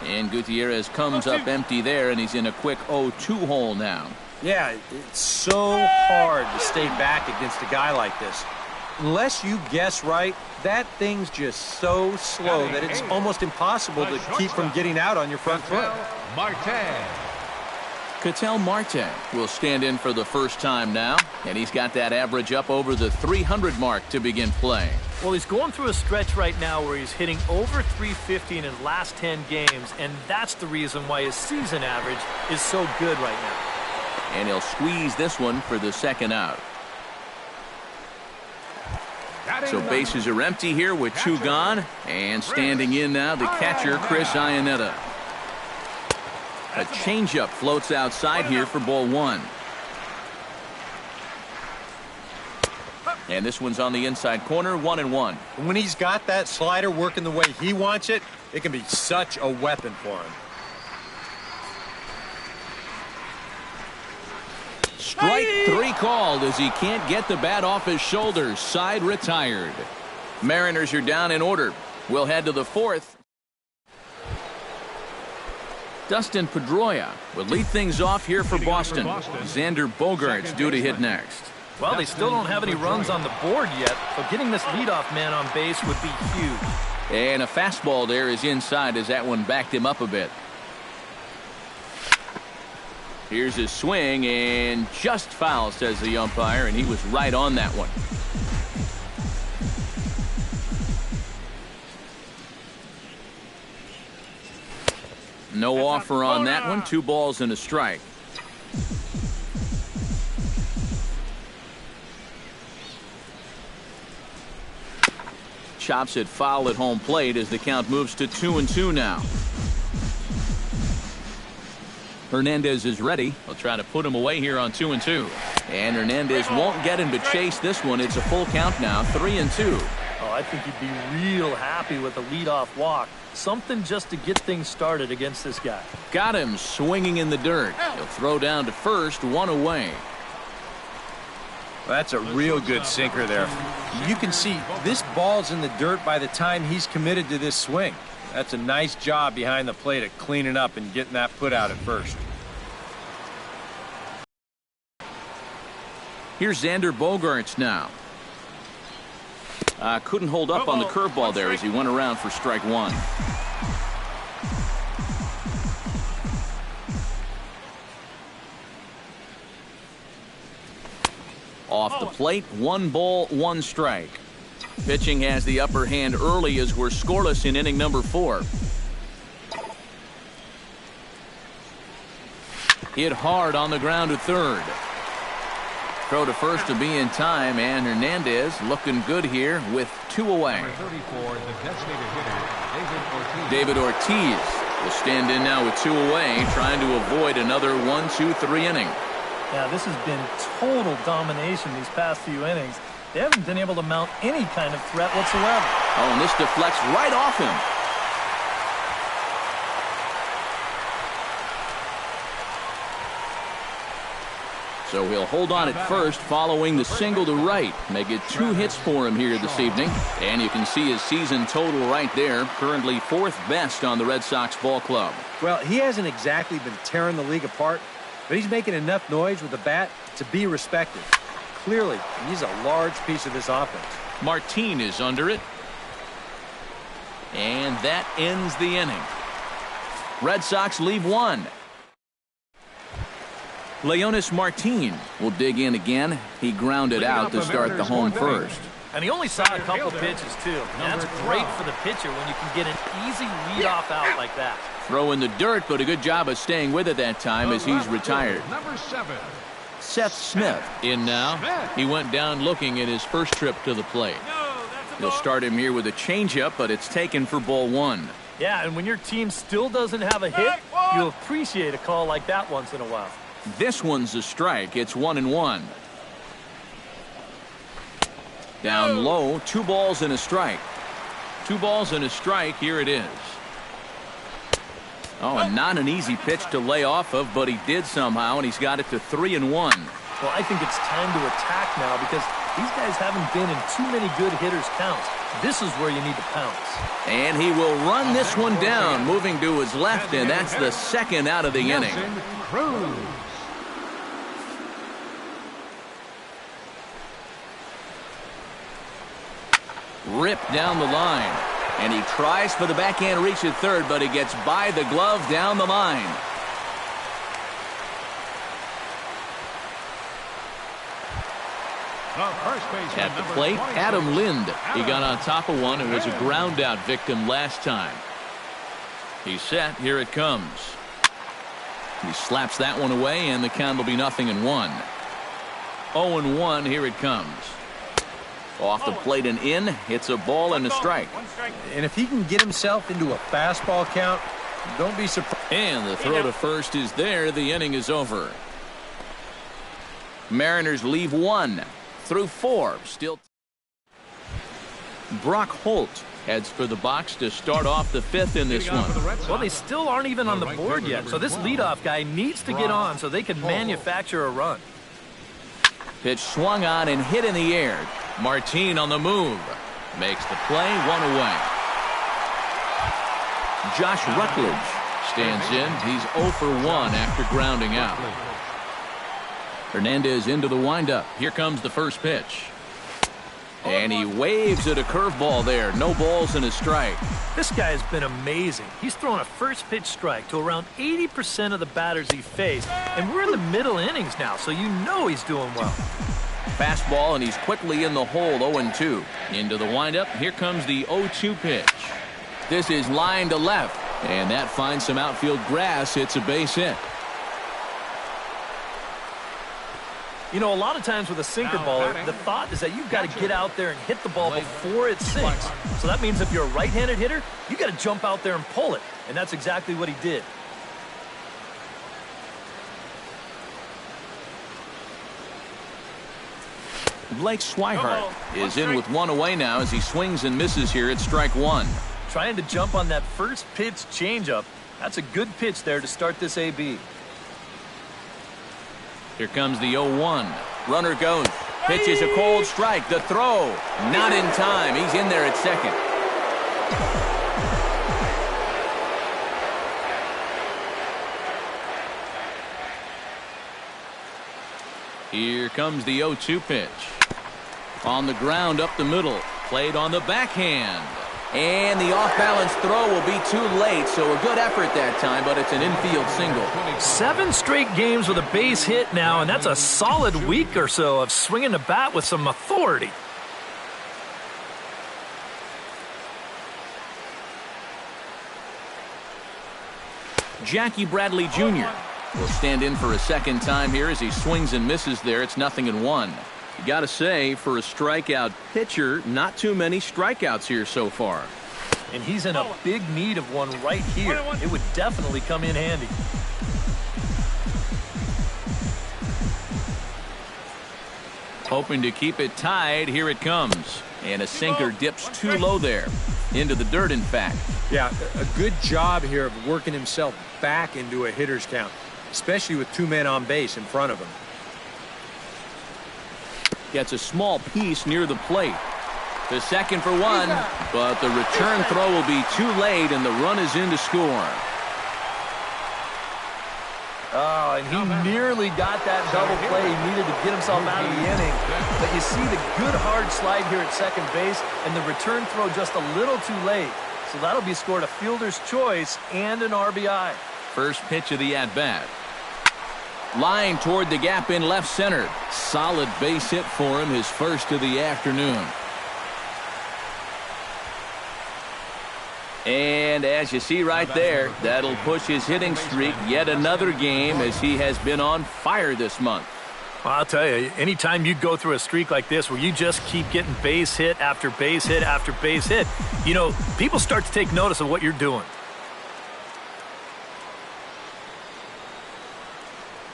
And Gutierrez comes up empty there, and he's in a quick 0-2 hole now. Yeah, it's so hard to stay back against a guy like this. Unless you guess right, that thing's just so slow that it's almost impossible to keep from getting out on your front foot. Ketel Marte will stand in for the first time now, and he's got that average up over the 300 mark to begin play. Well, he's going through a stretch right now where he's hitting over 350 in his last 10 games, and that's the reason why his season average is so good right now. And he'll squeeze this one for the second out. So bases are empty here with 2 gone, and standing in now the catcher, Chris Iannetta. A changeup floats outside here for ball 1. And this one's on the inside corner, 1-1. When he's got that slider working the way he wants it, it can be such a weapon for him. Strike 3 called as he can't get the bat off his shoulders. Side retired. Mariners are down in order. We'll head to the 4th. Dustin Pedroia will lead things off here for Boston. Xander Bogaerts due to hit next. Well, they still don't have any runs on the board yet, so getting this leadoff man on base would be huge. And a fastball there is inside as that one backed him up a bit. Here's his swing, and just foul, says the umpire, and he was right on that one. No offer on that one. 2 balls and a strike. Chops it foul at home plate as the count moves to 2-2 now. Hernandez is ready. He'll try to put him away here on 2-2. And Hernandez won't get him to chase this one. It's a full count now, 3-2. Oh, I think he'd be real happy with a leadoff walk. Something just to get things started against this guy. Got him swinging in the dirt. He'll throw down to first, 1 away. That's a real good sinker there. You can see this ball's in the dirt by the time he's committed to this swing. That's a nice job behind the plate of cleaning up and getting that put out at first. Here's Xander Bogaerts now. Couldn't hold up on the curveball there as he went around for strike 1. Off the plate, 1 ball, 1 strike. Pitching has the upper hand early as we're scoreless in inning number 4. Hit hard on the ground to third. Throw to first to be in time, and Hernandez looking good here with 2 away. David Ortiz will stand in now with 2 away, trying to avoid another 1-2-3 inning. Yeah, this has been total domination these past few innings. They haven't been able to mount any kind of threat whatsoever. Oh, and this deflects right off him. So he'll hold on at first following the single to right. Make it 2 hits for him here this evening. And you can see his season total right there. Currently 4th best on the Red Sox ball club. Well, he hasn't exactly been tearing the league apart, but he's making enough noise with the bat to be respected. Clearly, he's a large piece of this offense. Martin is under it. And that ends the inning. Red Sox leave 1. Leonis Martin will dig in again. He grounded out to start the home first. And he only saw a couple pitches, too. And that's great for the pitcher when you can get an easy leadoff out like that. Throw in the dirt, but a good job of staying with it that time as he's retired. Number 7. Seth Smith in now. He went down looking at his first trip to the plate. They'll start him here with a changeup, but it's taken for ball 1. Yeah, and when your team still doesn't have a hit, you'll appreciate a call like that once in a while. This one's a strike. It's 1-1. Down low, 2 balls and a strike. 2 balls and a strike. Here it is. Oh, and not an easy pitch to lay off of, but he did somehow, and he's got it to 3-1. Well, I think it's time to attack now because these guys haven't been in too many good hitters' counts. This is where you need to pounce. And he will run this one down, moving to his left, and that's the second out of the inning. Ripped down the line, and he tries for the backhand reach at third, but he gets by the glove down the line. At the plate, Adam Lind. He got on top of one and was a ground out victim last time. He's set. Here it comes. He slaps that one away, and the count will be 0-1. 0-1. Here it comes. Off the plate and in. Hits a ball and a strike. And if he can get himself into a fastball count, don't be surprised. And the throw to first is there. The inning is over. Mariners leave 1 through 4. Still. Brock Holt heads for the box to start off the 5th in this one. Well, they still aren't even on the board yet, so this leadoff guy needs to get on so they can manufacture a run. Pitch swung on and hit in the air. Martin on the move. Makes the play, 1 away. Josh Rutledge stands in. He's 0 for 1 after grounding out. Hernandez into the windup. Here comes the first pitch. And he waves at a curveball there. No balls and a strike. This guy has been amazing. He's thrown a first pitch strike to around 80% of the batters he faced. And we're in the middle innings now, so you know he's doing well. Fastball, and he's quickly in the hole, 0-2. Into the windup. Here comes the 0-2 pitch. This is line to left, and that finds some outfield grass. It's a base hit. You know, a lot of times with a sinker baller, the thought is that you've got to get out there and hit the ball before it sinks. So that means if you're a right-handed hitter, you got to jump out there and pull it, and that's exactly what he did. Blake Swihart is in with 1 away now as he swings and misses here at strike 1. Trying to jump on that first pitch changeup. That's a good pitch there to start this AB. Here comes the 0-1. Runner goes. Pitches a cold strike. The throw. Not in time. He's in there at second. Here comes the 0-2 pitch. On the ground up the middle. Played on the backhand. And the off-balance throw will be too late, so a good effort that time, but it's an infield single. 7 straight games with a base hit now, and that's a solid week or so of swinging the bat with some authority. Jackie Bradley Jr. will stand in for a second time here as he swings and misses there. It's 0-1. You got to say, for a strikeout pitcher, not too many strikeouts here so far. And he's in a big need of one right here. It would definitely come in handy. Hoping to keep it tied. Here it comes. And a sinker dips too low there. Into the dirt, in fact. Yeah, a good job here of working himself back into a hitter's count, especially with 2 men on base in front of him. Gets a small piece near the plate. The second for 1, but the return throw will be too late, and the run is in to score. Oh, and he nearly got that double play. He needed to get himself out of the inning. But you see the good hard slide here at second base, and the return throw just a little too late. So that'll be scored a fielder's choice and an RBI. First pitch of the at-bat. Line toward the gap in left center. Solid base hit for him, his first of the afternoon. And as you see right there, that'll push his hitting streak yet another game as he has been on fire this month. I'll tell you, anytime you go through a streak like this where you just keep getting base hit after base hit after base hit, you know, people start to take notice of what you're doing.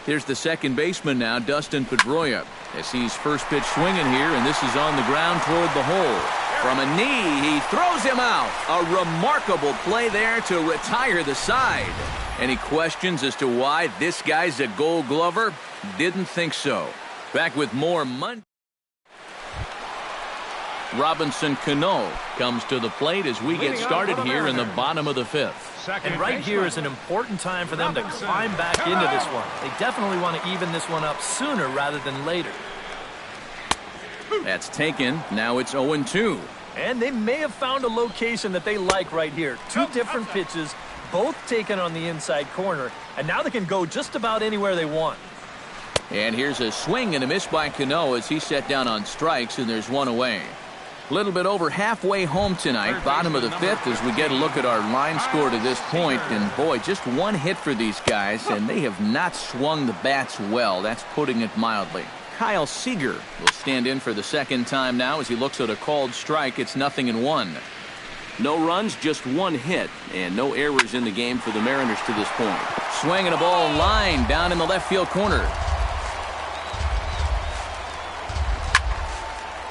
Here's the second baseman now, Dustin Pedroia, as he's first pitch swinging here, and this is on the ground toward the hole. From a knee, he throws him out. A remarkable play there to retire the side. Any questions as to why this guy's a Gold Glover? Didn't think so. Back with more Monday. Robinson Cano comes to the plate as we get started here in the bottom of the fifth. And right here is an important time for them to climb back into this one. They definitely want to even this one up sooner rather than later. That's taken. Now it's 0-2. And they may have found a location that they like right here. Two different pitches, both taken on the inside corner. And now they can go just about anywhere they want. And here's a swing and a miss by Cano as he's set down on strikes, and there's one away. A little bit over halfway home tonight, bottom of the fifth, as we get a look at our line score to this point. And boy, just one hit for these guys, and they have not swung the bats well. That's putting it mildly. Kyle Seager will stand in for the second time now as he looks at a called strike. It's 0-1. No runs, just one hit, and no errors in the game for the Mariners to this point. Swinging a ball line down in the left field corner.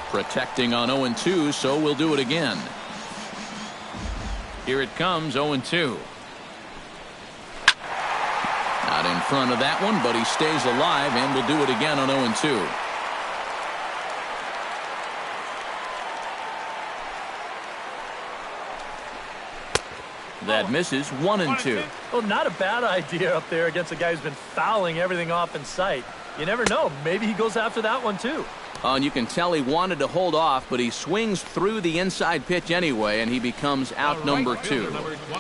Protecting on 0-2, so we'll do it again. Here it comes, 0-2. Not in front of that one, but he stays alive, and we'll do it again on 0-2. That misses, 1-2. Well, not a bad idea up there against a guy who's been fouling everything off in sight. You never know. Maybe he goes after that one, too. And you can tell he wanted to hold off, but he swings through the inside pitch anyway, and he becomes out number 2.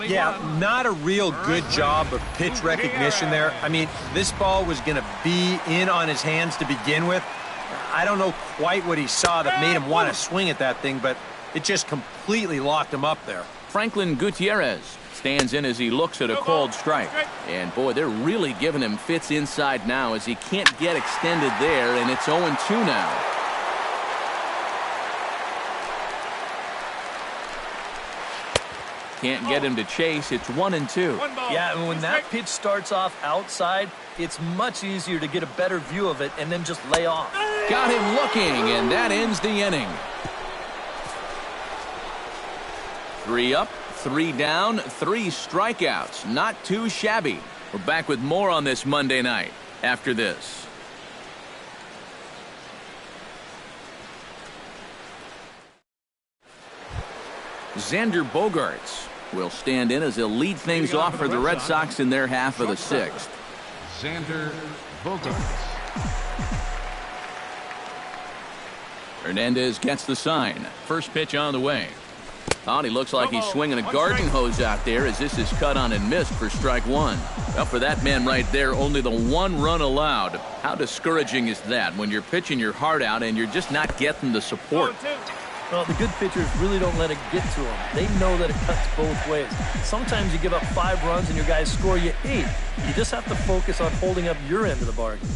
Yeah, not a real good job of pitch recognition there. I mean, this ball was going to be in on his hands to begin with. I don't know quite what he saw that made him want to swing at that thing, but it just completely locked him up there. Franklin Gutierrez stands in as he looks at a called strike. And boy, they're really giving him fits inside now as he can't get extended there, and it's 0-2 now. Can't get him to chase. It's 1-2. Yeah, and when that pitch starts off outside, it's much easier to get a better view of it and then just lay off. Got him looking, and that ends the inning. 3 up, 3 down, 3 strikeouts. Not too shabby. We're back with more on this Monday night after this. Xander Bogaerts will stand in as he'll lead things off for the Red Sox in their half of the 6th. Xander Bogaerts. Hernandez gets the sign. First pitch on the way. Oh, and he looks like he's swinging a garden hose out there as this is cut on and missed for strike 1. Well, for that man right there, only the 1 run allowed. How discouraging is that when you're pitching your heart out and you're just not getting the support? Well, the good pitchers really don't let it get to them. They know that it cuts both ways. Sometimes you give up 5 runs and your guys score you 8. You just have to focus on holding up your end of the bargain.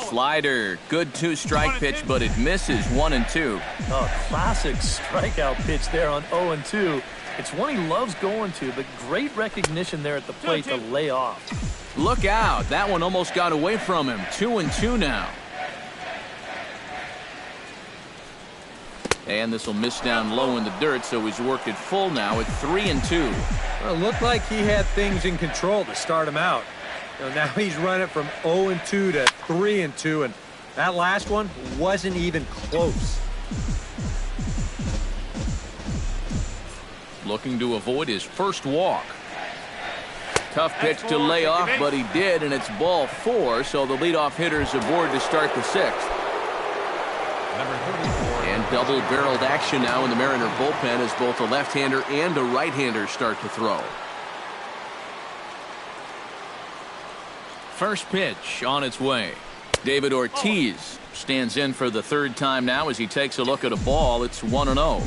Slider, good 2-strike pitch, but it misses. 1-2. Oh, classic strikeout pitch there on 0-2. It's one he loves going to, but great recognition there at the plate to lay off. Look out. That one almost got away from him. 2-2 now. And this will miss down low in the dirt, so he's worked it full now at 3-2. Well, it looked like he had things in control to start him out. Now he's running from 0-2 to 3-2, and that last one wasn't even close. Looking to avoid his first walk. Tough pitch to lay off, but he did, and it's ball 4, so the leadoff hitter's aboard to start the 6th. Number 34. And Double-barreled action now in the Mariner bullpen as both a left-hander and a right-hander start to throw. First pitch on its way. David Ortiz stands in for the third time now as he takes a look at a ball. It's 1-0.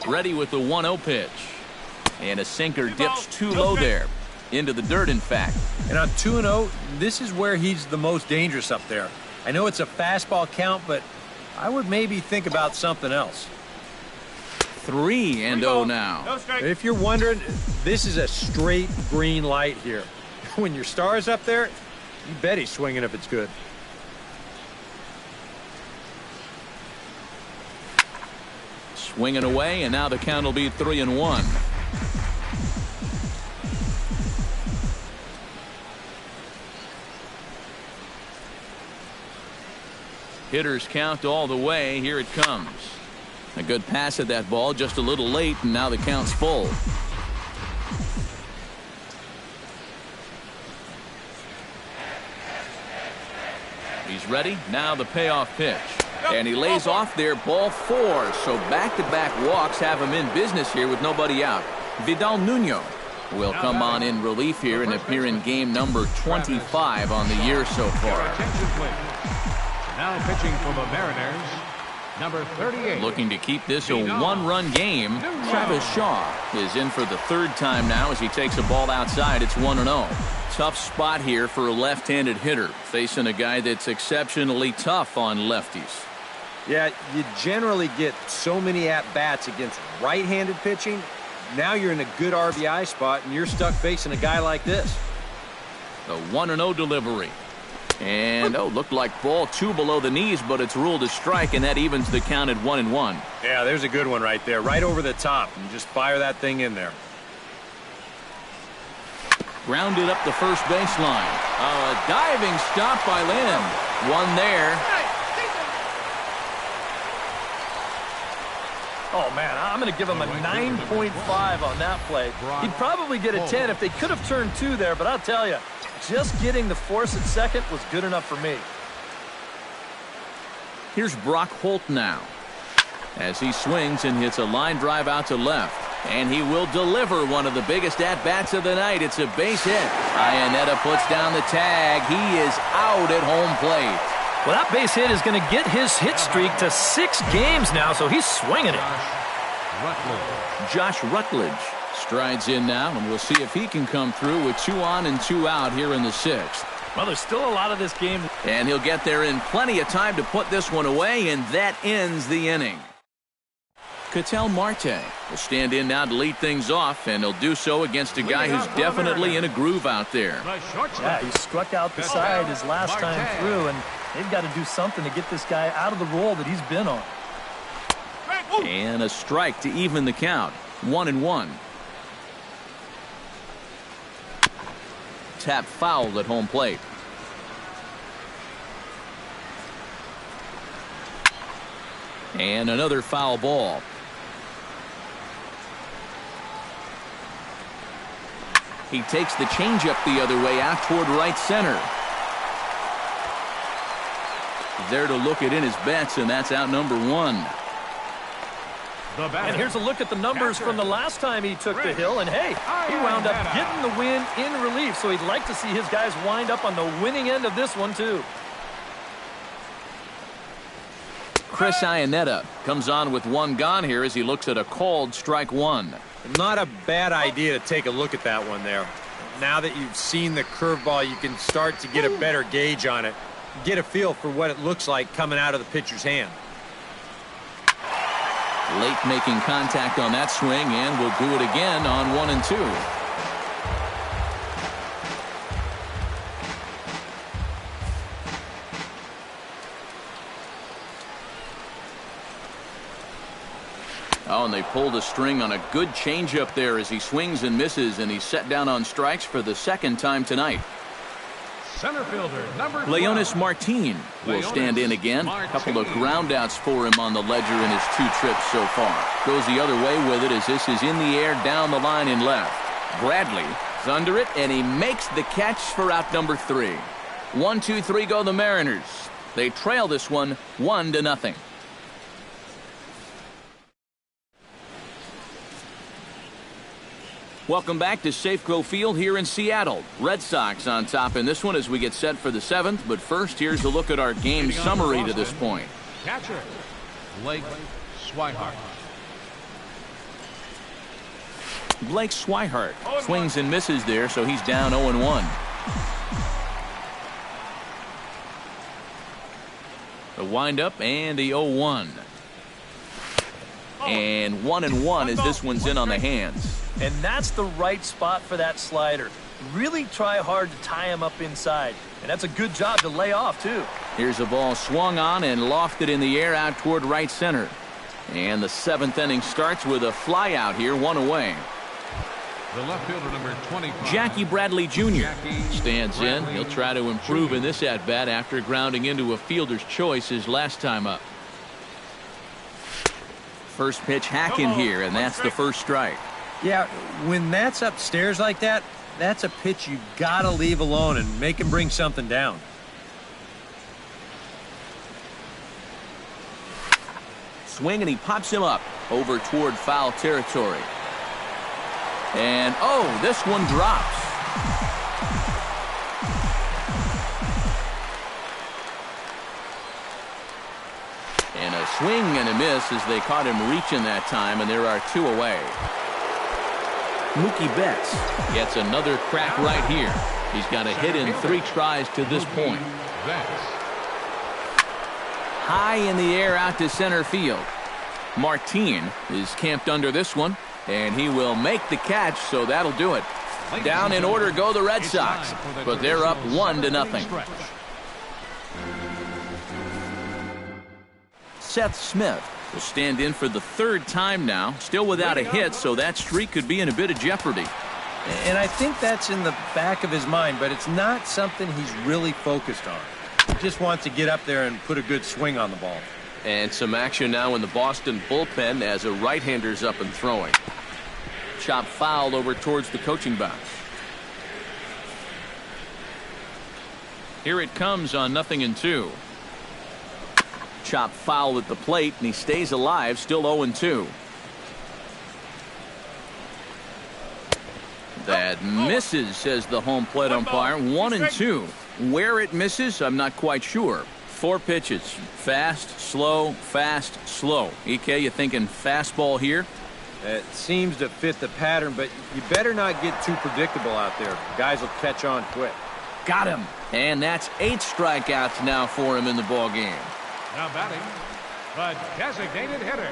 Ready with the 1-0 pitch. And a sinker dips too low there. Into the dirt, in fact. And on 2-0, this is where he's the most dangerous up there. I know it's a fastball count, but I would maybe think about something else. 3-0 now. If you're wondering, this is a straight green light here. When your star is up there, you bet he's swinging if it's good. Swinging away, and now the count will be 3-1. Hitters count all the way. Here it comes. A good pass at that ball, just a little late, and now the count's full. He's ready. Now the payoff pitch. And he lays off there, ball 4. So back-to-back walks have him in business here with nobody out. Vidal Nuno will come on in relief here and appear in game number 25 on the year so far. Now pitching for the Mariners, number 38. Looking to keep this a one-run game. Travis Shaw is in for the third time now as he takes a ball outside. It's 1-0. Tough spot here for a left-handed hitter, facing a guy that's exceptionally tough on lefties. Yeah, you generally get so many at-bats against right-handed pitching. Now you're in a good RBI spot, and you're stuck facing a guy like this. The 1-0 delivery. And, looked like ball 2 below the knees, but it's ruled a strike, and that evens the count at 1-1. Yeah, there's a good one right there, right over the top. And just fire that thing in there. Grounded up the first baseline. A diving stop by Lynn. One there. Oh, man, I'm going to give him a 9.5 on that play. He'd probably get a 10 if they could have turned 2 there, but I'll tell you, just getting the force at second was good enough for me. Here's Brock Holt now as he swings and hits a line drive out to left. And he will deliver one of the biggest at-bats of the night. It's a base hit. Iannetta puts down the tag. He is out at home plate. Well, that base hit is going to get his hit streak to 6 games now, so he's swinging it. Josh Rutledge strides in now, and we'll see if he can come through with 2 on and 2 out here in the 6th. Well, there's still a lot of this game. And he'll get there in plenty of time to put this one away, and that ends the inning. Ketel Marte will stand in now to lead things off, and he'll do so against a guy who's definitely in a groove out there. Yeah, he struck out the side his last time through, and they've got to do something to get this guy out of the role that he's been on. And a strike to even the count. 1-1. Tap fouled at home plate. And another foul ball. He takes the changeup the other way out toward right center. There to look it in his bets, and that's out number 1. And here's a look at the numbers from the last time he took the hill, and hey, he wound up getting the win in relief, so he'd like to see his guys wind up on the winning end of this one too. Chris Iannetta comes on with 1 gone here as he looks at a called strike 1. Not a bad idea to take a look at that one there. Now that you've seen the curveball, you can start to get a better gauge on it. Get a feel for what it looks like coming out of the pitcher's hand. Late making contact on that swing, and will do it again on 1 and 2. Oh, and they pulled a string on a good changeup there as he swings and misses, and he's set down on strikes for the 2nd time tonight. Center fielder, number 12. Leonis Martin will stand in again. A couple of groundouts for him on the ledger in his 2 trips so far. Goes the other way with it as this is in the air down the line in left. Bradley is under it, and he makes the catch for out number 3. 1-2-3 go the Mariners. They trail this one 1-0. Welcome back to Safeco Field here in Seattle. Red Sox on top in this one as we get set for the 7th. But first, here's a look at our game summary to this point. Catcher, Blake Swihart. Blake Swihart swings and misses there, so he's down 0-1. The windup and the 0-1. And 1-1 as this one's in on the hands. And that's the right spot for that slider. Really try hard to tie him up inside. And that's a good job to lay off, too. Here's a ball swung on and lofted in the air out toward right center. And the 7th inning starts with a fly out here, 1 away. The left fielder, number 25. Jackie Bradley Jr. stands in. He'll try to improve in this at-bat after grounding into a fielder's choice his last time up. First pitch hacking here, and that's the first strike. Yeah, when that's upstairs like that, that's a pitch you gotta leave alone and make him bring something down. Swing, and he pops him up over toward foul territory. And, oh, this one drops. And a swing and a miss as they caught him reaching that time, and there are 2 away. Mookie Betts gets another crack right here. He's got a hit in 3 tries to this point. High in the air out to center field. Martin is camped under this one, and he will make the catch, so that'll do it. Down in order go the Red Sox, but they're up 1-0. Seth Smith will stand in for the 3rd time now, still without a hit, so that streak could be in a bit of jeopardy. And I think that's in the back of his mind, but it's not something he's really focused on. He just wants to get up there and put a good swing on the ball. And some action now in the Boston bullpen as a right-hander's up and throwing. Chop foul over towards the coaching box. Here it comes on 0-2. Chop foul at the plate, and he stays alive, still 0-2. That misses, says the home plate umpire. 1-2. Where it misses, I'm not quite sure. 4 pitches. Fast, slow, fast, slow. EK, you thinking fastball here? It seems to fit the pattern, but you better not get too predictable out there. Guys will catch on quick. Got him. And that's 8 strikeouts now for him in the ball game. Now batting, the designated hitter.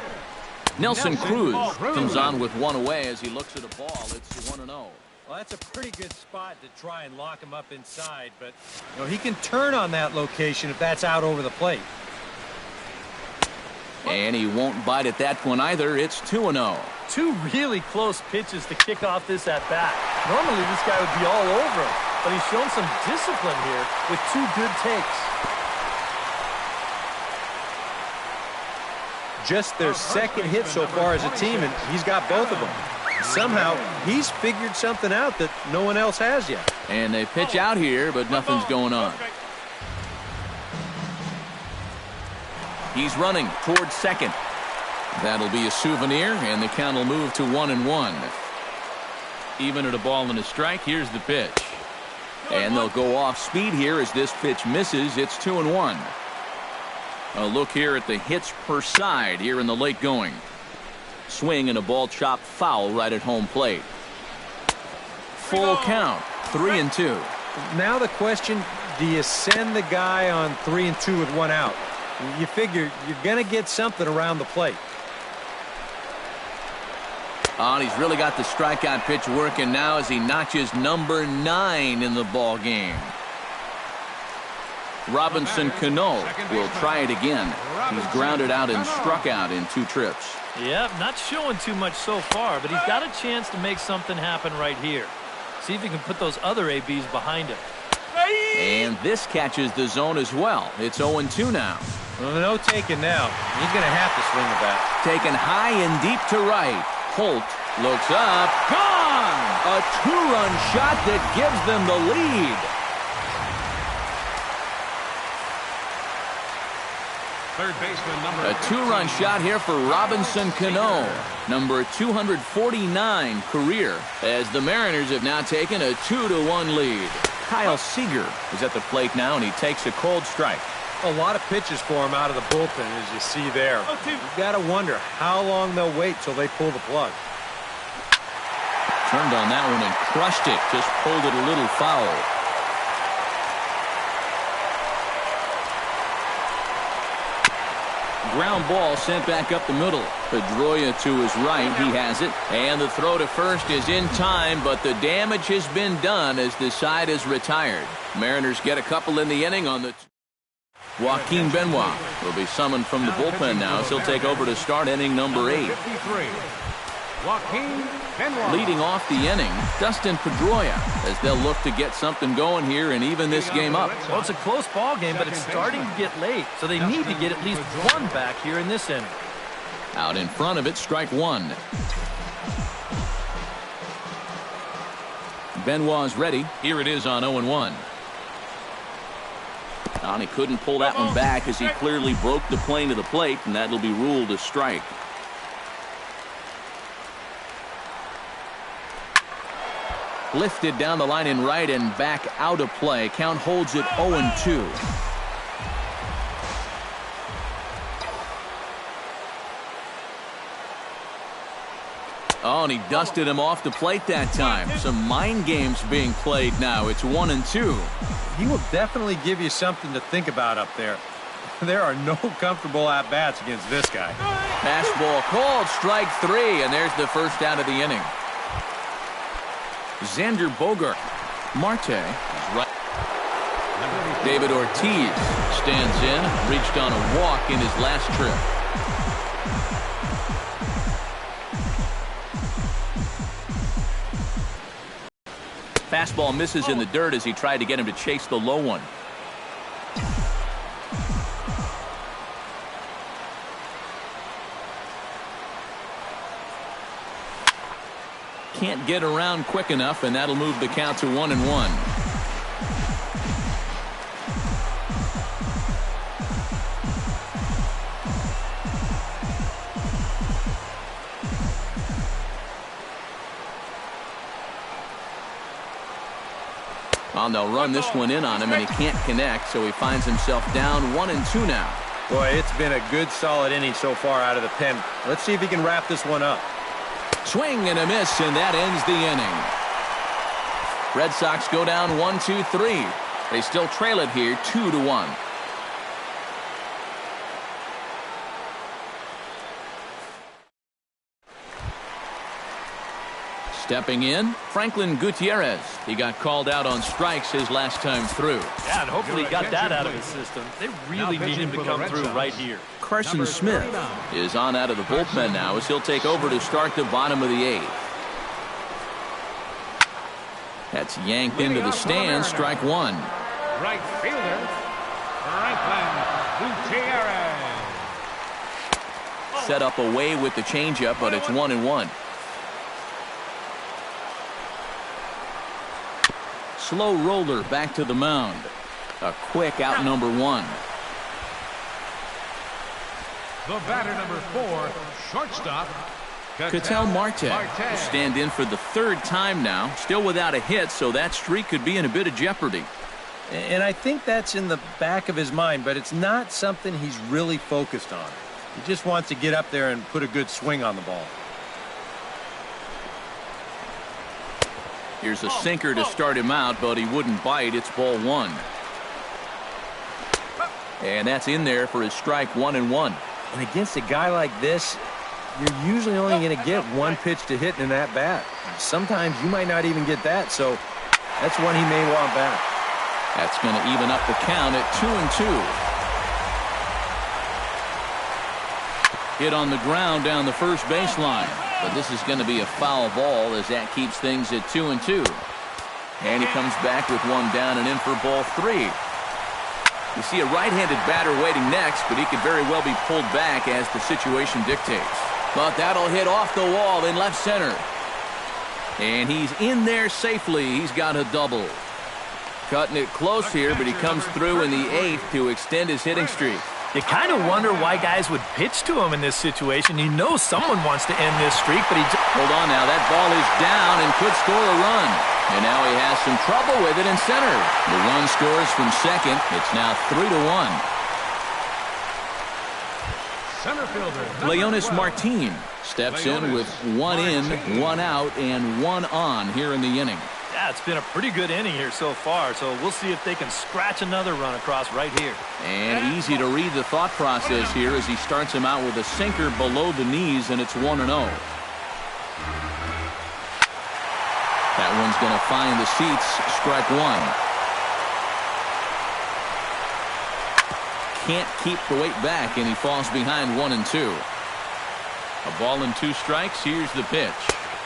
Nelson Cruz comes on with 1 away as he looks at a ball. It's 1-0. Well, that's a pretty good spot to try and lock him up inside, but he can turn on that location if that's out over the plate. And he won't bite at that one either. It's 2-0. 2 really close pitches to kick off this at-bat. Normally this guy would be all over him, but he's shown some discipline here with 2 good takes. Just their 2nd hit so far as a team, and he's got both of them. Somehow, he's figured something out that no one else has yet. And they pitch out here, but nothing's going on. He's running towards second. That'll be a souvenir, and the count will move to 1-1. Even at a ball and a strike, here's the pitch. And they'll go off speed here as this pitch misses. It's 2-1. A look here at the hits per side here in the late going. Swing and a ball chopped foul right at home plate. Full count, 3-2. Now the question, do you send the guy on 3-2 with 1 out? You figure you're going to get something around the plate. Oh, and he's really got the strikeout pitch working now as he notches number 9 in the ball game. Robinson Cano will try it again. He's grounded out and struck out in 2 trips. Yep, not showing too much so far, but he's got a chance to make something happen right here. See if he can put those other ABs behind him. And this catches the zone as well. It's 0-2 now. Well, no taking now. He's going to have to swing the bat. Taken high and deep to right. Holt looks up. Gone! A 2-run shot that gives them the lead. Third baseman, number A two-run shot here for Robinson Cano, number 249 career, as the Mariners have now taken a 2-1 lead. Kyle Seager is at the plate now, and he takes a cold strike. A lot of pitches for him out of the bullpen, as you see there. You've got to wonder how long they'll wait till they pull the plug. Turned on that one and crushed it. Just pulled it a little foul. Ground ball sent back up the middle. Pedroia to his right. He has it. And the throw to first is in time, but the damage has been done as the side is retired. Mariners get a couple in the inning on the... Joaquin Benoit will be summoned from the bullpen now as he'll take over to start inning number 8. 53. Joaquin Benoit. Leading off the inning, Dustin Pedroia, as they'll look to get something going here and even this game up. Well, it's a close ball game, but it's starting to get late, so they need to get at least one back here in this inning. Out in front of it, strike one. Benoit's ready. Here it is on 0-1. And he couldn't pull that one back as he clearly broke the plane of the plate, and that'll be ruled a strike. Lifted down the line in right and back out of play. Count holds it 0-2. Oh, and he dusted him off the plate that time. Some mind games being played now. It's 1-2. He will definitely give you something to think about up there. There are no comfortable at-bats against this guy. Fastball called, strike 3, and there's the first out of the inning. Xander Bogart. Marte is right. David Ortiz stands in, reached on a walk in his last trip. Fastball misses in the dirt as he tried to get him to chase the low one. Can't get around quick enough, and that'll move the count to 1-1. Well, they'll run this one in on him, and he can't connect, so he finds himself down 1-2 now. Boy, it's been a good, solid inning so far out of the pen. Let's see if he can wrap this one up. Swing and a miss, and that ends the inning. Red Sox go down 1-2-3. They still trail it here 2-1. Stepping in, Franklin Gutierrez. He got called out on strikes his last time through. Yeah, and hopefully he got that out of his system. They really need him to come through right here. Carson Smith is on out of the bullpen now as he'll take over to start the bottom of the 8th. That's yanked into the stands, strike 1. Right fielder, Franklin Gutierrez. Set up away with the changeup, but it's 1-1. Slow roller back to the mound. A quick out number 1. The batter number 4, shortstop, Ketel Marte will stand in for the 3rd time now. Still without a hit, so that streak could be in a bit of jeopardy. And I think that's in the back of his mind, but it's not something he's really focused on. He just wants to get up there and put a good swing on the ball. Here's a sinker to start him out, but he wouldn't bite. It's ball 1. And that's in there for his strike 1-1. And against a guy like this, you're usually only going to get one pitch to hit in that bat. Sometimes you might not even get that, so that's one he may want back. That's going to even up the count at 2-2. Hit on the ground down the first baseline. But this is going to be a foul ball as that keeps things at 2-2. And he comes back with one down and in for ball 3. You see a right-handed batter waiting next, but he could very well be pulled back as the situation dictates. But that'll hit off the wall in left center. And he's in there safely. He's got a double. Cutting it close here, but he comes through in the 8th to extend his hitting streak. You kind of wonder why guys would pitch to him in this situation. You know someone wants to end this streak, but he just... Hold on now. That ball is down and could score a run. And now he has some trouble with it in center. The run scores from second. It's now 3-1. Center fielder Leonis Martin steps in with 1 in, 1 out, and 1 on here in the inning. Yeah, it's been a pretty good inning here so far, so we'll see if they can scratch another run across right here. And easy to read the thought process here as he starts him out with a sinker below the knees, and it's 1-0. That one's going to find the seats. Strike one. Can't keep the weight back, and he falls behind 1-2. A ball and 2 strikes. Here's the pitch.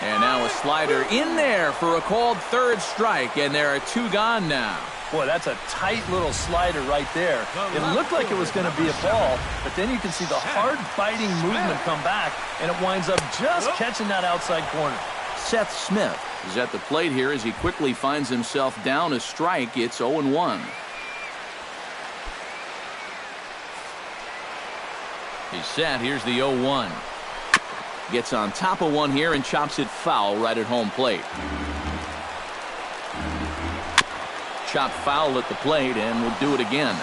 And now a slider in there for a called third strike, and there are 2 gone now. Boy, that's a tight little slider right there. It looked like it was going to be a ball, but then you can see the hard-biting movement come back, and it winds up just catching that outside corner. Seth Smith is at the plate here as he quickly finds himself down a strike. It's 0-1. He's set. Here's the 0-1. Gets on top of one here and chops it foul right at home plate. Chopped foul at the plate, and we'll do it again.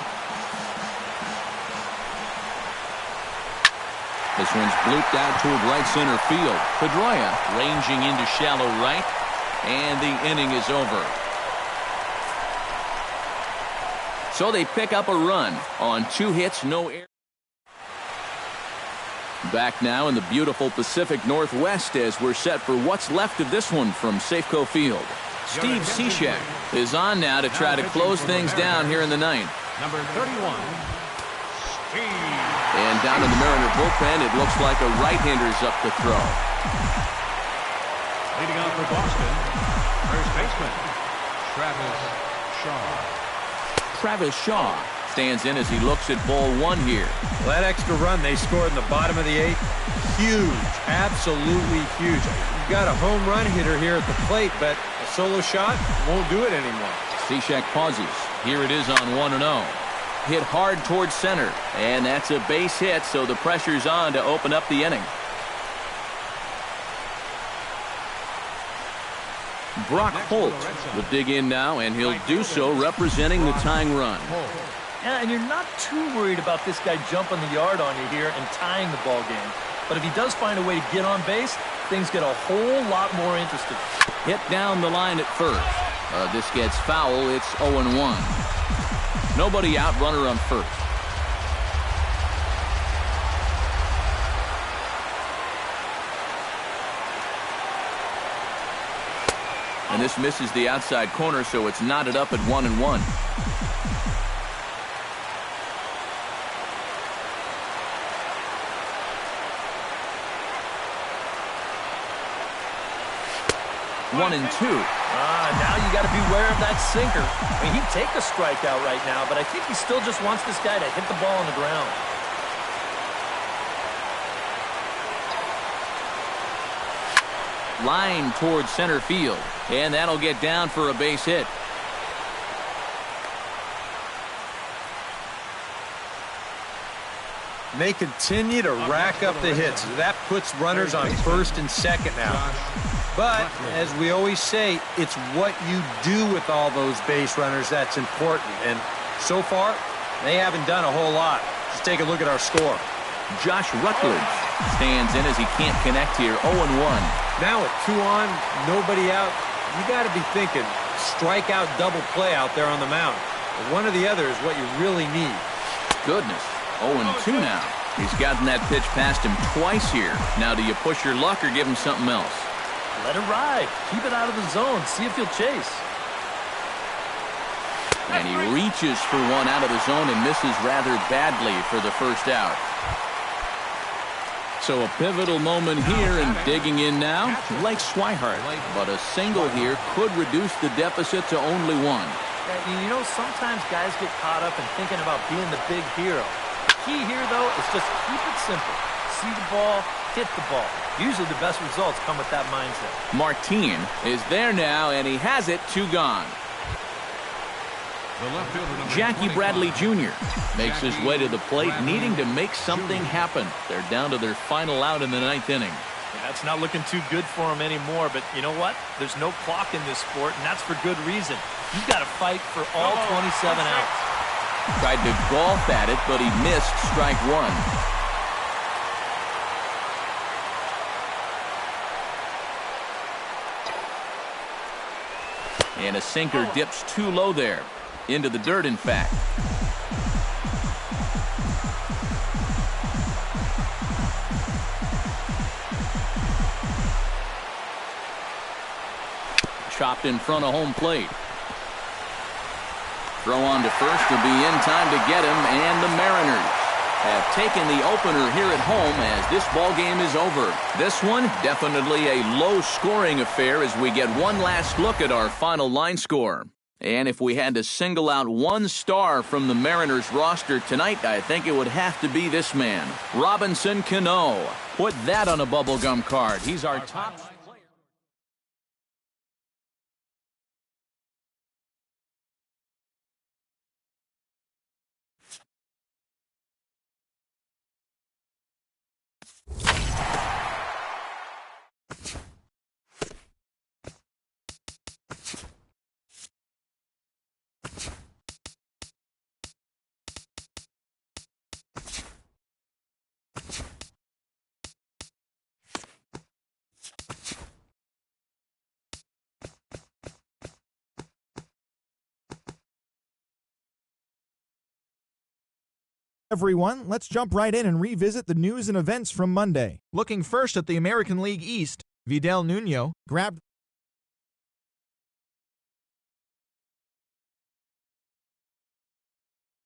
This one's blooped out toward right center field. Pedroia ranging into shallow right, and the inning is over. So they pick up a run on 2 hits, no errors. Back now in the beautiful Pacific Northwest as we're set for what's left of this one from Safeco Field. Steve Cishek is on now to try to close things down here in the 9th. number 31, Steve. And down in the Mariner bullpen, it looks like a right-hander's up to throw. Leading off for Boston, first baseman, Travis Shaw. Travis Shaw stands in as he looks at ball 1 here. Well, that extra run they scored in the bottom of the 8th, huge, absolutely huge. You've got a home run hitter here at the plate, but a solo shot won't do it anymore. Cishek pauses. Here it is on 1-0. Hit hard towards center, and that's a base hit, so the pressure's on to open up the inning. Brock Holt will dig in now, and he'll do so representing the tying run. Yeah, and you're not too worried about this guy jumping the yard on you here and tying the ball game. But if he does find a way to get on base, things get a whole lot more interesting. Hit down the line at first. This gets foul. It's 0-1. Nobody out, runner on first. And this misses the outside corner, so it's knotted up at 1-1. One and 2. Now you got to beware of that sinker. I mean, he'd take a strikeout right now, but I think he still just wants this guy to hit the ball on the ground. Line towards center field, and that'll get down for a base hit. And they continue to rack up the hits. That puts runners on first and second now. But, as we always say, it's what you do with all those base runners that's important. And so far, they haven't done a whole lot. Just take a look at our score. Josh Rutledge stands in as he can't connect here. 0-1. Now with 2 on, nobody out, you got to be thinking strikeout double play out there on the mound. One or the other is what you really need. Goodness. 0-2 now. He's gotten that pitch past him twice here. Now do you push your luck or give him something else? Let it ride. Keep it out of the zone. See if he'll chase. And he reaches for one out of the zone and misses rather badly for the first out. So a pivotal moment here, and digging in now, Blake Swihart. But a single here could reduce the deficit to only 1. You know, sometimes guys get caught up in thinking about being the big hero. The key here, though, is just keep it simple. See the ball, hit the ball. Usually the best results come with that mindset. Martin is there now, and he has it. 2 gone. The left fielder, number Jackie 25. Bradley Jr. makes his way to the plate, needing to make something happen. They're down to their final out in the 9th inning. Yeah, it's not looking too good for him anymore, but you know what? There's no clock in this sport, and that's for good reason. You've got to fight for all 27 outs. Tried to golf at it, but he missed strike one. And a sinker dips too low there. Into the dirt, in fact. Chopped in front of home plate. Throw on to first will be in time to get him, and the Mariners have taken the opener here at home as this ball game is over. This one definitely a low-scoring affair as we get one last look at our final line score. And if we had to single out one star from the Mariners roster tonight, I think it would have to be this man, Robinson Cano. Put that on a bubblegum card. He's our top player. Everyone, let's jump right in and revisit the news and events from Monday. Looking first at the American League East, Vidal Nuno grabbed